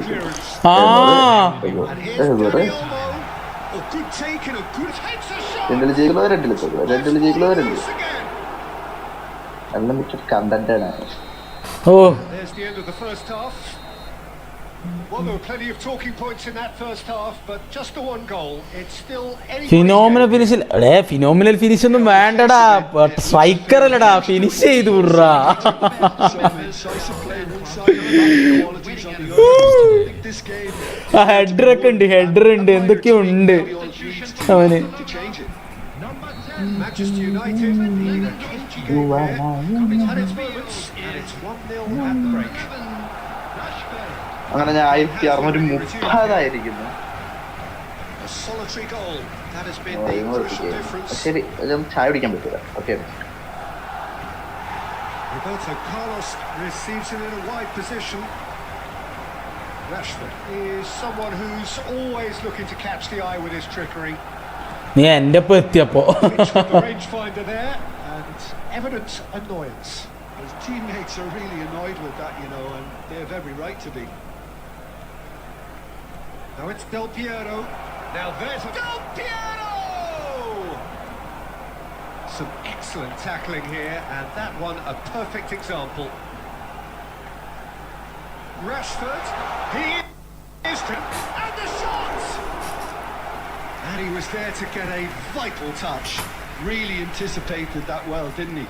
And here's Dani Olmo. A good take and a good heads a shot. രണ്ടിൽ ജയിക്കുന്നവർ രണ്ടിൽ ജയിക്കുന്നവരുണ്ട്. എല്ലാം വിട്ടിട്ട് കണ്ടന്റാണ്. There's the end of the first half. Well, there were plenty of talking points in that first half, but just the one goal. It's still phenomenal finish. Phenomenal finish ഒന്നും വേണ്ടടാ, striker അല്ലടാ, finish ചെയ്ത് വിടുറാ. Header ഉണ്ട്, എന്തൊക്കെയോ ഉണ്ട് അവന്. Number 10. Manchester United need a cagey game here. It's had its moments, and it's 1-0 at the break. Rashford. അങ്ങനെ ഞാൻ 1630 A solitary goal. That has been the crucial difference. ശരി ചായ കുടിക്കാൻ പറ്റില്ല. Okay, Roberto Carlos receives it in a wide position. Rashford is someone who's always looking to catch the eye with his trickery. നീ എൻ്റെ ഒപ്പം എത്തിയപ്പോൾ The rangefinder there, and evident annoyance. His teammates are really annoyed with that, you know, and they have every right to be. Now it's Del Piero. Now there's Del Piero! Some excellent tackling here, and that one a perfect example. Rashford, he is and the shot! And he was there to get a vital touch. Really anticipated that well, didn't he?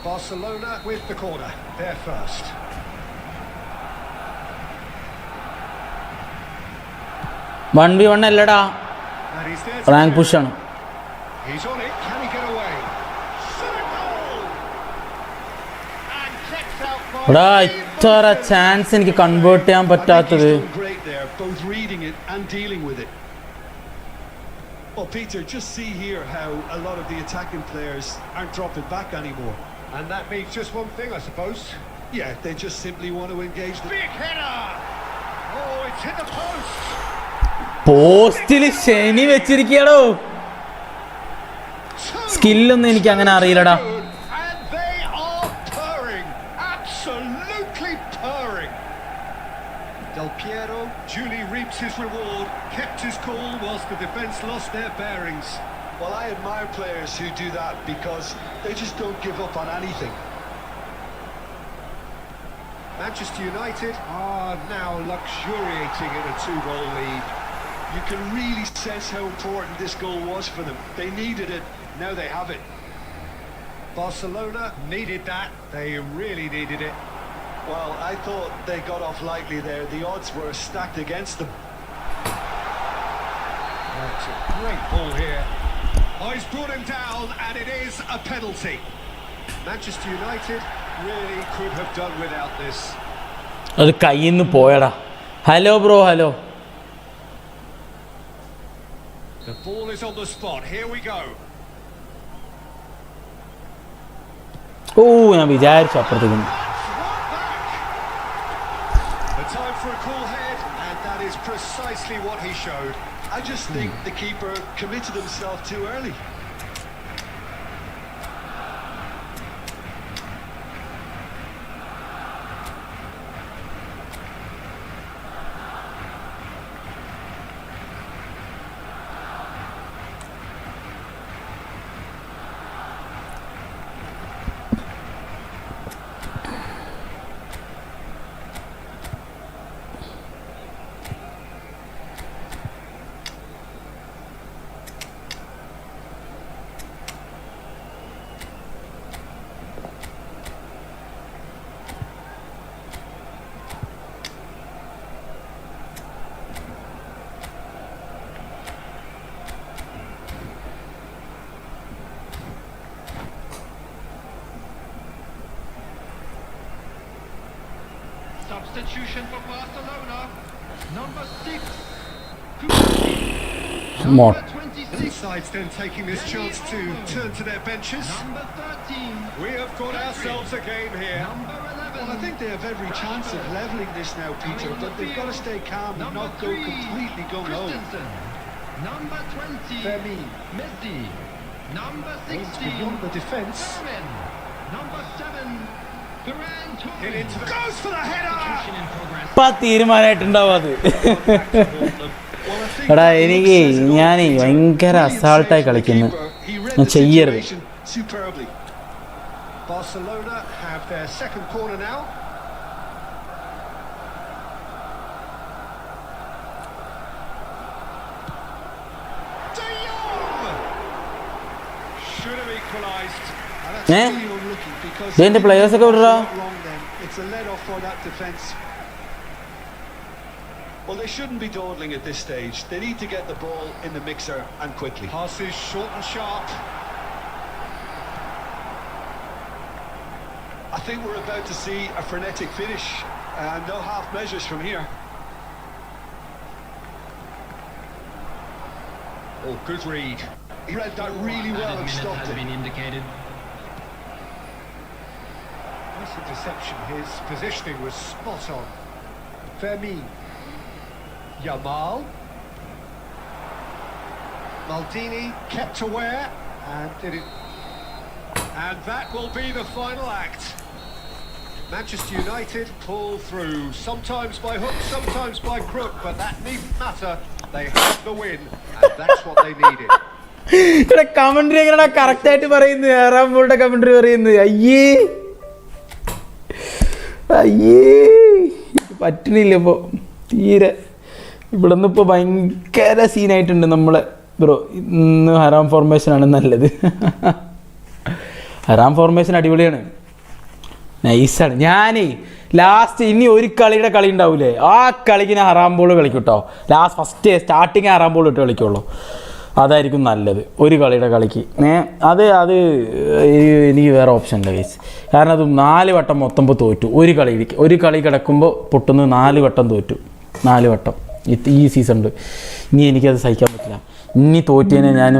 Barcelona with the corner, they're first. 1v1 അല്ലടാ, And he's there rank to പുഷാണ്. He's on it, can he get away? Shot a goal! And kept out by എടാ ഇത്ര chance എനിക്ക് convert ചെയ്യാൻ I think പറ്റാത്തത്. he's done great there, both reading it and dealing with it. Well, Peter, just see here how a lot of the attacking players aren't dropping back anymore. And that means just one thing, I suppose. Yeah, they just simply want to engage the... Big header! Oh, it's hit the post! പോസ്റ്റിൽ ശനി വെച്ചിരിക്കടോ. സ്കില്ലൊന്നും എനിക്ക് അങ്ങനെ അറിയില്ലടാ. And they are purring, absolutely purring. Del Piero duly reaps his reward, kept his cool whilst the defence lost their bearings. Well, I admire players who do that because they just don't give up on anything. Manchester United are now luxuriating in a 2-goal lead. You can really sense how important this goal was for them. They needed it, now they have it. Barcelona needed that, they really needed it. Well, I thought they got off lightly there. The odds were stacked against them. That's a great ball here. Oh, he's brought him down, and it is a penalty. Manchester United really could have done without this. അത് കയ്യിൽ നിന്ന് പോയടാ. Hello bro, hello. The ball is on the spot, here we go. ഓ ഞാൻ വിചാരിച്ചു അപ്പുറത്തേക്ക്. The time for a cool head, and that is precisely what he showed. I just think the keeper committed himself too early. Substitution for Barcelona. Number 6. More. Number 26. Both sides then taking this chance to turn to their benches. Number 13. We have got ourselves a game here. Number 11. Well, I think they have every chance of levelling this now, Peter, but they've got to stay calm and not go completely gung-ho. Christensen. Number 20. Fermin. Messi. Number Runs 16. beyond the defence. Fermin. Number 7. Ferran Hit Torres. into the... Goes for the header! Substitution in progress. ഇപ്പം തീരുമാനമായിട്ടുണ്ടാവും അത്. Well, I think എടാ that എനിക്ക് looks sensible. ഞാനേ ഭയങ്കര Brilliant അസാൾട്ടായി save from the കളിക്കുന്നു. keeper. He read ഞാൻ the ചെയ്യരുത്. situation superbly. Barcelona have their second corner now. De Jong! Should have equalised. And that's Eh? really unlucky because ഇതിന്റെ players ഒക്കെ വിടടാ. wrong then. It's a let off for that defence. Well, they shouldn't be dawdling at this stage. They need to get the ball in the mixer and quickly. Passes short and sharp. I think we're about to see a frenetic finish, and no half measures from here. Oh, good read. He read that really well and stopped has it. been indicated. Nice interception. His positioning was spot on. Fermin. Yamal. Maldini kept aware and did it. And that will be the final act. Manchester United pull through, sometimes by hook, sometimes by crook, but that needn't matter. They have the win, and that's what they needed. ഇവിടെ commentary എങ്ങനെയാ correct ആയിട്ട് പറയുന്നത്? ആറാമ്പോളുടെ commentary പറയുന്നത്. അയ്യേ അയ്യേ പറ്റണില്ല ഇപ്പോൾ തീരെ. ഇവിടെ നിന്ന് ഇപ്പോൾ ഭയങ്കര സീനായിട്ടുണ്ട് നമ്മളെ ബ്രോ. ഇന്ന് ഹറാം ഫോർമേഷനാണ് നല്ലത്. ഹറാം ഫോർമേഷൻ അടിപൊളിയാണ്, നൈസാണ്. ഞാനേ ലാസ്റ്റ് ഇനി ഒരു കളിയുടെ കളി ഉണ്ടാവില്ലേ, ആ കളിക്ക് ഞാൻ ഹറാം ബോൾ കളിക്കും കേട്ടോ. ലാസ്റ്റ് ഫസ്റ്റ് സ്റ്റാർട്ടിങ് ഹറാം ബോൾ ഇട്ട് കളിക്കുള്ളൂ, അതായിരിക്കും നല്ലത് ഒരു കളിയുടെ കളിക്ക്. അത് എനിക്ക് വേറെ ഓപ്ഷൻ ഇല്ല ഗൈസ്. കാരണം അത് 4 വട്ടം മൊത്തം തോറ്റു. ഒരു കളി കിടക്കുമ്പോൾ പൊട്ടുന്നത് 4 വട്ടം തോറ്റു. 4 വട്ടം ഈ സീസണിൽ. ഇനി എനിക്കത് സഹിക്കാൻ പറ്റില്ല. ഇനി തോറ്റേനെ ഞാൻ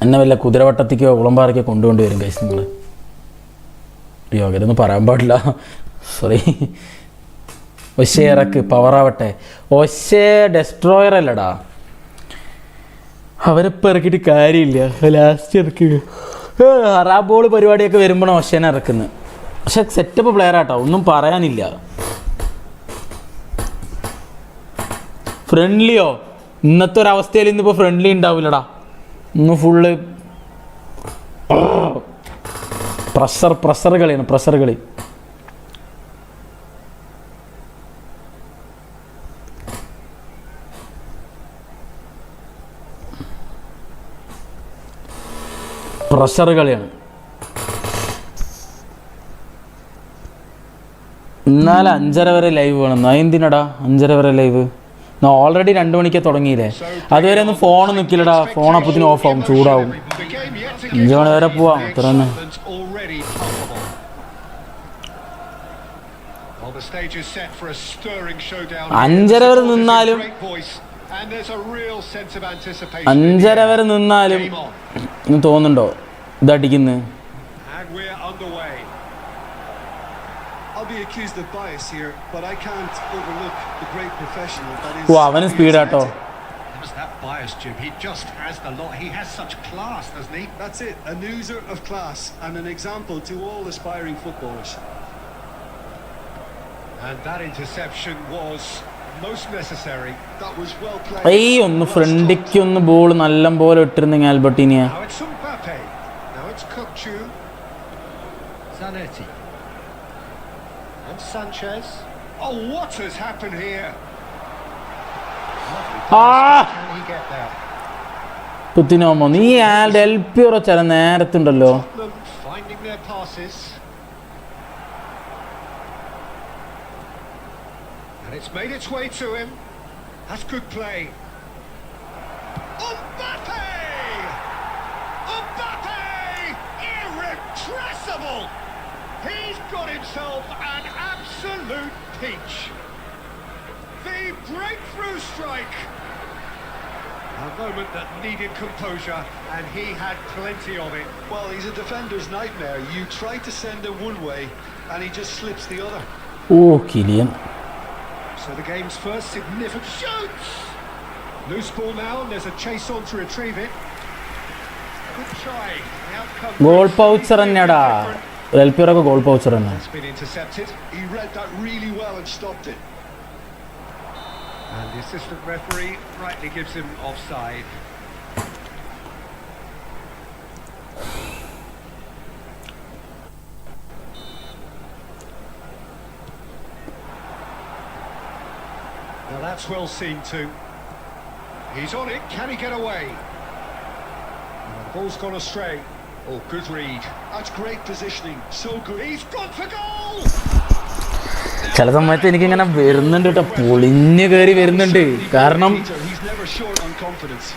എന്നെ വല്ല കുതിരവട്ടത്തേക്കോ കുളമ്പാറയ്ക്കോ കൊണ്ടുകൊണ്ട് വരും ഗൈസ് നിങ്ങൾ. അയ്യോ അങ്ങനെയൊന്നും പറയാൻ പാടില്ല, സോറി. ഒശേ ഇറക്ക്, പവറാവട്ടെ. ഒശേ ഡെസ്ട്രോയർ അല്ലടാ, അവരിപ്പോൾ ഇറക്കിയിട്ട് കാര്യമില്ല. ലാസ്റ്റ് ഇറക്കുക ഹറാം ബോൾ പരിപാടിയൊക്കെ വരുമ്പോഴാണ് ഒശേനെ ഇറക്കുന്നത്. പക്ഷെ സെറ്റപ്പ് പ്ലെയറാട്ടോ, ഒന്നും പറയാനില്ല. ഫ്രണ്ട്ലിയോ ഇന്നത്തെ ഒരവസ്ഥയിൽ ഇന്നിപ്പോൾ ഫ്രണ്ട്ലി ഉണ്ടാവില്ലടാ. ഇന്ന് ഫുള്ള് പ്രഷർ കളിയാണ്, പ്രഷർ കളി. പ്രഷർ കളിയാണ്. എന്നാലും 5:30 വരെ ലൈവ് വേണം. എന്തിനടാ 5:30 വരെ ലൈവ്? ഓൾറെഡി 2 മണിക്ക് തുടങ്ങിയില്ലേ, അതുവരെ ഒന്നും ഫോൺ നിൽക്കില്ലടാ. ഫോൺ അപ്പത്തിന് ഓഫാവും, ചൂടാവും. 5 മണി വരെ പോവാം, അത്ര തന്നെ. 5:30 വരെ നിന്നാലും 5:30 വരെ നിന്നാലും ഇന്ന് തോന്നുന്നുണ്ടോ ഇതടിക്കുന്നു? I'll be accused of bias here, but I can't overlook the great professional that is. ഓ അവന് സ്പീഡാട്ടോ. What's that bias, Jim? He just has the lot. He has such class, doesn't he? That's it, an oozer of class and an example to all aspiring footballers. And that interception was most necessary. That was well played. ഒന്ന് ഫ്രണ്ടിക്ക് ഒന്ന് ball നല്ല പോലെ ഇട്ടിരുന്നെങ്കിൽ ആൽബർട്ടീനിയ. Now it's Mbappe. Now it's Kukçu. Zanetti. And Sanchez. Oh, what has happened here? Lovely pass. Can he get there? കുത്തിനോമോ നീ ഡെൽപ്പിയോറോ ചില നേരത്തുണ്ടല്ലോ. Tottenham finding their passes. And it's made its way to him. That's good play. Mbappe! Mbappe! Irrepressible! He's got himself an absolute peach. The breakthrough strike. A moment that needed composure, and he had plenty of it. Well, he's a defender's nightmare. You try to send him one way, and he just slips the other. Oh Kylian. So the game's first significant shoots. Loose ball now, and there's a chase on to retrieve it. Good try. The outcome. Goal poacher തന്നെയാടാ. ഡെൽപ്പിയോറൊക്കെ goal poacher തന്നെ. It's been intercepted. He read that really well and stopped it. And the assistant referee rightly gives him offside. Now that's well seen too. He's on it. Can he get away? And the ball's gone astray. Oh, good read. That's great positioning. So good. He's gone for goal! ചില സമയത്ത് എനിക്കിങ്ങനെ വരുന്നുണ്ട് കേട്ടോ, പൊളിഞ്ഞ് കയറി വരുന്നുണ്ട്. കാരണം He's never short on confidence.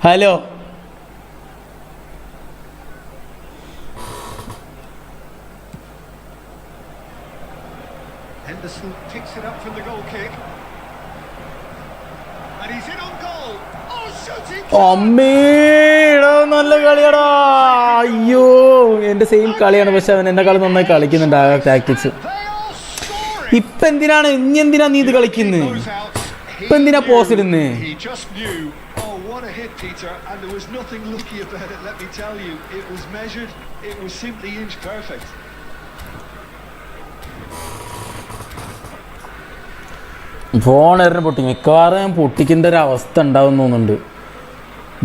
Hello, Henderson picks it up from the goal kick. And he's in on goal. Oh, shooting! അമ്മേടാ നല്ല കളിയാടാ. അയ്യോ, എൻ്റെ സെയിം കളിയാണ്, പക്ഷെ അവൻ എന്നെക്കാളും നന്നായി കളിക്കുന്നുണ്ട് ആ ടാക്ടിക്സ്. They are scoring! ഇപ്പം എന്തിനാണ് നീ ഇത് കളിക്കുന്നത്? Goes out. ഇപ്പം എന്തിനാ പോസ് ഇടുന്നത്? He just knew. Oh, what a hit, Peter, and there was nothing lucky about it, let me tell you. It was measured, it was simply inch perfect. Phone എറിഞ്ഞ് പൊട്ടി, മിക്കവാറും ഞാൻ പൊട്ടിക്കേണ്ട ഒരു അവസ്ഥ ഉണ്ടാവും തോന്നുന്നുണ്ട്.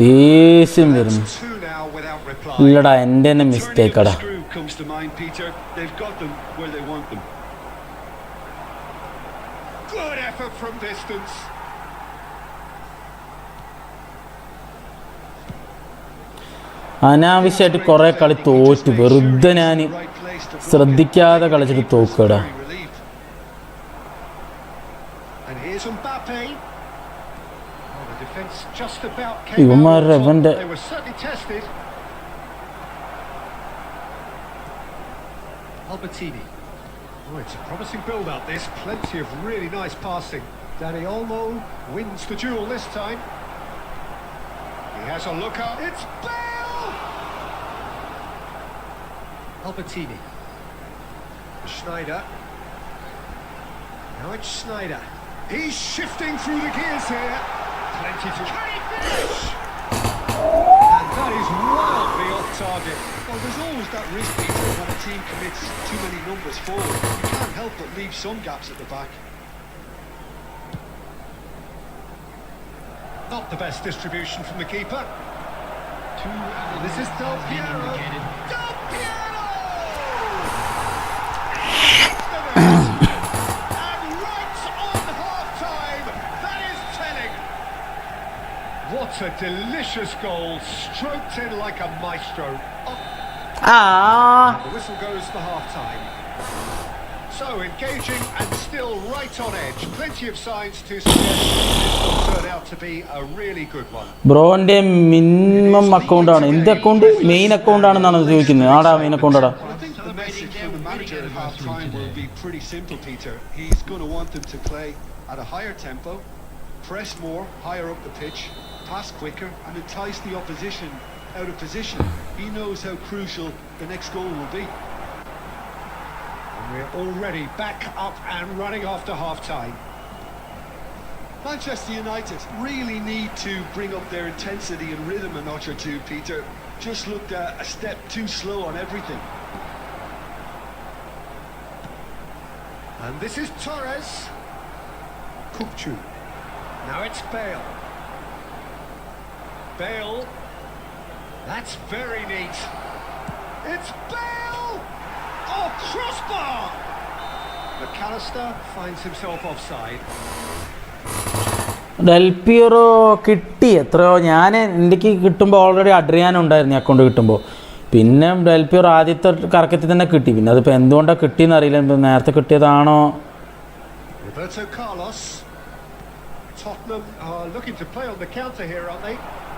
ദേഷ്യം വരുന്നു. Two now without reply. ഇല്ലടാ, എൻ്റെ തന്നെ Turning of മിസ്റ്റേക്കാടാ. the screw comes to mind, Peter. They've got them where they want them. Good effort from distance. അനാവശ്യമായിട്ട് കുറെ കളി തോറ്റു, വെറുതെ ഞാൻ ശ്രദ്ധിക്കാതെ കളിച്ചിട്ട് തോക്കടാ. Very relieved. And here's Mbappe. Oh, the defence just about came ഇവന്മാരുടെ out on top. ഇവന്റെ They were certainly tested. Albertini. Oh, it's a promising build-up, this. Plenty of really nice passing. Dani Olmo wins the duel this time. He has a look up. It's Bale! Albertini. Schneider. Now it's Schneider. He's shifting through the gears here. Plenty to... Can he finish? And that is wildly off target. Well, there's always that risk, Peter, when a team commits too many numbers forward. You can't help but leave some gaps at the back. Not the best distribution from the keeper. This is Del Piero. Del Piero! And right on half-time. That is telling. What a delicious goal. Stroked in like a maestro. The whistle goes for half-time. So engaging and still right on edge. Plenty of signs to suggest this will turn out to be a really good one. ബ്രോന്റെ minimum അക്കൗണ്ടാണ്. എന്ത് account? Main account ആണെന്നാണ് ചോദിക്കുന്നത്. ആടാ main അക്കൗണ്ടാടാ. I think the message from the manager at half-time will be pretty simple, Peter. He's going to want them to play at a higher tempo, press more, higher up the pitch, pass quicker, and entice the opposition out of position. He knows how crucial the next goal will be. And we're already back up and running after half-time. Manchester United really need to bring up their intensity and rhythm a notch or two, Peter. Just looked a step too slow on everything. And this is Torres. Kupchu. Now it's Bale. Bale. That's very neat. It's Bale! Oh, crossbar! McAllister finds himself offside. Del Piero കിട്ടി എത്രയോ. ഞാൻ എനിക്ക് കിട്ടുമ്പോൾ already Adrian ഉണ്ടായിരുന്നു account കിട്ടുമ്പോൾ. പിന്നെ Del Piero ആദ്യത്തെ കറക്കത്തിൽ തന്നെ കിട്ടി. പിന്നെ അതിപ്പോൾ എന്തുകൊണ്ടാണ് കിട്ടിയെന്ന് അറിയില്ല. നേരത്തെ കിട്ടിയതാണോ? Roberto Carlos. Tottenham are looking to play on the counter here, aren't they?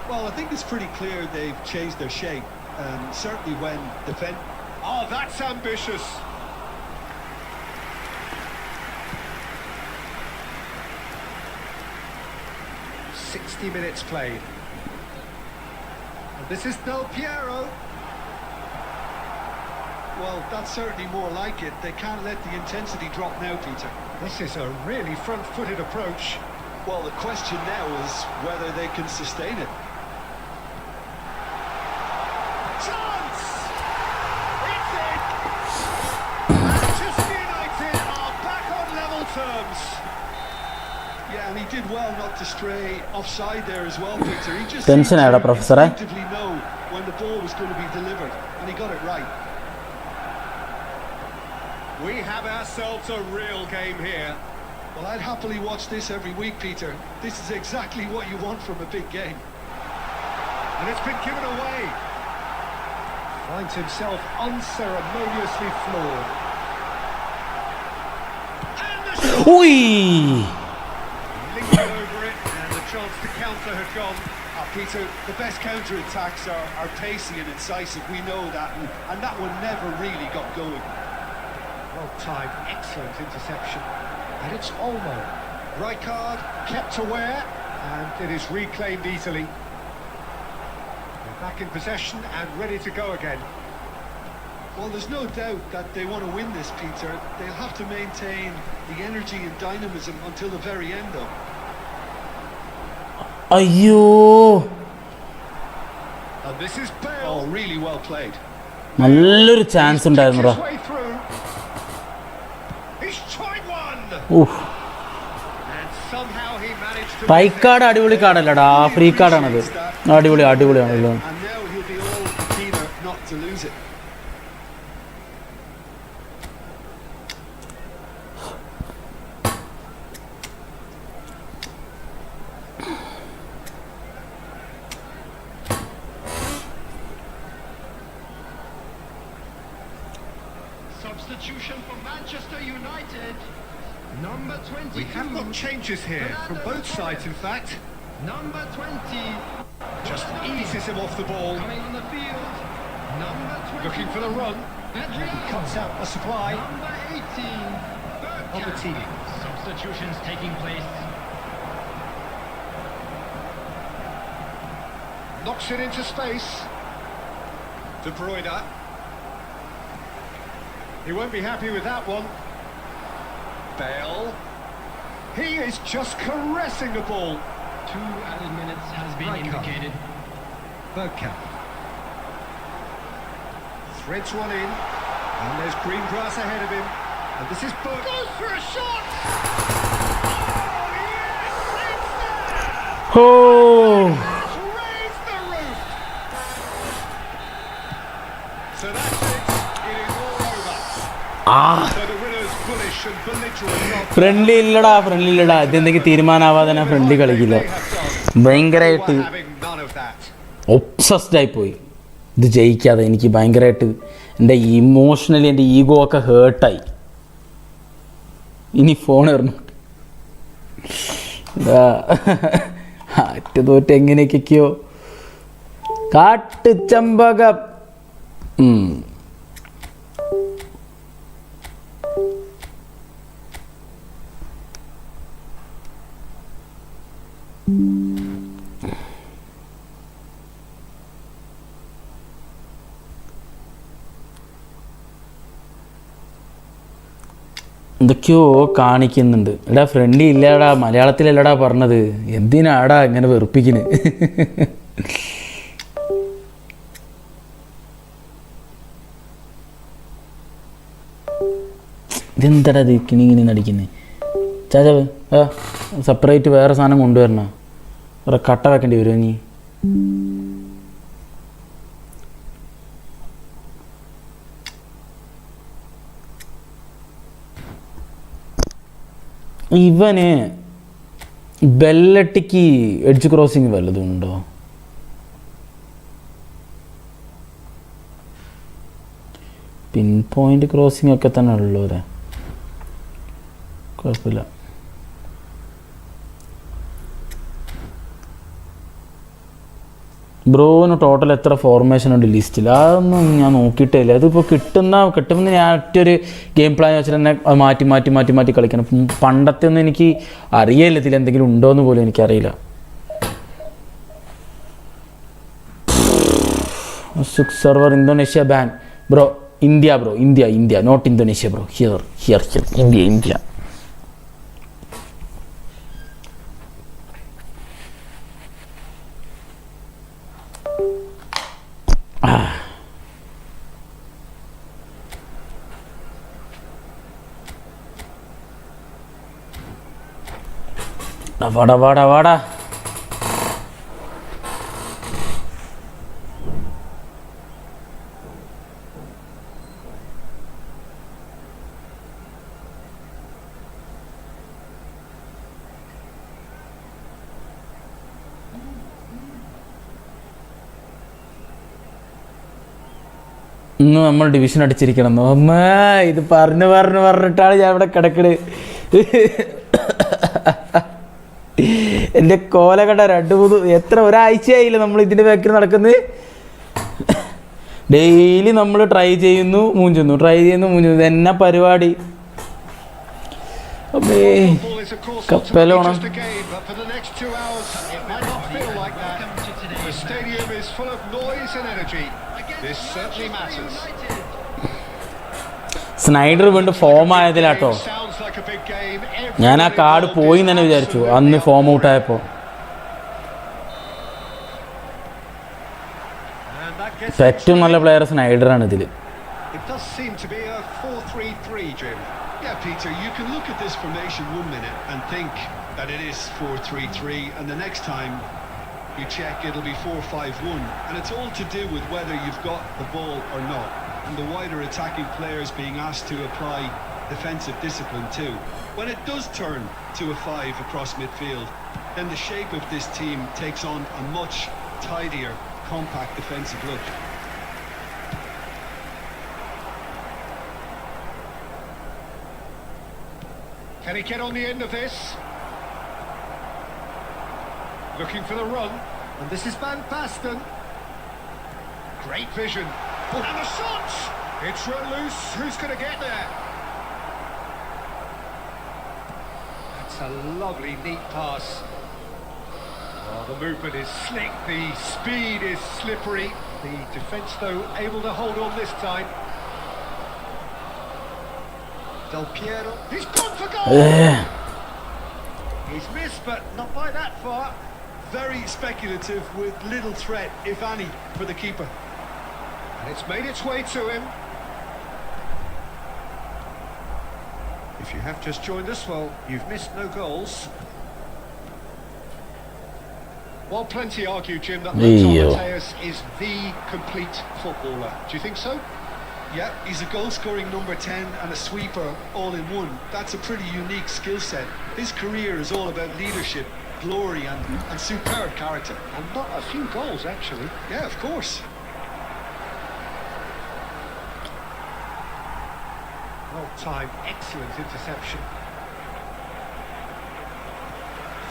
Well, I think it's pretty clear they've changed their shape. Certainly when defend. Oh, that's ambitious. Minutes played. And this is Del Piero. Well, that's certainly more like it. They can't let the intensity drop now, Peter. This is a really front-footed approach. Well, the question now is whether they can sustain it. Chance! It's in! Manchester United are back on level terms. Yeah, and he did well not to stray offside there as well, Peter. He just Tension seemed ada, to Professor, eh? instinctively know when the ball was going to be delivered, and he got it right. We have ourselves a real game here. Well, I'd happily watch this every week, Peter. This is exactly what you want from a big game. And it's been given away. Finds himself unceremoniously floored. And the shot! Ui! Lingered over it, and the chance to counter had gone. Peter, the best counter-attacks are pacey and incisive, we know that, and that one never really got going. Well-timed, excellent interception. And it's Olmo. Right card, kept aware, and it is reclaimed easily. They're back in possession and ready to go again. Well, there's no doubt that they want to win this, Peter. They'll have to maintain the energy and dynamism until the very end, though. അയ്യോ And this is Bale. Oh, really well played. നല്ലൊരു chance ഉണ്ടായിരുന്നുടാ. His way through. He's tried one. ഊഹ് And somehow he managed to try card അടിപൊളി കാർഡല്ലടാ, free കാർഡാണത്. അടിപൊളിയാണല്ലോ. And now he'll be all keener not to lose it. Substitution for Manchester United. Number 22. We have got changes here from both sides, in fact. Number 20. Just eases him off the ball. Coming on the field. Number 20. Looking for the run. Adrian. He cuts out the supply Number 18. on the team. Substitutions taking place. Knocks it into space. De Bruyne. He won't be happy with that one. Bale. He is just caressing the ball. 2 added minutes has been Right card. indicated. Bergkamp. Threads one in. And there's green grass ahead of him. And this is Berg. Goes for a shot! Oh, yes! It's there! Oh It's raised the roof! So that's it. It is all over. So the winner's bullish and belligerent. Friendly ഇല്ലടാ ഇതെന്തെങ്കിലും തീരുമാനമാവാതെ ഞാൻ friendly കളിക്കില്ല. ഭയങ്കരമായിട്ട് Having none of that. Obsessed ആയിപ്പോയി ഇത് ജയിക്കാതെ. എനിക്ക് ഭയങ്കരമായിട്ട് എൻ്റെ emotionally എൻ്റെ ഈഗോ ഒക്കെ ഹേർട്ടായി. ഇനി ഫോൺ എറിഞ്ഞു ആറ്റ് തോറ്റ് എങ്ങനെയൊക്കെയോ കാട്ടുചമ്പകം. എന്തൊക്കെയോ കാണിക്കുന്നുണ്ട്. എടാ ഫ്രണ്ട്ലി ഇല്ലടാ, മലയാളത്തിലല്ലടാ പറഞ്ഞത്, എന്തിനാടാ ഇങ്ങനെ വെറുപ്പിക്കുന്നത്? ഇതെന്താടാ ഇങ്ങനെ നടിക്കുന്നത്? ചാച്ചാവ് സെപ്പറേറ്റ് വേറെ സാധനം കൊണ്ടുവരണം. വേറെ കട്ട വെക്കേണ്ടി വരുമോ നീ? ഇവന് ബെല്ലട്ടിക്ക് എഡ്ജ് ക്രോസിങ് വല്ലതും ഉണ്ടോ? പിൻ പോയിന്റ് ക്രോസിങ് ഒക്കെ തന്നെ ഉള്ളൂ അല്ലേ? കുഴപ്പമില്ല. ബ്രോന് ടോട്ടൽ എത്ര ഫോർമേഷൻ ഉണ്ട് ലിസ്റ്റിൽ? അതൊന്നും ഞാൻ നോക്കിയിട്ടേ ഇല്ല. അതിപ്പോൾ കിട്ടുമെന്ന് ഞാൻ ഒറ്റൊരു ഗെയിം പ്ലാൻ വെച്ചിട്ട് തന്നെ മാറ്റി കളിക്കണം. പണ്ടത്തെ ഒന്നും എനിക്ക് അറിയില്ല ഇതിൽ എന്തെങ്കിലും ഉണ്ടോ എന്ന് പോലും എനിക്കറിയില്ല. Server Indonesia ban bro. India not Indonesia bro. Here India. വാടാ. ഇന്ന് നമ്മൾ ഡിവിഷൻ അടിച്ചിരിക്കണം. അമ്മ ഇത് പറഞ്ഞിട്ടാണ് ഞാൻ ഇവിടെ കിടക്കണ്. എൻ്റെ കോലകട 2-3 ഒരാഴ്ചയായില്ല നമ്മൾ ഇതിൻ്റെ ബാക്കിൽ നടക്കുന്നത്. ഡെയിലി നമ്മൾ ട്രൈ ചെയ്യുന്നു മൂഞ്ചുന്നു. ഇതെന്നാ പരിപാടി? അമ്മേ കപ്പലോണം. സ്നൈഡർ വീണ്ടും ഫോം ആയതിലാട്ടോ. ഞാൻ ആ കാർഡ് പോയി തന്നെ വിചാരിച്ചു അന്ന് ഫോം ഔട്ടായപ്പോൾ. ഏറ്റവും നല്ല പ്ലെയർ സ്നൈഡറാണ് ഇതിൽ. Yeah, Peter, you can look at this formation 1 minute and think that it is 4-3-3, and the next time you check it'll be 4-5-1, and it's all to do with whether you've got the ball or not, and the wider attacking players being asked to apply defensive discipline too. When it does turn to a 5 across midfield, then the shape of this team takes on a much tidier, compact defensive look. Can he get on the end of this? Looking for the run, and this is Van Basten. Great vision. And the shot! It's run loose. Who's going to get there? That's a lovely, neat pass. Oh, the movement is slick. The speed is slippery. The defence, though, able to hold on this time. Del Piero. He's gone for goal! He's missed, but not by that far. Very speculative with little threat, if any, for the keeper. And it's made its way to him. If you have just joined us, well, you've missed no goals. While plenty argue, Jim, that Mateus is the complete footballer. Do you think so? Yeah, he's a goal-scoring number 10 and a sweeper all in one. That's a pretty unique skill set. His career is all about leadership, glory and superb character. And not a few goals, actually. Yeah, of course. Well-timed, excellent interception.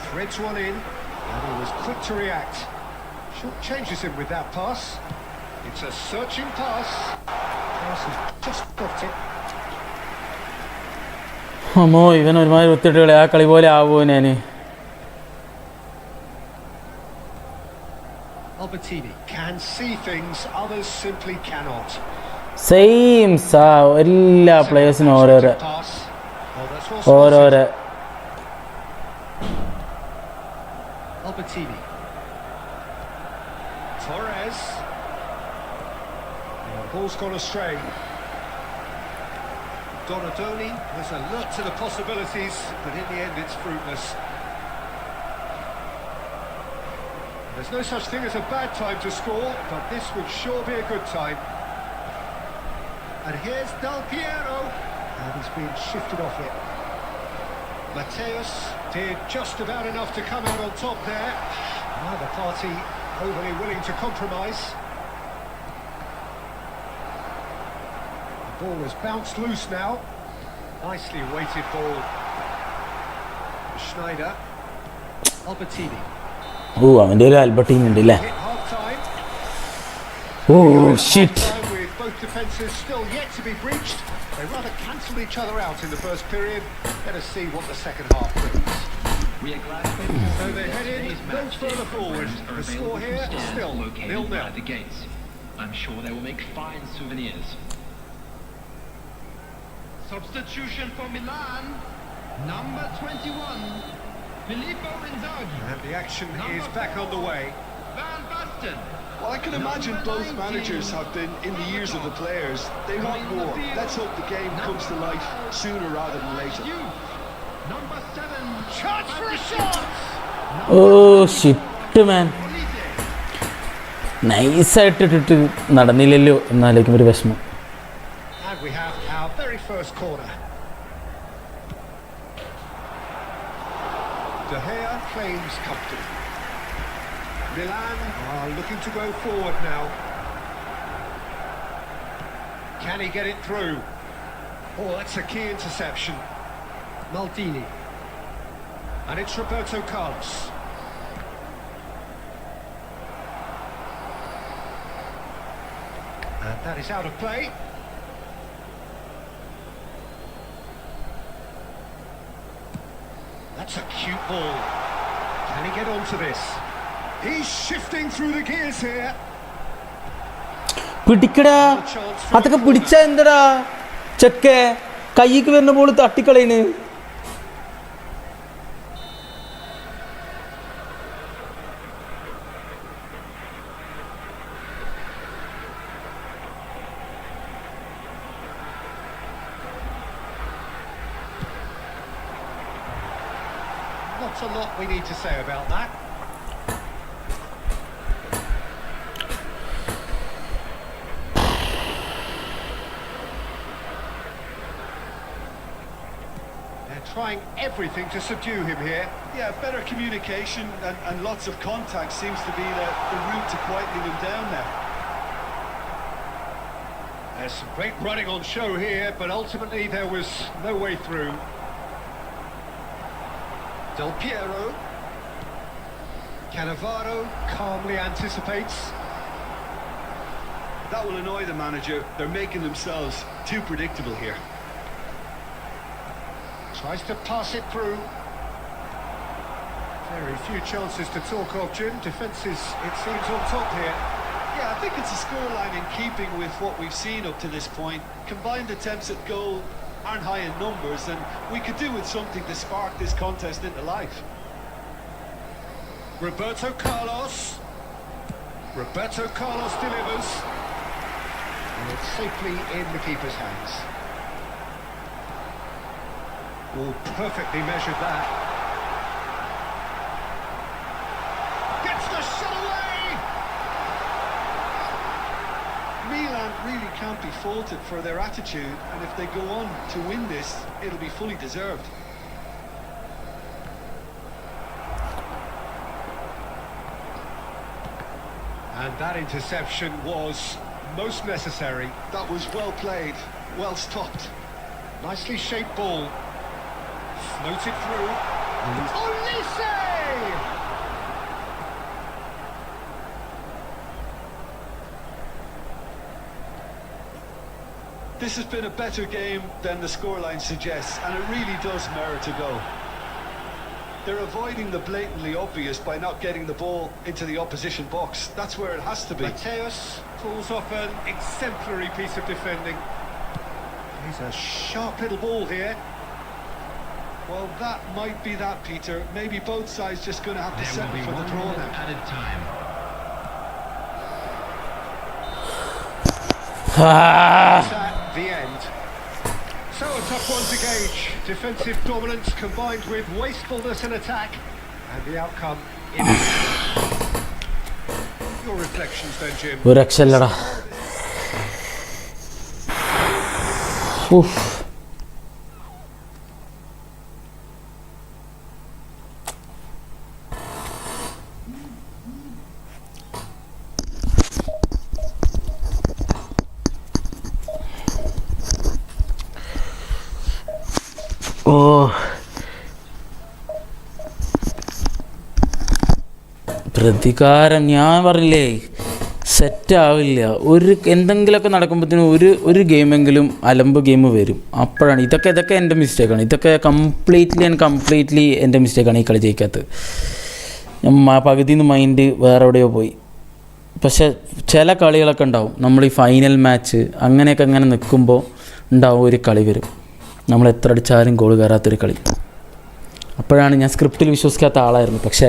Threads one in, and he was quick to react. Short changes him with that pass. It's a searching pass. Just got it. അമ്മോ ഇവൻ ഒരുമാതിരി ഒത്തിട്ടുകളെ ആ കളി പോലെ ആവുമോ ഞാൻ. Albertini can see things others simply cannot. Same എല്ലാ പ്ലേയേഴ്സിനും ഓരോരോ Albertini. Torres. The ball's gone astray. Donadoni was alert to the possibilities, but in the end it's fruitless. There's no such thing as a bad time to score, but this would sure be a good time. And here's Del Piero, and he's been shifted off it. Mateus did just about enough to come out on top there. Neither party overly willing to compromise. The ball has bounced loose now. Nicely weighted ball. Schneider. Albertini. അവൻ്റെ ഒരു ആൽബർട്ടീൻ ഉണ്ട് അല്ലേ? Shit. Both defences still yet to be breached. They rather cancelled each other out in the first period. Let us see what the second half brings. So they head in no further forward. The score here still 0-0. I'm sure they will make fine souvenirs. Substitution for Milan, number 21, Filippo Inzaghi. And the action is back on the way. Van Basten. Well, I can imagine both managers have been in the ears of the players. They want more. Let's hope the game comes to life sooner rather than later. Number 7. Chance for a shot! Shit man. നൈസായിട്ടിട്ട് നടന്നില്ലല്ലോ എന്നാലേക്കും ഒരു വിഷമം. And we have our very first corner. De Gea claims comfortably. Milan are looking to go forward now. Can he get it through? Oh, that's a key interception. Maldini. And it's Roberto Carlos. And that is out of play. That's a cute ball. Can he get onto this? He's shifting through the gears here. പിടിക്കടാ, അതൊക്കെ പിടിച്ചാ എന്തടാ ചെക്കെ, കൈക്ക് വരുന്ന ball തട്ടിക്കളയിന്. Not a lot we need to say about that. They're trying everything to subdue him here. Yeah, better communication and lots of contact seems to be the route to quietening him down now. There's some great running on show here, but ultimately there was no way through. Del Piero. Cannavaro calmly anticipates. That will annoy the manager. They're making themselves too predictable here. Tries to pass it through. Very few chances to talk of, Jim. Defence is, it seems, on top here. Yeah, I think it's a scoreline in keeping with what we've seen up to this point. Combined attempts at goal aren't high in numbers, and we could do with something to spark this contest into life. Roberto Carlos. Roberto Carlos delivers. And it's safely in the keeper's hands. Oh, perfectly measured that. Gets the shot away! Milan really can't be faulted for their attitude, and if they go on to win this, it'll be fully deserved. And that interception was most necessary. That was well played, well stopped. Nicely shaped ball. Floated through. Olise! This has been a better game than the scoreline suggests, and it really does merit a go. They're avoiding the blatantly obvious by not getting the ball into the opposition box. That's where it has to be. Mateus pulls off an exemplary piece of defending. He's a sharp little ball here. Well, that might be that, Peter. Maybe both sides just going to have to settle for the draw now. Added time. At the end. So a tough one to gauge. Defensive dominance combined with wastefulness in attack, and the outcome in your reflections then, Jim. ഒരു രക്ഷയില്ലടാ. ഓ, പ്രതികാരം ഞാൻ പറഞ്ഞില്ലേ, സെറ്റാവില്ല. എന്തെങ്കിലുമൊക്കെ നടക്കുമ്പോഴത്തേനും ഒരു ഗെയിമെങ്കിലും അലമ്പ് game വരും. അപ്പോഴാണ് ഇതൊക്കെ എൻ്റെ മിസ്റ്റേക്കാണ്. ഇതൊക്കെ കംപ്ലീറ്റ്ലി എൻ്റെ മിസ്റ്റേക്കാണ് ഈ കളി ജയിക്കാത്തത്. പകുതിയിൽ നിന്ന് മൈൻഡ് വേറെ എവിടെയോ പോയി. പക്ഷെ ചില കളികളൊക്കെ ഉണ്ടാവും, നമ്മൾ ഈ ഫൈനൽ മാച്ച് അങ്ങനെയൊക്കെ അങ്ങനെ നിൽക്കുമ്പോൾ ഉണ്ടാവും ഒരു കളി വരും, നമ്മൾ എത്ര അടിച്ചാലും ഗോൾ കയറാത്തൊരു കളി. അപ്പോഴാണ് ഞാൻ സ്ക്രിപ്റ്റിൽ വിശ്വസിക്കാത്ത ആളായിരുന്നു, പക്ഷേ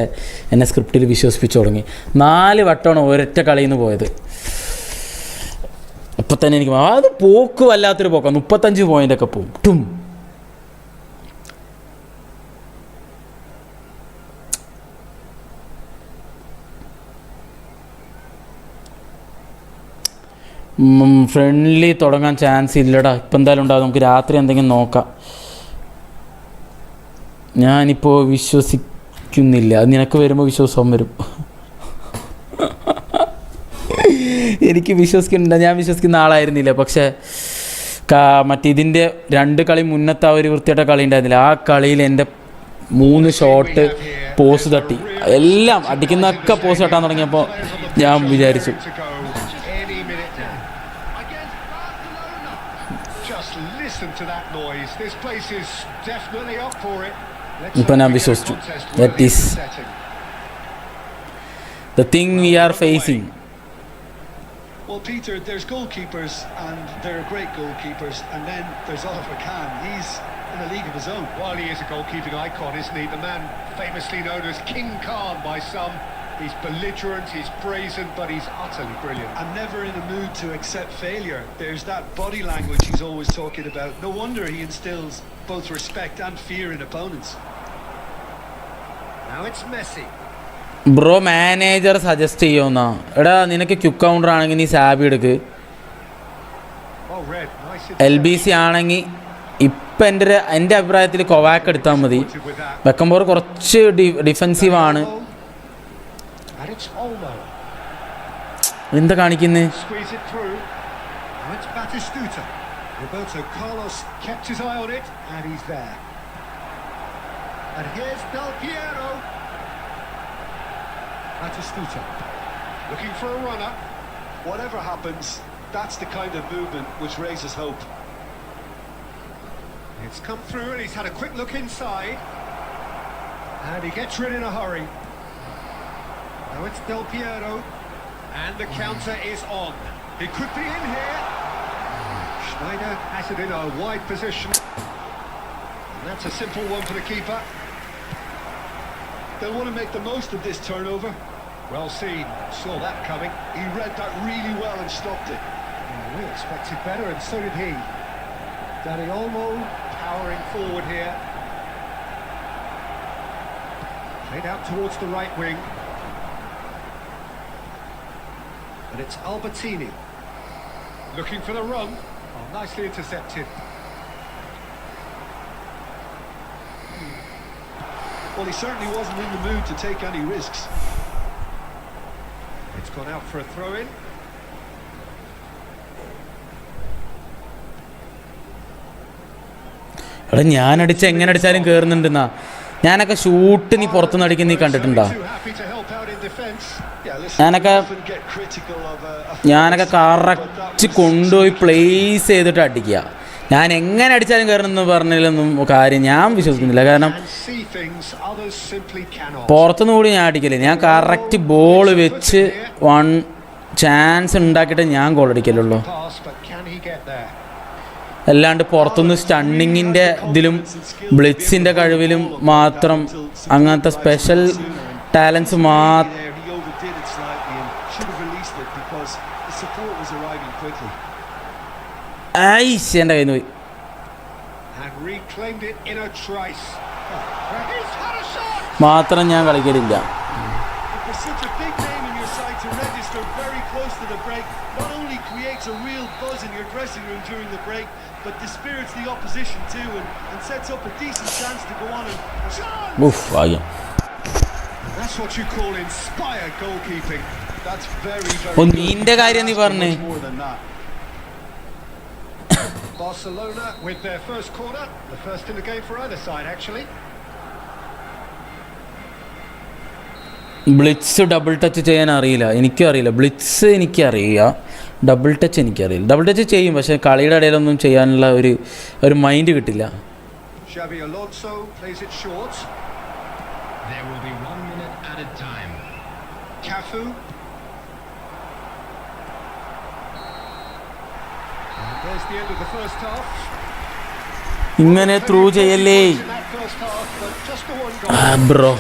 എന്നെ സ്ക്രിപ്റ്റിൽ വിശ്വസിപ്പിച്ചു തുടങ്ങി. 4 വട്ടമാണ് ഒരൊറ്റ കളിയിൽ നിന്ന് പോയത്. അപ്പം തന്നെ എനിക്ക് അത് പോക്ക് വല്ലാത്തൊരു പോക്കാണ്. 35 പോയിൻ്റൊക്കെ പോവും. ടും ഫ്രണ്ട്ലി തുടങ്ങാൻ ചാൻസ് ഇല്ലടാ. ഇപ്പം എന്തായാലും ഉണ്ടാകും. നമുക്ക് രാത്രി എന്തെങ്കിലും നോക്കാം. ഞാനിപ്പോൾ വിശ്വസിക്കുന്നില്ല. അത് നിനക്ക് വരുമ്പോൾ വിശ്വാസം വരും. എനിക്ക് വിശ്വസിക്കുന്നുണ്ട്, ഞാൻ വിശ്വസിക്കുന്ന ആളായിരുന്നില്ല. പക്ഷേ മറ്റേതിൻ്റെ 2 കളി മുന്നത്തെ ആ ഒരു വൃത്തിയായിട്ട കളി ഉണ്ടായിരുന്നില്ല, ആ കളിയിൽ എൻ്റെ 3 ഷോട്ട് പോസ്റ്റ് തട്ടി. എല്ലാം അടിക്കുന്നൊക്കെ പോസ്റ്റ് തട്ടാൻ തുടങ്ങിയപ്പോൾ ഞാൻ വിചാരിച്ചു ഇപ്പം ഞാൻ വിശ്വസിച്ചു. That is the thing we are facing. Well, Peter, there's goalkeepers, and there are great goalkeepers, and then there's Oliver Kahn. He's in a league of his own. Well, he is a goalkeeping icon, isn't he? The man famously known as King Khan by some. He's belligerent, he's brazen, but he's utterly brilliant. And never in a mood to accept failure. There's that body language he's always talking about. No wonder he instills both respect and fear in opponents. Now it's Messi. Bro manager suggest ചെയ്യുമെന്നാ, എടാ നിനക്ക് quick counter ആണെങ്കിൽ നീ സാബി എടുക്ക്, LBC ആണെങ്കിൽ ഇപ്പം എൻ്റെ അഭിപ്രായത്തിൽ കൊവാക്ക് എടുത്താൽ മതി. ബെക്കംബോർ കുറച്ച് ഡിഫെൻസീവാണ്. എന്താ കാണിക്കുന്നത്? Roberto Carlos kept his eye on it, and he's there. And here's Del Piero. Batistuta looking for a runner. Whatever happens, that's the kind of movement which raises hope. It's come through, and he's had a quick look inside, and he gets rid in a hurry. Now it's Del Piero, and the counter is on. He could be in here. Schneider has it in a wide position, and that's a simple one for the keeper. They'll want to make the most of this turnover. Well seen, saw that coming. He read that really well and stopped it. We expected better, and so did he. Dani Olmo powering forward here. Played out towards the right wing. And it's Albertini looking for the run. Oh, nicely intercepted. Well, he certainly wasn't in the mood to take any risks. It's gone out for a throw-in. എടാ ഞാനടിച്ച എങ്ങനെ അടിച്ചാലും കയറുന്നുണ്ടെന്നാ. ഞാനൊക്കെ shoot നീ പുറത്തുനിന്ന് അടിക്കുന്ന നീ കണ്ടിട്ടുണ്ടോ? ഞാനൊക്കെ കറക്റ്റ് കൊണ്ടുപോയി പ്ലേസ് ചെയ്തിട്ട് അടിക്കുക. ഞാൻ എങ്ങനെ അടിച്ചാലും കയറണമെന്ന് പറഞ്ഞതിലൊന്നും കാര്യം ഞാൻ വിശ്വസിക്കുന്നില്ല. കാരണം പുറത്തുനിന്ന് കൂടി ഞാൻ അടിക്കല്ലേ, ഞാൻ കറക്റ്റ് ബോൾ വെച്ച് 1 ചാൻസ് ഉണ്ടാക്കിയിട്ട് ഞാൻ ഗോൾ അടിക്കലുള്ളൂ. അല്ലാണ്ട് പുറത്തുനിന്ന് സ്റ്റണ്ണിങ്ങിൻ്റെ ഇതിലും ബ്ലിറ്റ്സിൻ്റെ കഴിവിലും മാത്രം അങ്ങനത്തെ സ്പെഷ്യൽ ടാലൻസ് മാത്രം. എൻ്റെ കയ്യിൽ നിന്ന് പോയി. മാത്രം ഞാൻ കളിക്കലില്ല. നിന്റെ കാര്യം നീ പറഞ്ഞേ. Barcelona with their first corner, the first in the game for either side actually. Blitz double touch ചെയ്യാൻ അറിയില്ല, എനിക്കും അറിയില്ല. ബ്ലിറ്റ്സ് എനിക്കറിയാം, ഡബിൾ ടച്ച് എനിക്കറിയില്ല. ഡബിൾ ടച്ച് ചെയ്യും, പക്ഷേ കളിയുടെ ഇടയിലൊന്നും ചെയ്യാനുള്ള ഒരു മൈൻഡ് കിട്ടില്ല. Xabi Alonso plays it short. There will be 1 minute added time. Cafu. And there's the end of the first half. ഇങ്ങനെ ത്രൂ ചെയ്യല്ലേ bro.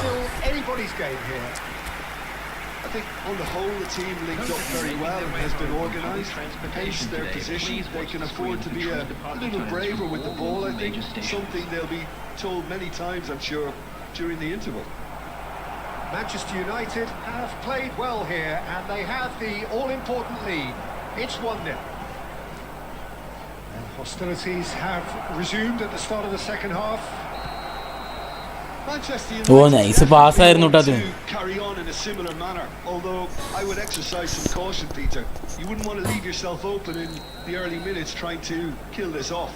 Anybody's game here. I think on the whole the team linked up very well and has been organised, hence their position. They can afford to be a little braver with the ball, I think, something they'll be told many times, I'm sure, during the interval. Manchester United have played well here, and they have the all-important lead. It's 1-0. And hostilities have resumed at the start of the second half. Manchester Oh, United nice pass ആയിരുന്നു ട്ടോ അത്. to carry on in a similar manner, although I would exercise some caution, Peter. You wouldn't want to leave yourself open in the early minutes trying to kill this off.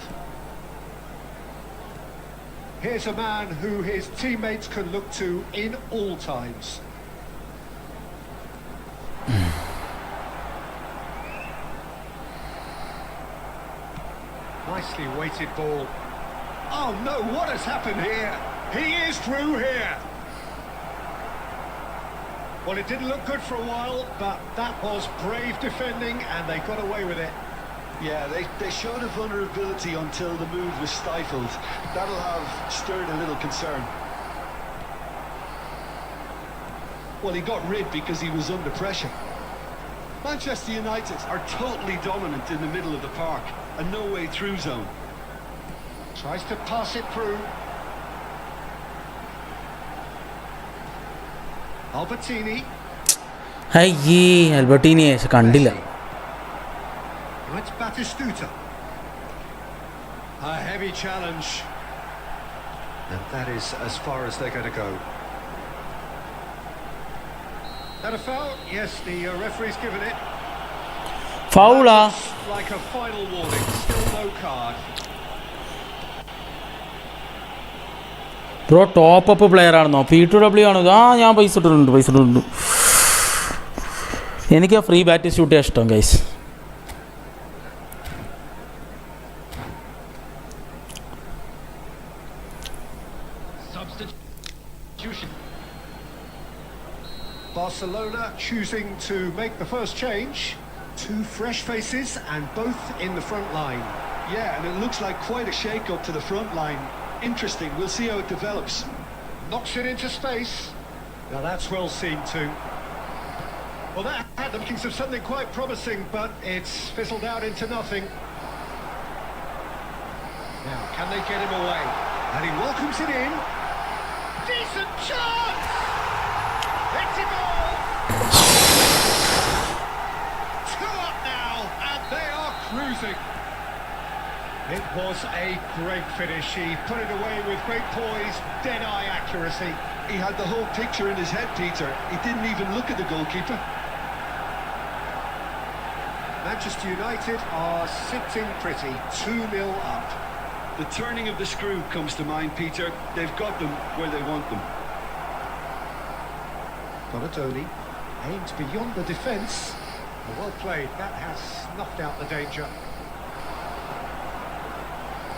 Here's a man who his teammates can look to in all times. Nicely weighted ball. Oh no, what has happened here? He is through here. Well, it didn't look good for a while, but that was brave defending and they got away with it. Yeah, they showed a vulnerability until the move was stifled. That'll have stirred a little concern. Well, he got rid because he was under pressure. Manchester United are totally dominant in the middle of the park, a no-way through zone. Tries to pass it through. Albertini. അയ്യേ ആൽബർട്ടീനി പക്ഷെ കണ്ടില്ല. It's Batistuta. A heavy challenge. And that is as far as they're going to go. That a foul? Yes, the referee's given it. ഫൗളാ? Like a final warning, still no card. Bro top up player ആണെന്നോ? P2W ആണോ? ആ ഞാൻ പൈസ ഇട്ടിട്ടുണ്ട്. എനിക്ക് ആ free bat shoot ചെയ്യാൻ ഇഷ്ടം guys. Substitution. Barcelona choosing to make the first change. Two fresh faces and both in the front line. Yeah, and it looks like quite a shake-up to the front line. Interesting, we'll see how it develops. Knocks it into space. Now that's well seen too. Well, that had the makings of something quite promising, but it's fizzled out into nothing. Now, can they get him away? And he welcomes it in. Decent chance! It's a goal! 2 up now, and they are cruising. It was a great finish. He put it away with great poise, dead-eye accuracy. He had the whole picture in his head, Peter. He didn't even look at the goalkeeper. Manchester United are sitting pretty, 2-0 up. The turning of the screw comes to mind, Peter. They've got them where they want them. Donatoni aims beyond the defence. Well played, that has snuffed out the danger.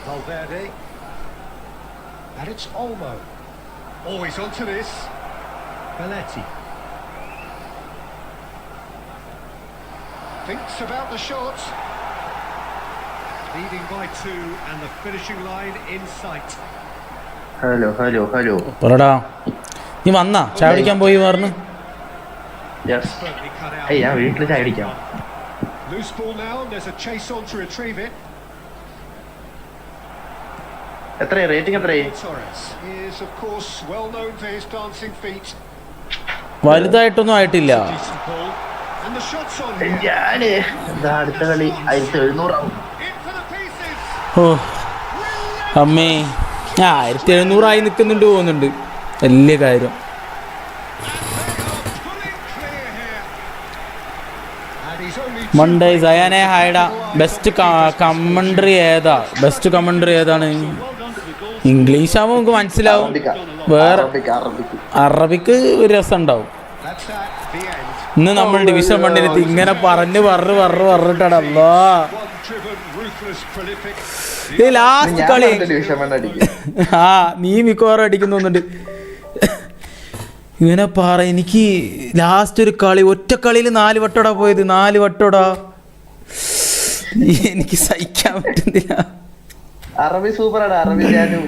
Valverde. And it's Olmo. Always onto this. Belletti. Thinks about the shot. Leading by 2 and the finishing line in sight. Hello. പറടാ, നീ വന്നാ ചായ കുടിക്കാൻ പോയി പറഞ്ഞു? Yes. Perfectly cut out. ഞാൻ വീട്ടിൽ ചായ കുടിക്കാം. Loose ball now, and there's a chase on to retrieve it. എത്രയാ റേറ്റിംഗ്? എത്രയായി? Torres is of course well known for his dancing feet. വലുതായിട്ടൊന്നും ആയിട്ടില്ല. Decent ball. And the shots on here. ഞാന് എന്താ അടുത്ത കളി 1700 ആവും. In for the pieces. ഓ അമ്മേ, 1700 ആയി നിൽക്കുന്നുണ്ട് പോകുന്നുണ്ട്. വലിയ കാര്യം. മൺഡേ സയാനെ ഹായ്ഡാ. ബെസ്റ്റ് കമൻട്രി ഏതാണ്? ഇംഗ്ലീഷ് ആവുമ്പോൾ നമുക്ക് മനസ്സിലാവും. വേറെ അറബിക്ക് ഒരു രസം ഉണ്ടാവും. ഇന്ന് നമ്മൾ ഡിവിഷൻ 1 ഇങ്ങനെ പറഞ്ഞിട്ടാണ് അല്ലാ. ലാസ്റ്റ് കളി നീ മിക്കവാറും അടിക്കുന്നുണ്ട്. ഇങ്ങനെ എനിക്ക് ലാസ്റ്റ് ഒരു കളി, ഒറ്റ കളിയിൽ 4 വട്ടോടാ പോയത്. 4 വട്ടോടാ. എനിക്ക് സഹിക്കാൻ പറ്റുന്നില്ല. അറബി സൂപ്പറാണ്. അറബി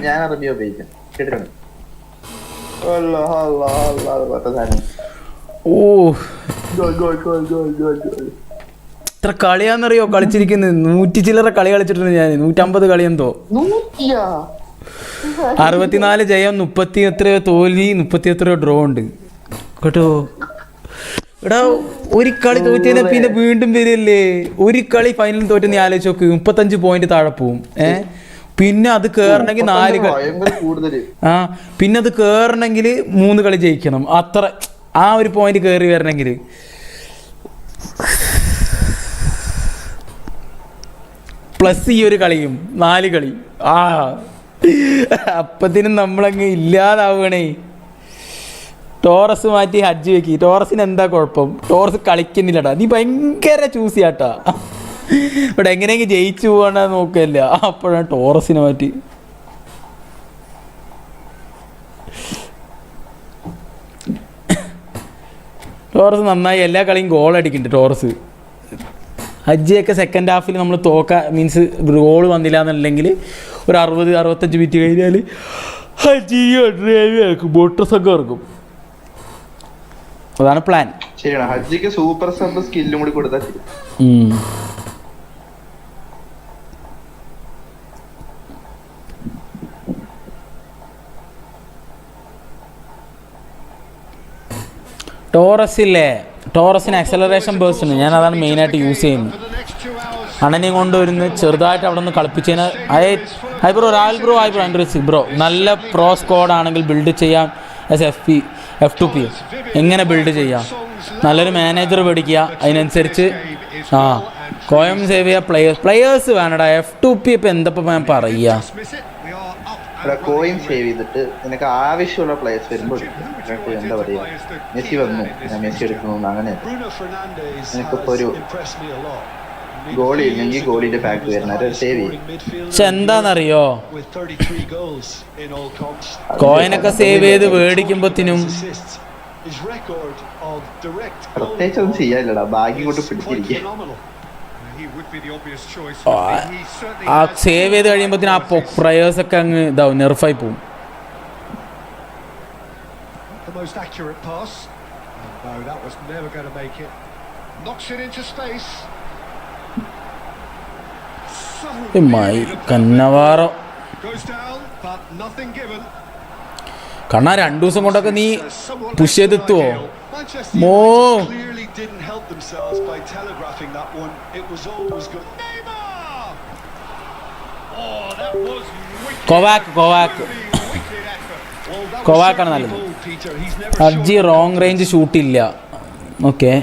ഞാൻ അറബി ഉപയോഗിക്കാം. കേട്ടിട്ടുണ്ട്. ഓ എത്ര കളിയാന്നറിയോ കളിച്ചിരിക്കുന്നത്? 100 ചില്ലറ കളി കളിച്ചിട്ടുണ്ട് ഞാൻ. 150 കളി എന്തോ. 64 ജയം, 30 എത്രയോ തോൽവി, 30 എത്രയോ ഡ്രോ ഉണ്ട് കേട്ടോ. എടാ ഒരു കളി തോറ്റേനെ പിന്നെ വീണ്ടും വരില്ലേ? ഒരു കളി ഫൈനൽ തോറ്റെന്ന് ആലോചിച്ച് നോക്ക്. 35 പോയിന്റ് താഴെ പോവും. പിന്നെ അത് കയറണമെങ്കിൽ 4 കൂടുതൽ. പിന്നെ അത് കയറണമെങ്കിൽ 3 കളി ജയിക്കണം. അത്ര ആ ഒരു പോയിന്റ് കയറി വരണമെങ്കിൽ. പ്ലസ് ഈ ഒരു കളിയും 4 കളി. അപ്പത്തിനും നമ്മളങ്ങ് ഇല്ലാതാവുകയാണേ. ടോറസ് മാറ്റി ഹജ്ജ് വെക്കി. ടോറസിന് എന്താ കുഴപ്പം? ടോറസ് കളിക്കുന്നില്ലടാ. നീ ഭയങ്കര ചൂസ് ചെയ്യാട്ടാ. ഇവിടെ എങ്ങനെയെങ്കിലും ജയിച്ചു പോകണ നോക്കല്ല. അപ്പോഴാണ് ടോറസിനെ മാറ്റി. ടോറസ് നന്നായി എല്ലാ കളിയും ഗോൾ അടിക്കുന്നുണ്ട്. ടോറസ് ഹജ്ജിയൊക്കെ സെക്കൻഡ് ഹാഫിൽ നമ്മൾ മീൻസ് ഗോൾ വന്നില്ല എന്നുണ്ടെങ്കിൽ ഒരു 60-65 മിനിറ്റ് കഴിഞ്ഞാൽ ഹജ്ജി ബോട്ടസൊക്കെ ഇറക്കും. അതാണ് പ്ലാൻ. ശരിയാണ്. ഹജ്ജിക്ക് സൂപ്പർ സബ് സ്കില്ലും കൂടി കൊടുത്താൽ ടോറസിന് ആക്സലറേഷൻ ബേഴ്സ് ഉണ്ട്. ഞാൻ അതാണ് മെയിനായിട്ട് യൂസ് ചെയ്യുന്നത്. അണ്ണനെയും കൊണ്ടുവരുന്ന ചെറുതായിട്ട് അവിടെ നിന്ന് കളിപ്പിച്ചതിന് ബ്രോ നല്ല പ്രോ സ്ക്വാഡ് ആണെങ്കിൽ ബിൽഡ് ചെയ്യാം. F2P എങ്ങനെ ബിൽഡ് ചെയ്യാം? നല്ലൊരു മാനേജർ മേടിക്കുക. അതിനനുസരിച്ച് കോയം സേവ് ചെയ്യുക. പ്ലെയേഴ്സ് വേണടാ. F2P ഇപ്പം എന്തപ്പം ഞാൻ പറയുക? കോയിൻ സേവ് ചെയ്തിട്ട് നിനക്ക് ആവശ്യമുള്ള പ്ലേയേഴ്സ് വരുമ്പോൾ എന്താ പറയുക, മെസ്സി വന്നു ഞാൻ മെസ്സി എടുക്കുന്നു അങ്ങനെ. നിനക്കിപ്പോൾ ഒരു ഗോളി ഇല്ലെങ്കിൽ ഗോളിന്റെ പാക്ക് വരുന്നത് സേവ് ചെയ്യും. പക്ഷെ എന്താണെന്നറിയോ, കോയിനൊക്കെ സേവ് ചെയ്ത് മേടിക്കുമ്പോഴത്തേനും പ്രത്യേകിച്ച് ഒന്നും ചെയ്യാനില്ലടാ. ഭാഗ്യം കൊണ്ട് പിടിച്ചിരിക്കുക. ആ സേവ് ചെയ്ത് കഴിയുമ്പോഴത്തേനും ആ പ്രയേഴ്സ് ഒക്കെ അങ്ങ് ഇതാവും, നെർഫായി പോവും. കന്നവാറോ കണ്ണാ 2 ദിവസം കൊണ്ടൊക്കെ നീ പുഷ് ചെയ്തെത്തുവോ? കൊവാക്കാണ് നല്ലത്. ഹജ്ജി റോങ് റേഞ്ച് ഷൂട്ടില്ല. ഓക്കെ,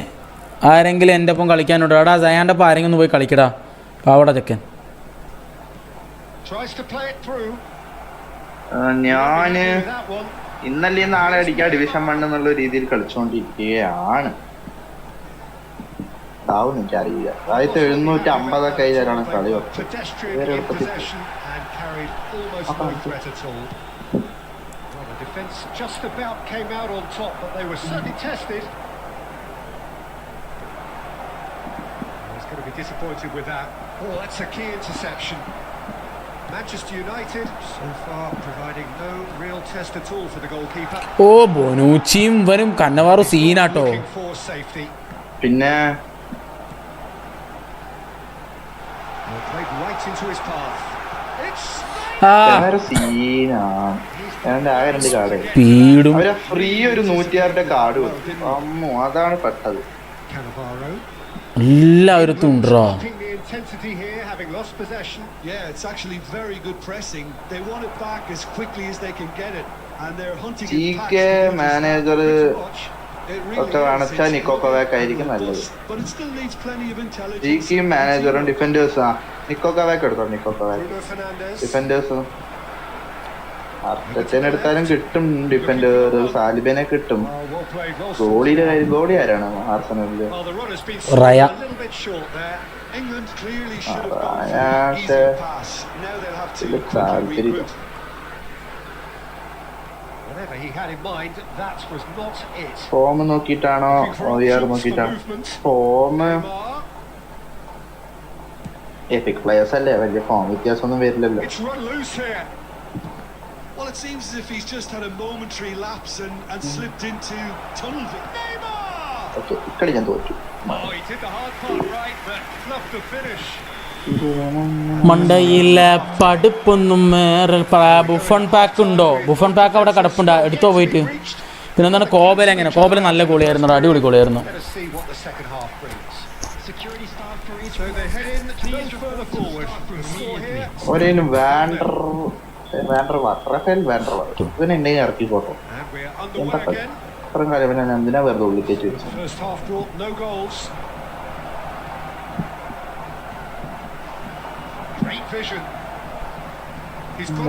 ആരെങ്കിലും എൻ്റെ ഒപ്പം കളിക്കാനുണ്ടോ? എടാ സയാൻ്റെ ഒപ്പം ആരെങ്കിലും ഒന്ന് പോയി കളിക്കടാ, പാവടാ ചെക്കൻ. ഞാന് ഇന്നല്ലേ നാളെ അടിക്കാൻ ഡിവിഷൻ 1 എന്നുള്ള രീതിയിൽ കളിച്ചുകൊണ്ടിരിക്കുകയാണ്. ആവും എനിക്കറിയില്ല. 750 കഴിഞ്ഞാലാണ് കളി വെച്ചത്. Manchester United so far providing no real test at all for the goalkeeper. ബോനൂച്ചിയും വരും കന്നവാറും സീനാട്ടോ. പിന്നെ പീടും ഫ്രീ ഒരു 106 കാർഡ് കൊടുത്തു. അമ്മോ, അതാണ് പെട്ടത്. എല്ലാവരും തുണ്ടോ. Yeah, it's actually very good pressing. They want it back as quickly as they can get it, and they're hunting it back. GK manager ഒക്കെ കാണിച്ചാൽ നിക്കോക്കോവാക്ക് ആയിരിക്കും നല്ലത്. GK മാനേജറും ഡിഫൻഡേഴ്സാ. നിക്കോക്കോവാക്ക് എടുത്തോ. ഡിഫൻഡേഴ്സ് അർജന്റീനെടുത്താലും കിട്ടും. ഡിഫൻഡർ സാലിബിനെ കിട്ടും. ഗോളി ആരാണ് ആർസനലില്? റയ. താല്പര്യം ഫോം നോക്കിയിട്ടാണോ നോക്കിയിട്ടാണോ? ഫോം എപിക് പ്ലേയേഴ്സ് അല്ലേ, വലിയ ഫോം വ്യത്യാസമൊന്നും വരില്ലല്ലോ. Well, it seems as if he's just had a momentary lapse and slipped into tunnel vision. Okay, ഇക്കളി ഞാൻ തോറ്റു. മണ്ടയിലെ പഠിപ്പൊന്നും ബുഫൺ പാക്ക് ഉണ്ടോ? ബുഫൺ പാക്ക് അവിടെ കിടപ്പുണ്ടോ? എടുത്തോ പോയിട്ട്. പിന്നെ എന്താണ് കോബൽ? എങ്ങനെ കോബൽ നല്ല ഗോളിയായിരുന്നു, അടിപൊളി ഗോളിയായിരുന്നു. Security stop for each. So they head in no further forward. The score here. ഒരേലും റഫേൽ വാൻഡർ ഇവനെ എന്നെ ഇറക്കി പോട്ടോ. And we're underway again. അത്രയും കാര്യം പിന്നെ ഞാൻ എന്തിനാ വെറുതെ ഉള്ളിൽ കയറ്റി വെച്ചു. First half brought no goals. Great vision. He's got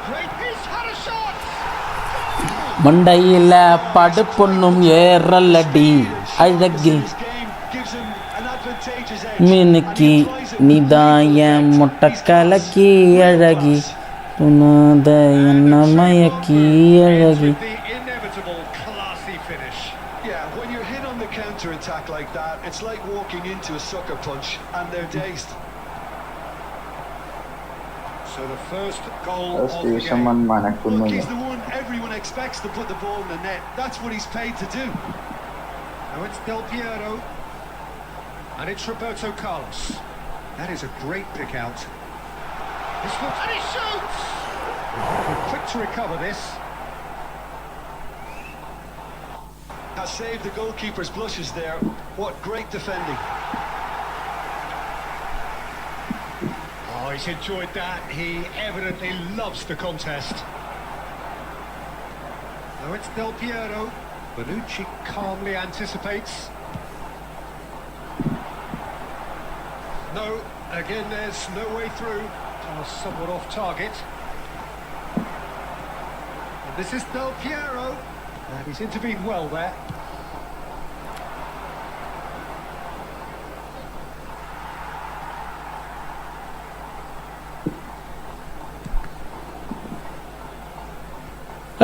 great. He's had a shot. മണ്ടയില്ല പടുപ്പൊന്നും ഏറലടി അഴകിൽ This game gives him an advantageous edge. മിനുക്കി നിതായ മുട്ടക്കലക്കി അഴകി മയക്കി അഴകി. The inevitable classy finish. Yeah, when you're hit on the counter attack like that, it's like walking into a sucker punch and they're dazed. So the first goal of the station game. Look, മനക്കൊന്നുമില്ല. he's the one everyone expects to put the ball in the net. That's what he's paid to do. Now it's Del Piero. And it's Roberto Carlos. That is a great pick out. This looks, and he shoots! Quick to recover this. Has saved the goalkeeper's blushes there. What great defending. Oh, he's enjoyed that. He evidently loves the contest. Now it's Del Piero. Bonucci calmly anticipates. No, again there's no way through. Somewhat off target. And this is Del Piero. And he's intervened well there.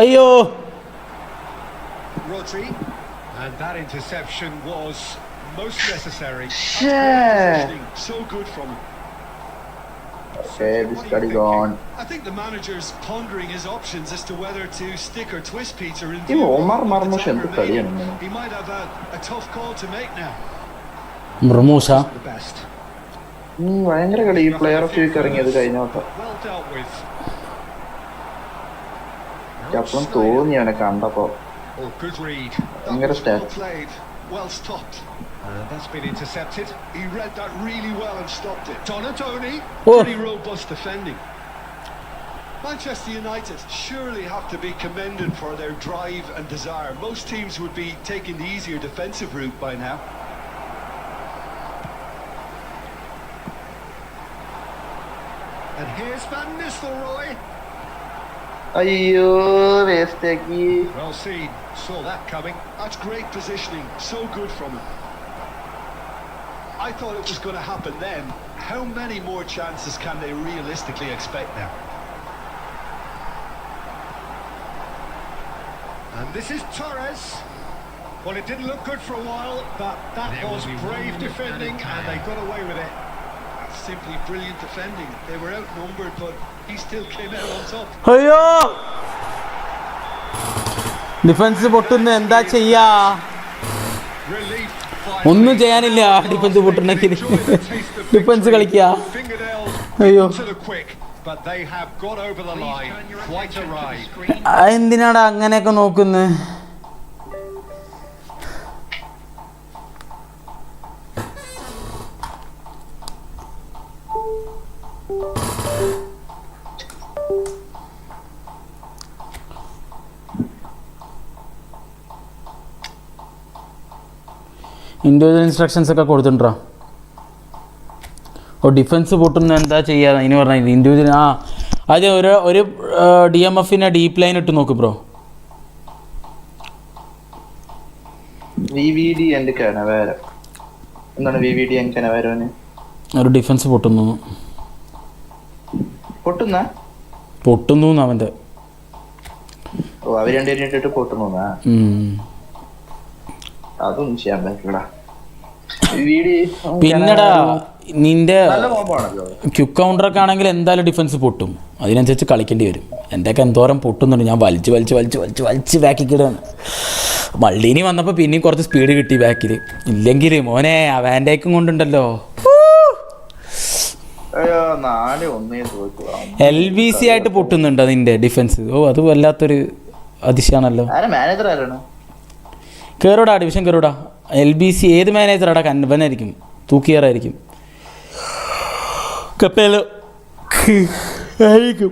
അയ്യോ Rodri. And that interception was most necessary. So good from him. Okay, this guy is on. I think the manager's pondering his options as to whether to stick or twist Peter in ഈ view Omar of the മർമൂഷ് time എന്ത് remaining. കളിയാണ്? He might have a tough call to make now. മൃമൂഷ The best. ഭയങ്കര കളി. ഈ player of week ഇറങ്ങിയത് കഴിഞ്ഞ വട്ടം. Well dealt with. അപ്പം തോന്നി അവനെ കണ്ടപ്പോ. Oh, good read. ഭയങ്കര Well stat. played, well stopped. And that's been intercepted. He read that really well and stopped it. Donatoni. Oh Pretty robust defending. Manchester United surely have to be commended for their drive and desire. Most teams would be taking the easier defensive route by now. And here's Van Nistelrooy. അയ്യോ waste ആക്കി. Well seen. Saw that coming. That's great positioning. So good from him. I thought it was going to happen then. How many more chances can they realistically expect now? And this is Torres. Well, it didn't look good for a while, but that was brave defending, and they got away with it. That's simply brilliant defending. They were outnumbered, but he still came out on top. അയ്യോ defence പൊട്ടുന്ന എന്താ ചെയ്യാ? Relief. ഒന്നും ചെയ്യാനില്ല defence പൊട്ടുന്നെങ്കിൽ. Defence കളിക്കുക. Fingernails അയ്യോ to the quick, but they have got over the line. Quite a ride. എന്തിനാടാ അങ്ങനെയൊക്കെ നോക്കുന്നത്? ഇൻഡിവിജ്വൽ ഇൻസ്ട്രക്ഷൻസ് ഒക്കെ കൊടുത്തിട്ടുണ്ടോ? ഓ ഡിഫൻസ് പൊട്ടുന്ന എന്താ ചെയ്യുക ഇനി പറഞ്ഞാൽ ഇൻഡിവിജ്വൽ. ആ അത് ഒരു ഡി എം എഫിനെ ഡീപ്പ് ലൈൻ ഇട്ട് നോക്ക് ബ്രോ. VVD and Canavera. എന്താണ് VVD and Canavera? ഒരു ഡിഫൻസ് പൊട്ടുന്നു അവൻ്റെ. ഓ അവർ രണ്ടുപേരും ഇട്ടിട്ട് പൊട്ടുന്നു. അതൊന്നും ചെയ്യാൻ പറ്റില്ല. പിന്നെടാ നിന്റെ ക്യുക്ക് കൗണ്ടറൊക്കെ ആണെങ്കിൽ എന്തായാലും ഡിഫൻസ് പൊട്ടും. അതിനനുസരിച്ച് കളിക്കേണ്ടി വരും. എൻ്റെയൊക്കെ എന്തോരം പൊട്ടുന്നുണ്ട്. ഞാൻ വലിച്ച് ബാക്കിക്കിടാണ്. മള്ളീനി വന്നപ്പോൾ പിന്നെയും കുറച്ച് സ്പീഡ് കിട്ടി ബാക്കിൽ. ഇല്ലെങ്കിൽ മോനെ അവൻ്റെക്കും കൊണ്ടുണ്ടല്ലോ. LVC ആയിട്ട് പൊട്ടുന്നുണ്ട് അതിൻ്റെ ഡിഫൻസ്. ഓ അത് വല്ലാത്തൊരു അതിശയാണല്ലോ. കയറൂടാ, ഡിവിഷൻ കയറൂടാ. LBC ഏത് മാനേജറാടാ? കൻവനായിരിക്കും, തൂക്കിയാറായിരിക്കും, കപ്പേലോ ആയിരിക്കും.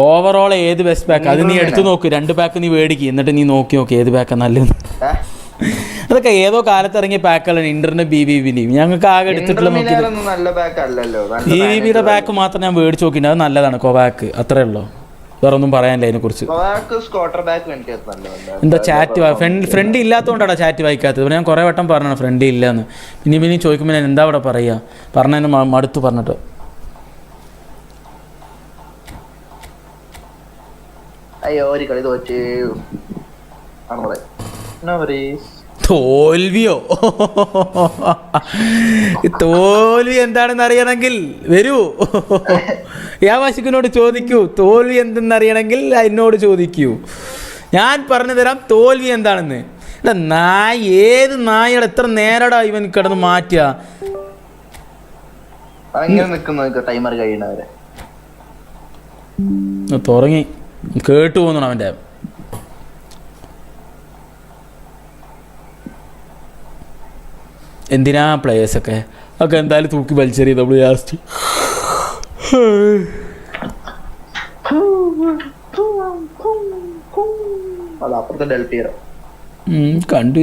ഓവറോൾ ഏത് ബെസ്റ്റ് പാക്ക്? അത് നീ എടുത്തു നോക്ക്. 2 പാക്ക് നീ മേടിക്കും, എന്നിട്ട് നീ നോക്കി ഏത് പാക്കാണ് നല്ലത്. അതൊക്കെ ഏതോ കാലത്ത് ഇറങ്ങിയ പാക്കുകളാണ്. ഇന്ററിന്റെ BBBയിലും ഞങ്ങൾക്ക് ആകെ എടുത്തിട്ടുള്ള BBBയുടെ പാക്ക് മാത്രം ഞാൻ മേടിച്ച് നോക്കിയിട്ട് അത് നല്ലതാണ്. കൊവാക്ക് അത്രേ ഉള്ളൂ, വേറെ ഒന്നും പറയാനില്ല അതിനെക്കുറിച്ച്. എന്താ ചാറ്റ് ഫ്രണ്ട് ഇല്ലാത്തതുകൊണ്ടാണ് ചാറ്റ് വായിക്കാത്തത്. ഞാൻ കുറേ വട്ടം പറഞ്ഞാണ് ഫ്രണ്ട് ഇല്ലയെന്ന്. പിന്നെ ചോദിക്കുമ്പോൾ ഞാൻ എന്താ അവിടെ പറയുക, പറഞ്ഞതിന് മടുത്ത് പറഞ്ഞിട്ട്. തോൽവിയോ? തോൽവി എന്താണെന്ന് അറിയണമെങ്കിൽ വരൂ, യാവാശിക്കിനോട് ചോദിക്കൂ. തോൽവി എന്തെന്നറിയണമെങ്കിൽ എന്നോട് ചോദിക്കൂ, ഞാൻ പറഞ്ഞു തരാം തോൽവി എന്താണെന്ന്. അല്ല നായ, ഏത് നായയുടെ എത്ര നേരടാ ഇവൻ കിടന്ന് മാറ്റുക? തുടങ്ങി കേട്ടു പോന്നു അവൻ്റെ. എന്തിനാ പ്ലേയേഴ്സൊക്കെ എന്തായാലും തൂക്കി വലിച്ചെറിയ നമ്മൾ ലാസ്റ്റ്. കണ്ടു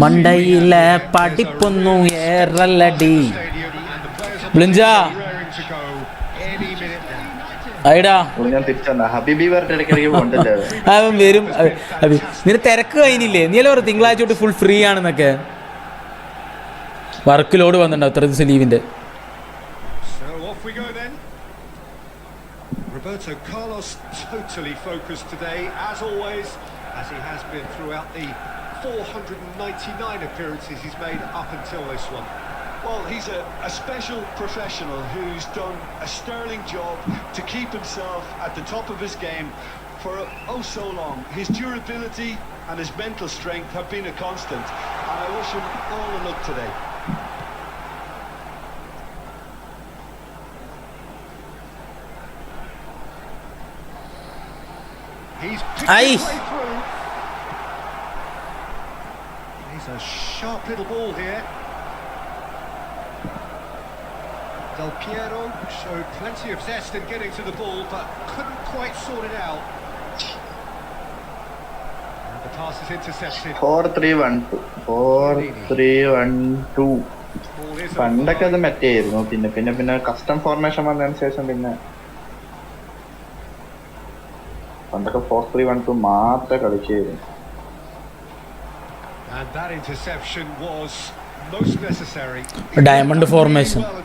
മണ്ടയിലെ പഠിപ്പൊന്നും ഏറല്ലടി ബ്ലിഞ്ച ഐടാ. അവൻ വരും. നിന്റെ തിരക്ക് കഴിഞ്ഞില്ലേ? നീയല്ലേ പറഞ്ഞു തിങ്കളാഴ്ച തൊട്ട് ഫുൾ ഫ്രീ ആണെന്നൊക്കെ. വർക്ക് ലോഡ് വന്നിട്ടുണ്ടാവും ഇത്ര ദിവസം ലീവിന്റെ. Roberto Carlos totally focused today, as always, as he has been throughout the 499 appearances he's made up until this one. Well, he's a special professional who's done a sterling job to keep himself at the top of his game for so long. His durability and his mental strength have been a constant, and I wish him all the luck today. He's picked his way through. He's a sharp little ball here. Del Piero showed plenty of zest in getting to the ball, but couldn't quite sort it out. And the pass is intercepted. 4-3-1-2 4-3-1-2 പണ്ടൊക്കെ അത് മറ്റേയായിരുന്നു. പിന്നെ custom formation വന്നതിന് ശേഷം പിന്നെ പണ്ടൊക്കെ 4-3-1-2 മാത്രമേ കളിച്ചായിരുന്നു. And that interception was most necessary. Diamond formation. Now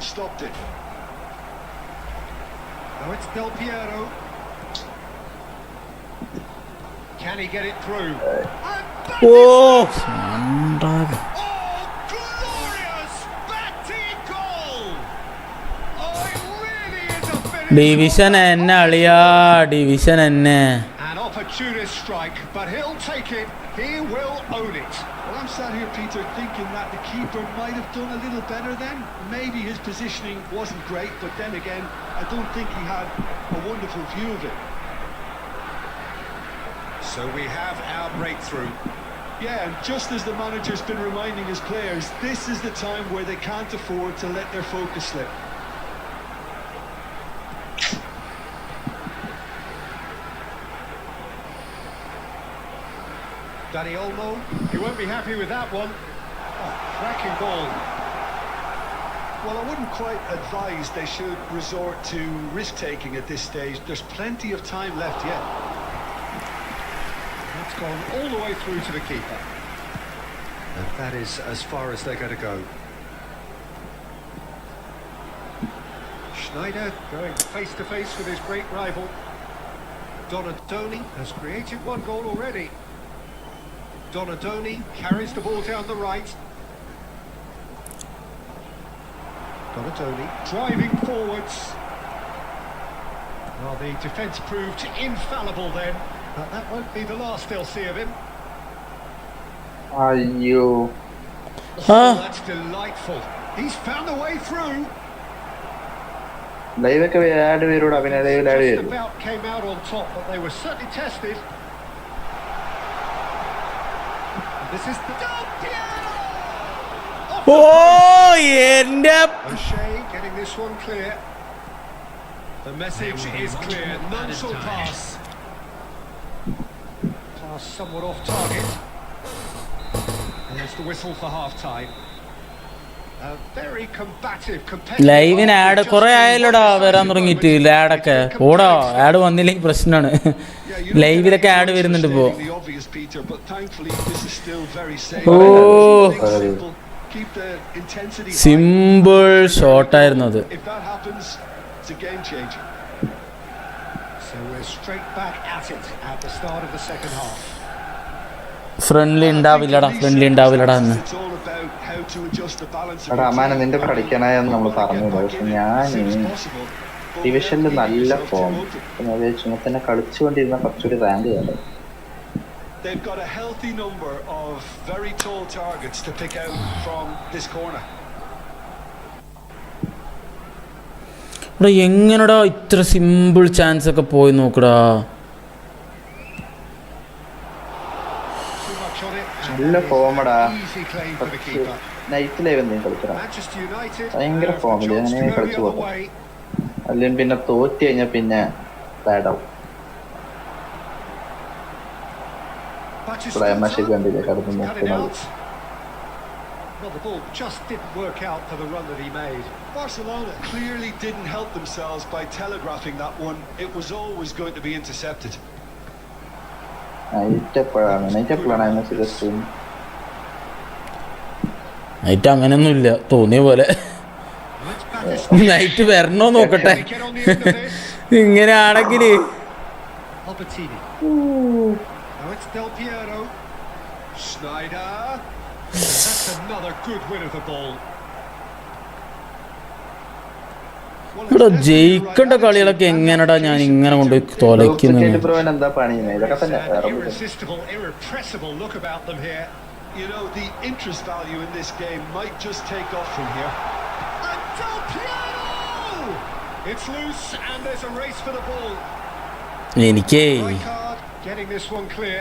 it's Del Piero. Can he get it through? Oh, glorious back-team goal! Oh, it really is a finish. Division enne aliya, division enne. An opportunist strike, but he'll take it. He will own it. Well, I'm sat here, Peter, thinking that the keeper might have done a little better then. Maybe his positioning wasn't great, but then again, I don't think he had a wonderful view of it. So we have our breakthrough. Yeah, and just as the manager's been reminding his players, this is the time where they can't afford to let their focus slip. Dani Olmo, he won't be happy with that one. Oh, cracking ball. Well, I wouldn't quite advise they should resort to risk-taking at this stage. There's plenty of time left yet. That's gone all the way through to the keeper. And that is as far as they're going to go. Schneider going face-to-face with his great rival. Donadoni has created one goal already. Donadoni carries the ball down the right. Donadoni driving forwards. Well, the defence proved infallible then, but that won't be the last they'll see of him. അയ്യോ, Oh, that's delightful. He's found a way through. ലൈവൊക്കെ ad പേരോട് അഭിനയ ad Just വരും. about came out on top, but they were certainly tested. This is the ഓ എൻ്റെ O'Shea getting this one clear. The message is clear. None shall pass. Pass somewhat off target. There's the whistle for half time. A very combative, competitive. ലൈവിന് ad കുറെ ആയല്ലോടാ വരാൻ തുടങ്ങിയിട്ട്. ആഡൊക്കെ ഓടാ, add വന്നില്ലെങ്കിൽ പ്രശ്നമാണ്. ലൈവിലൊക്കെ add വരുന്നുണ്ട് ഇപ്പോ. ഓ സിമ്പിൾ ഷോട്ടായിരുന്നു അത്. So we're straight back at it at the start of the second half. Friendly ഉണ്ടാവില്ലടാ എന്ന്. എടാ അമ്മാനെ നിന്റെ കളിക്കാനായെന്ന് നമ്മൾ പറഞ്ഞില്ല. പക്ഷെ ഞാൻ ഡിവിഷനിൽ നല്ല ഫോം തന്നെ കളിച്ചുകൊണ്ടിരുന്ന കുറച്ചൊരു റാങ്ക് കണ്ടു. They've got a healthy number of very tall targets to pick out from this corner. എങ്ങനെടാ ഇത്ര സിമ്പിൾ ചാൻസ് ഒക്കെ പോയി നോക്കടാ. നല്ല ഫോമടാ. നൈറ്റ് ലൈവ് എന്തെങ്കിലും കളിക്കടാ. ഭയങ്കര ഫോമില് അങ്ങനെ കളിച്ചു പോകും. അല്ലെങ്കിൽ പിന്നെ തോറ്റ് കഴിഞ്ഞാൽ പിന്നെ ബാഡാവും. പ്രേമശേഷി കണ്ടില്ലേ കടന്നു നോക്കുന്നത്. Well, the ball just didn't work out for the run that he made. Barcelona clearly didn't help themselves by telegraphing that one. It was always going to be intercepted. Night എപ്പോഴാണ് സജസ്റ്റ് ചെയ്യുന്നത്? Night അങ്ങനെയൊന്നും ഇല്ല, തോന്നിയ പോലെ. Night വരണോ നോക്കട്ടെ ഇങ്ങനെയാണെങ്കിൽ. Now it's Del Piero. Schneider. That's another good win of the ball. ഇവിടെ ജയിക്കേണ്ട കളികളൊക്കെ എങ്ങനെടാ ഞാൻ ഇങ്ങനെ കൊണ്ടുപോയി തോലയ്ക്കുന്നത്. എന്താ പണി ഇതൊക്കെ തന്നെ. Irresistible, irrepressible look about them here. You know, the interest value in this game might just take off from here. And Del Piero! It's loose and there's a race for the ball. എനിക്കേ Getting this one clear.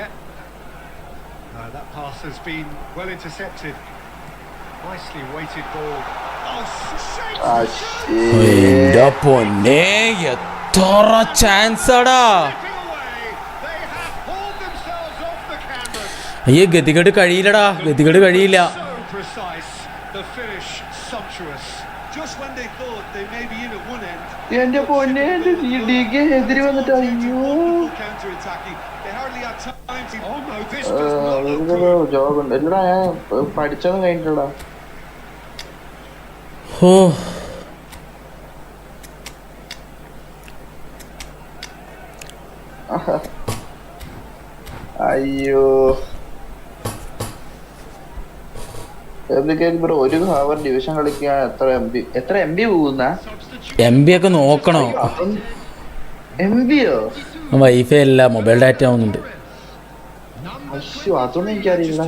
That pass has been well intercepted. Nicely weighted ball. എന്റെ പൊന്നെ എത്ര chance ആടാ. അയ്യേ ഗതികേട് കഴിയില്ലടാ, ഗതികേട് കഴിയില്ല. എന്റെ പൊന്നെ എതിരി വന്നിട്ട് അയ്യോ ജോബുണ്ട്. എല്ലടാ ഞാൻ പഠിച്ചൊന്നും കഴിഞ്ഞിട്ടടാ. ഓ അയ്യോ എന്തൊക്കെയാ ബ്രോ, ഒരു ഹവർ ഡിവിഷൻ കളിക്കാൻ എത്ര എം ബി പോകുന്ന? എം ബി ഒക്കെ നോക്കണോ? എം ബിയോ? വൈഫൈ അല്ല, മൊബൈൽ ഡാറ്റ ആവുന്നുണ്ട്. അയ്യോ അതൊന്നും എനിക്കറിയില്ല.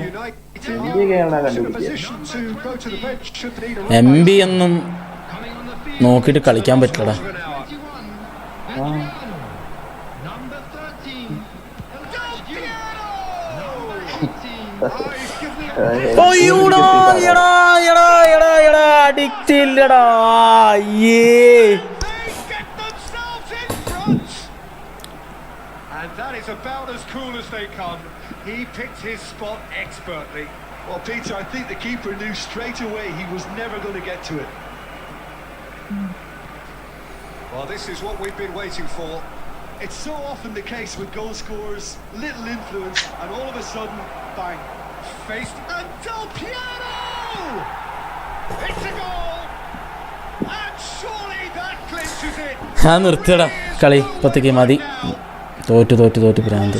എം ബി ഒക്കെയാണ് കണ്ടുപിടിക്കുക. എം ബി ഒന്നും നോക്കിയിട്ട് കളിക്കാൻ പറ്റില്ലടാ. അഡിക്റ്റ് ഇല്ലടാ. And that is about as cool as they come. He picked his spot expertly. Well, Peter, I think the keeper knew straight away he was never going to get to it. Well, this is what we've been waiting for. It's so often the case with goal scorers, little influence, and all of a sudden, bang. Faced and Del Piero! It's a goal! And surely that clinches it! ഞാൻ നിർത്തിയടാ കളി, ഇപ്പത്തേക്ക് മതി. തോറ്റ് ഭ്രാന്ത്.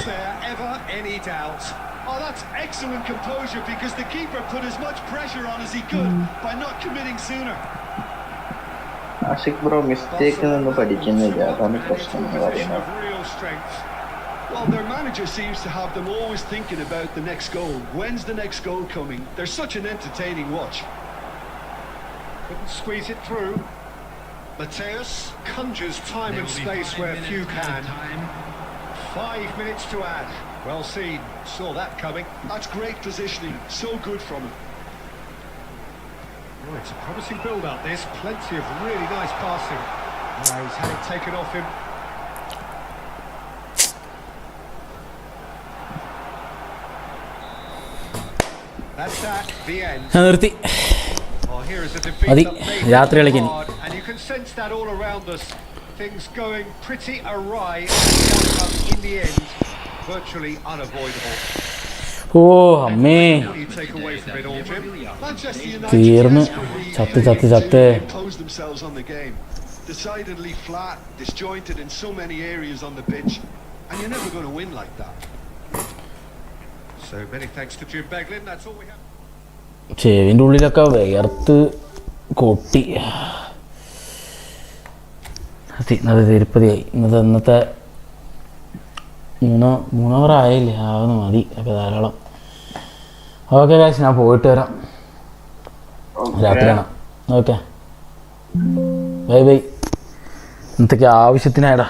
Ever any doubt? Oh, that's excellent composure because the keeper put as much pressure on as he could by not committing sooner. Ashiq bro മിസ്റ്റേക്കിൽ നിന്ന് പഠിക്കുന്നില്ല, അതാണ് പ്രശ്നം എന്ന് പറയുന്നത്. Well, their manager seems to have them always thinking about the next goal. When's the next goal coming? They're such an entertaining watch. Couldn't squeeze it through. Mateus conjures time and space where few can. 5 minutes to add. Well seen. Saw that coming. That's great positioning. So good from him. Oh, it's a promising build-up, this. Plenty of really nice passing. He's had it taken off him. That's that, the end. ഞാൻ നിർത്തി. Oh, here is a defeat മതി, that made രാത്രി it കളിക്കാൻ. hard, and you can sense that all around us. Things going pretty awry, and the outcome in the end virtually unavoidable. ഓ അമ്മേ, What do you take away from it all, Jim? Manchester United തീർന്ന് desperately ചത്ത് imposed themselves on the game. Decidedly flat, disjointed in so many areas on the pitch, and you're never going to win like that. So many thanks to Jim Beglin. That's all we have. ചെവിൻ്റെ ഉള്ളിലൊക്കെ വിയർത്ത് കൊട്ടി. ഇന്നത്തെ തിരുപ്പതിയായി. ഇന്നത്തെ മൂന്നവറായില്ലേ, ആവുന്ന മതി അപ്പോൾ ധാരാളം. Okay guys, ഞാൻ പോയിട്ട് വരാം, രാത്രി കാണാം. Okay, bye bye. ഇന്നത്തേക്ക് ആവശ്യത്തിനായിടാ.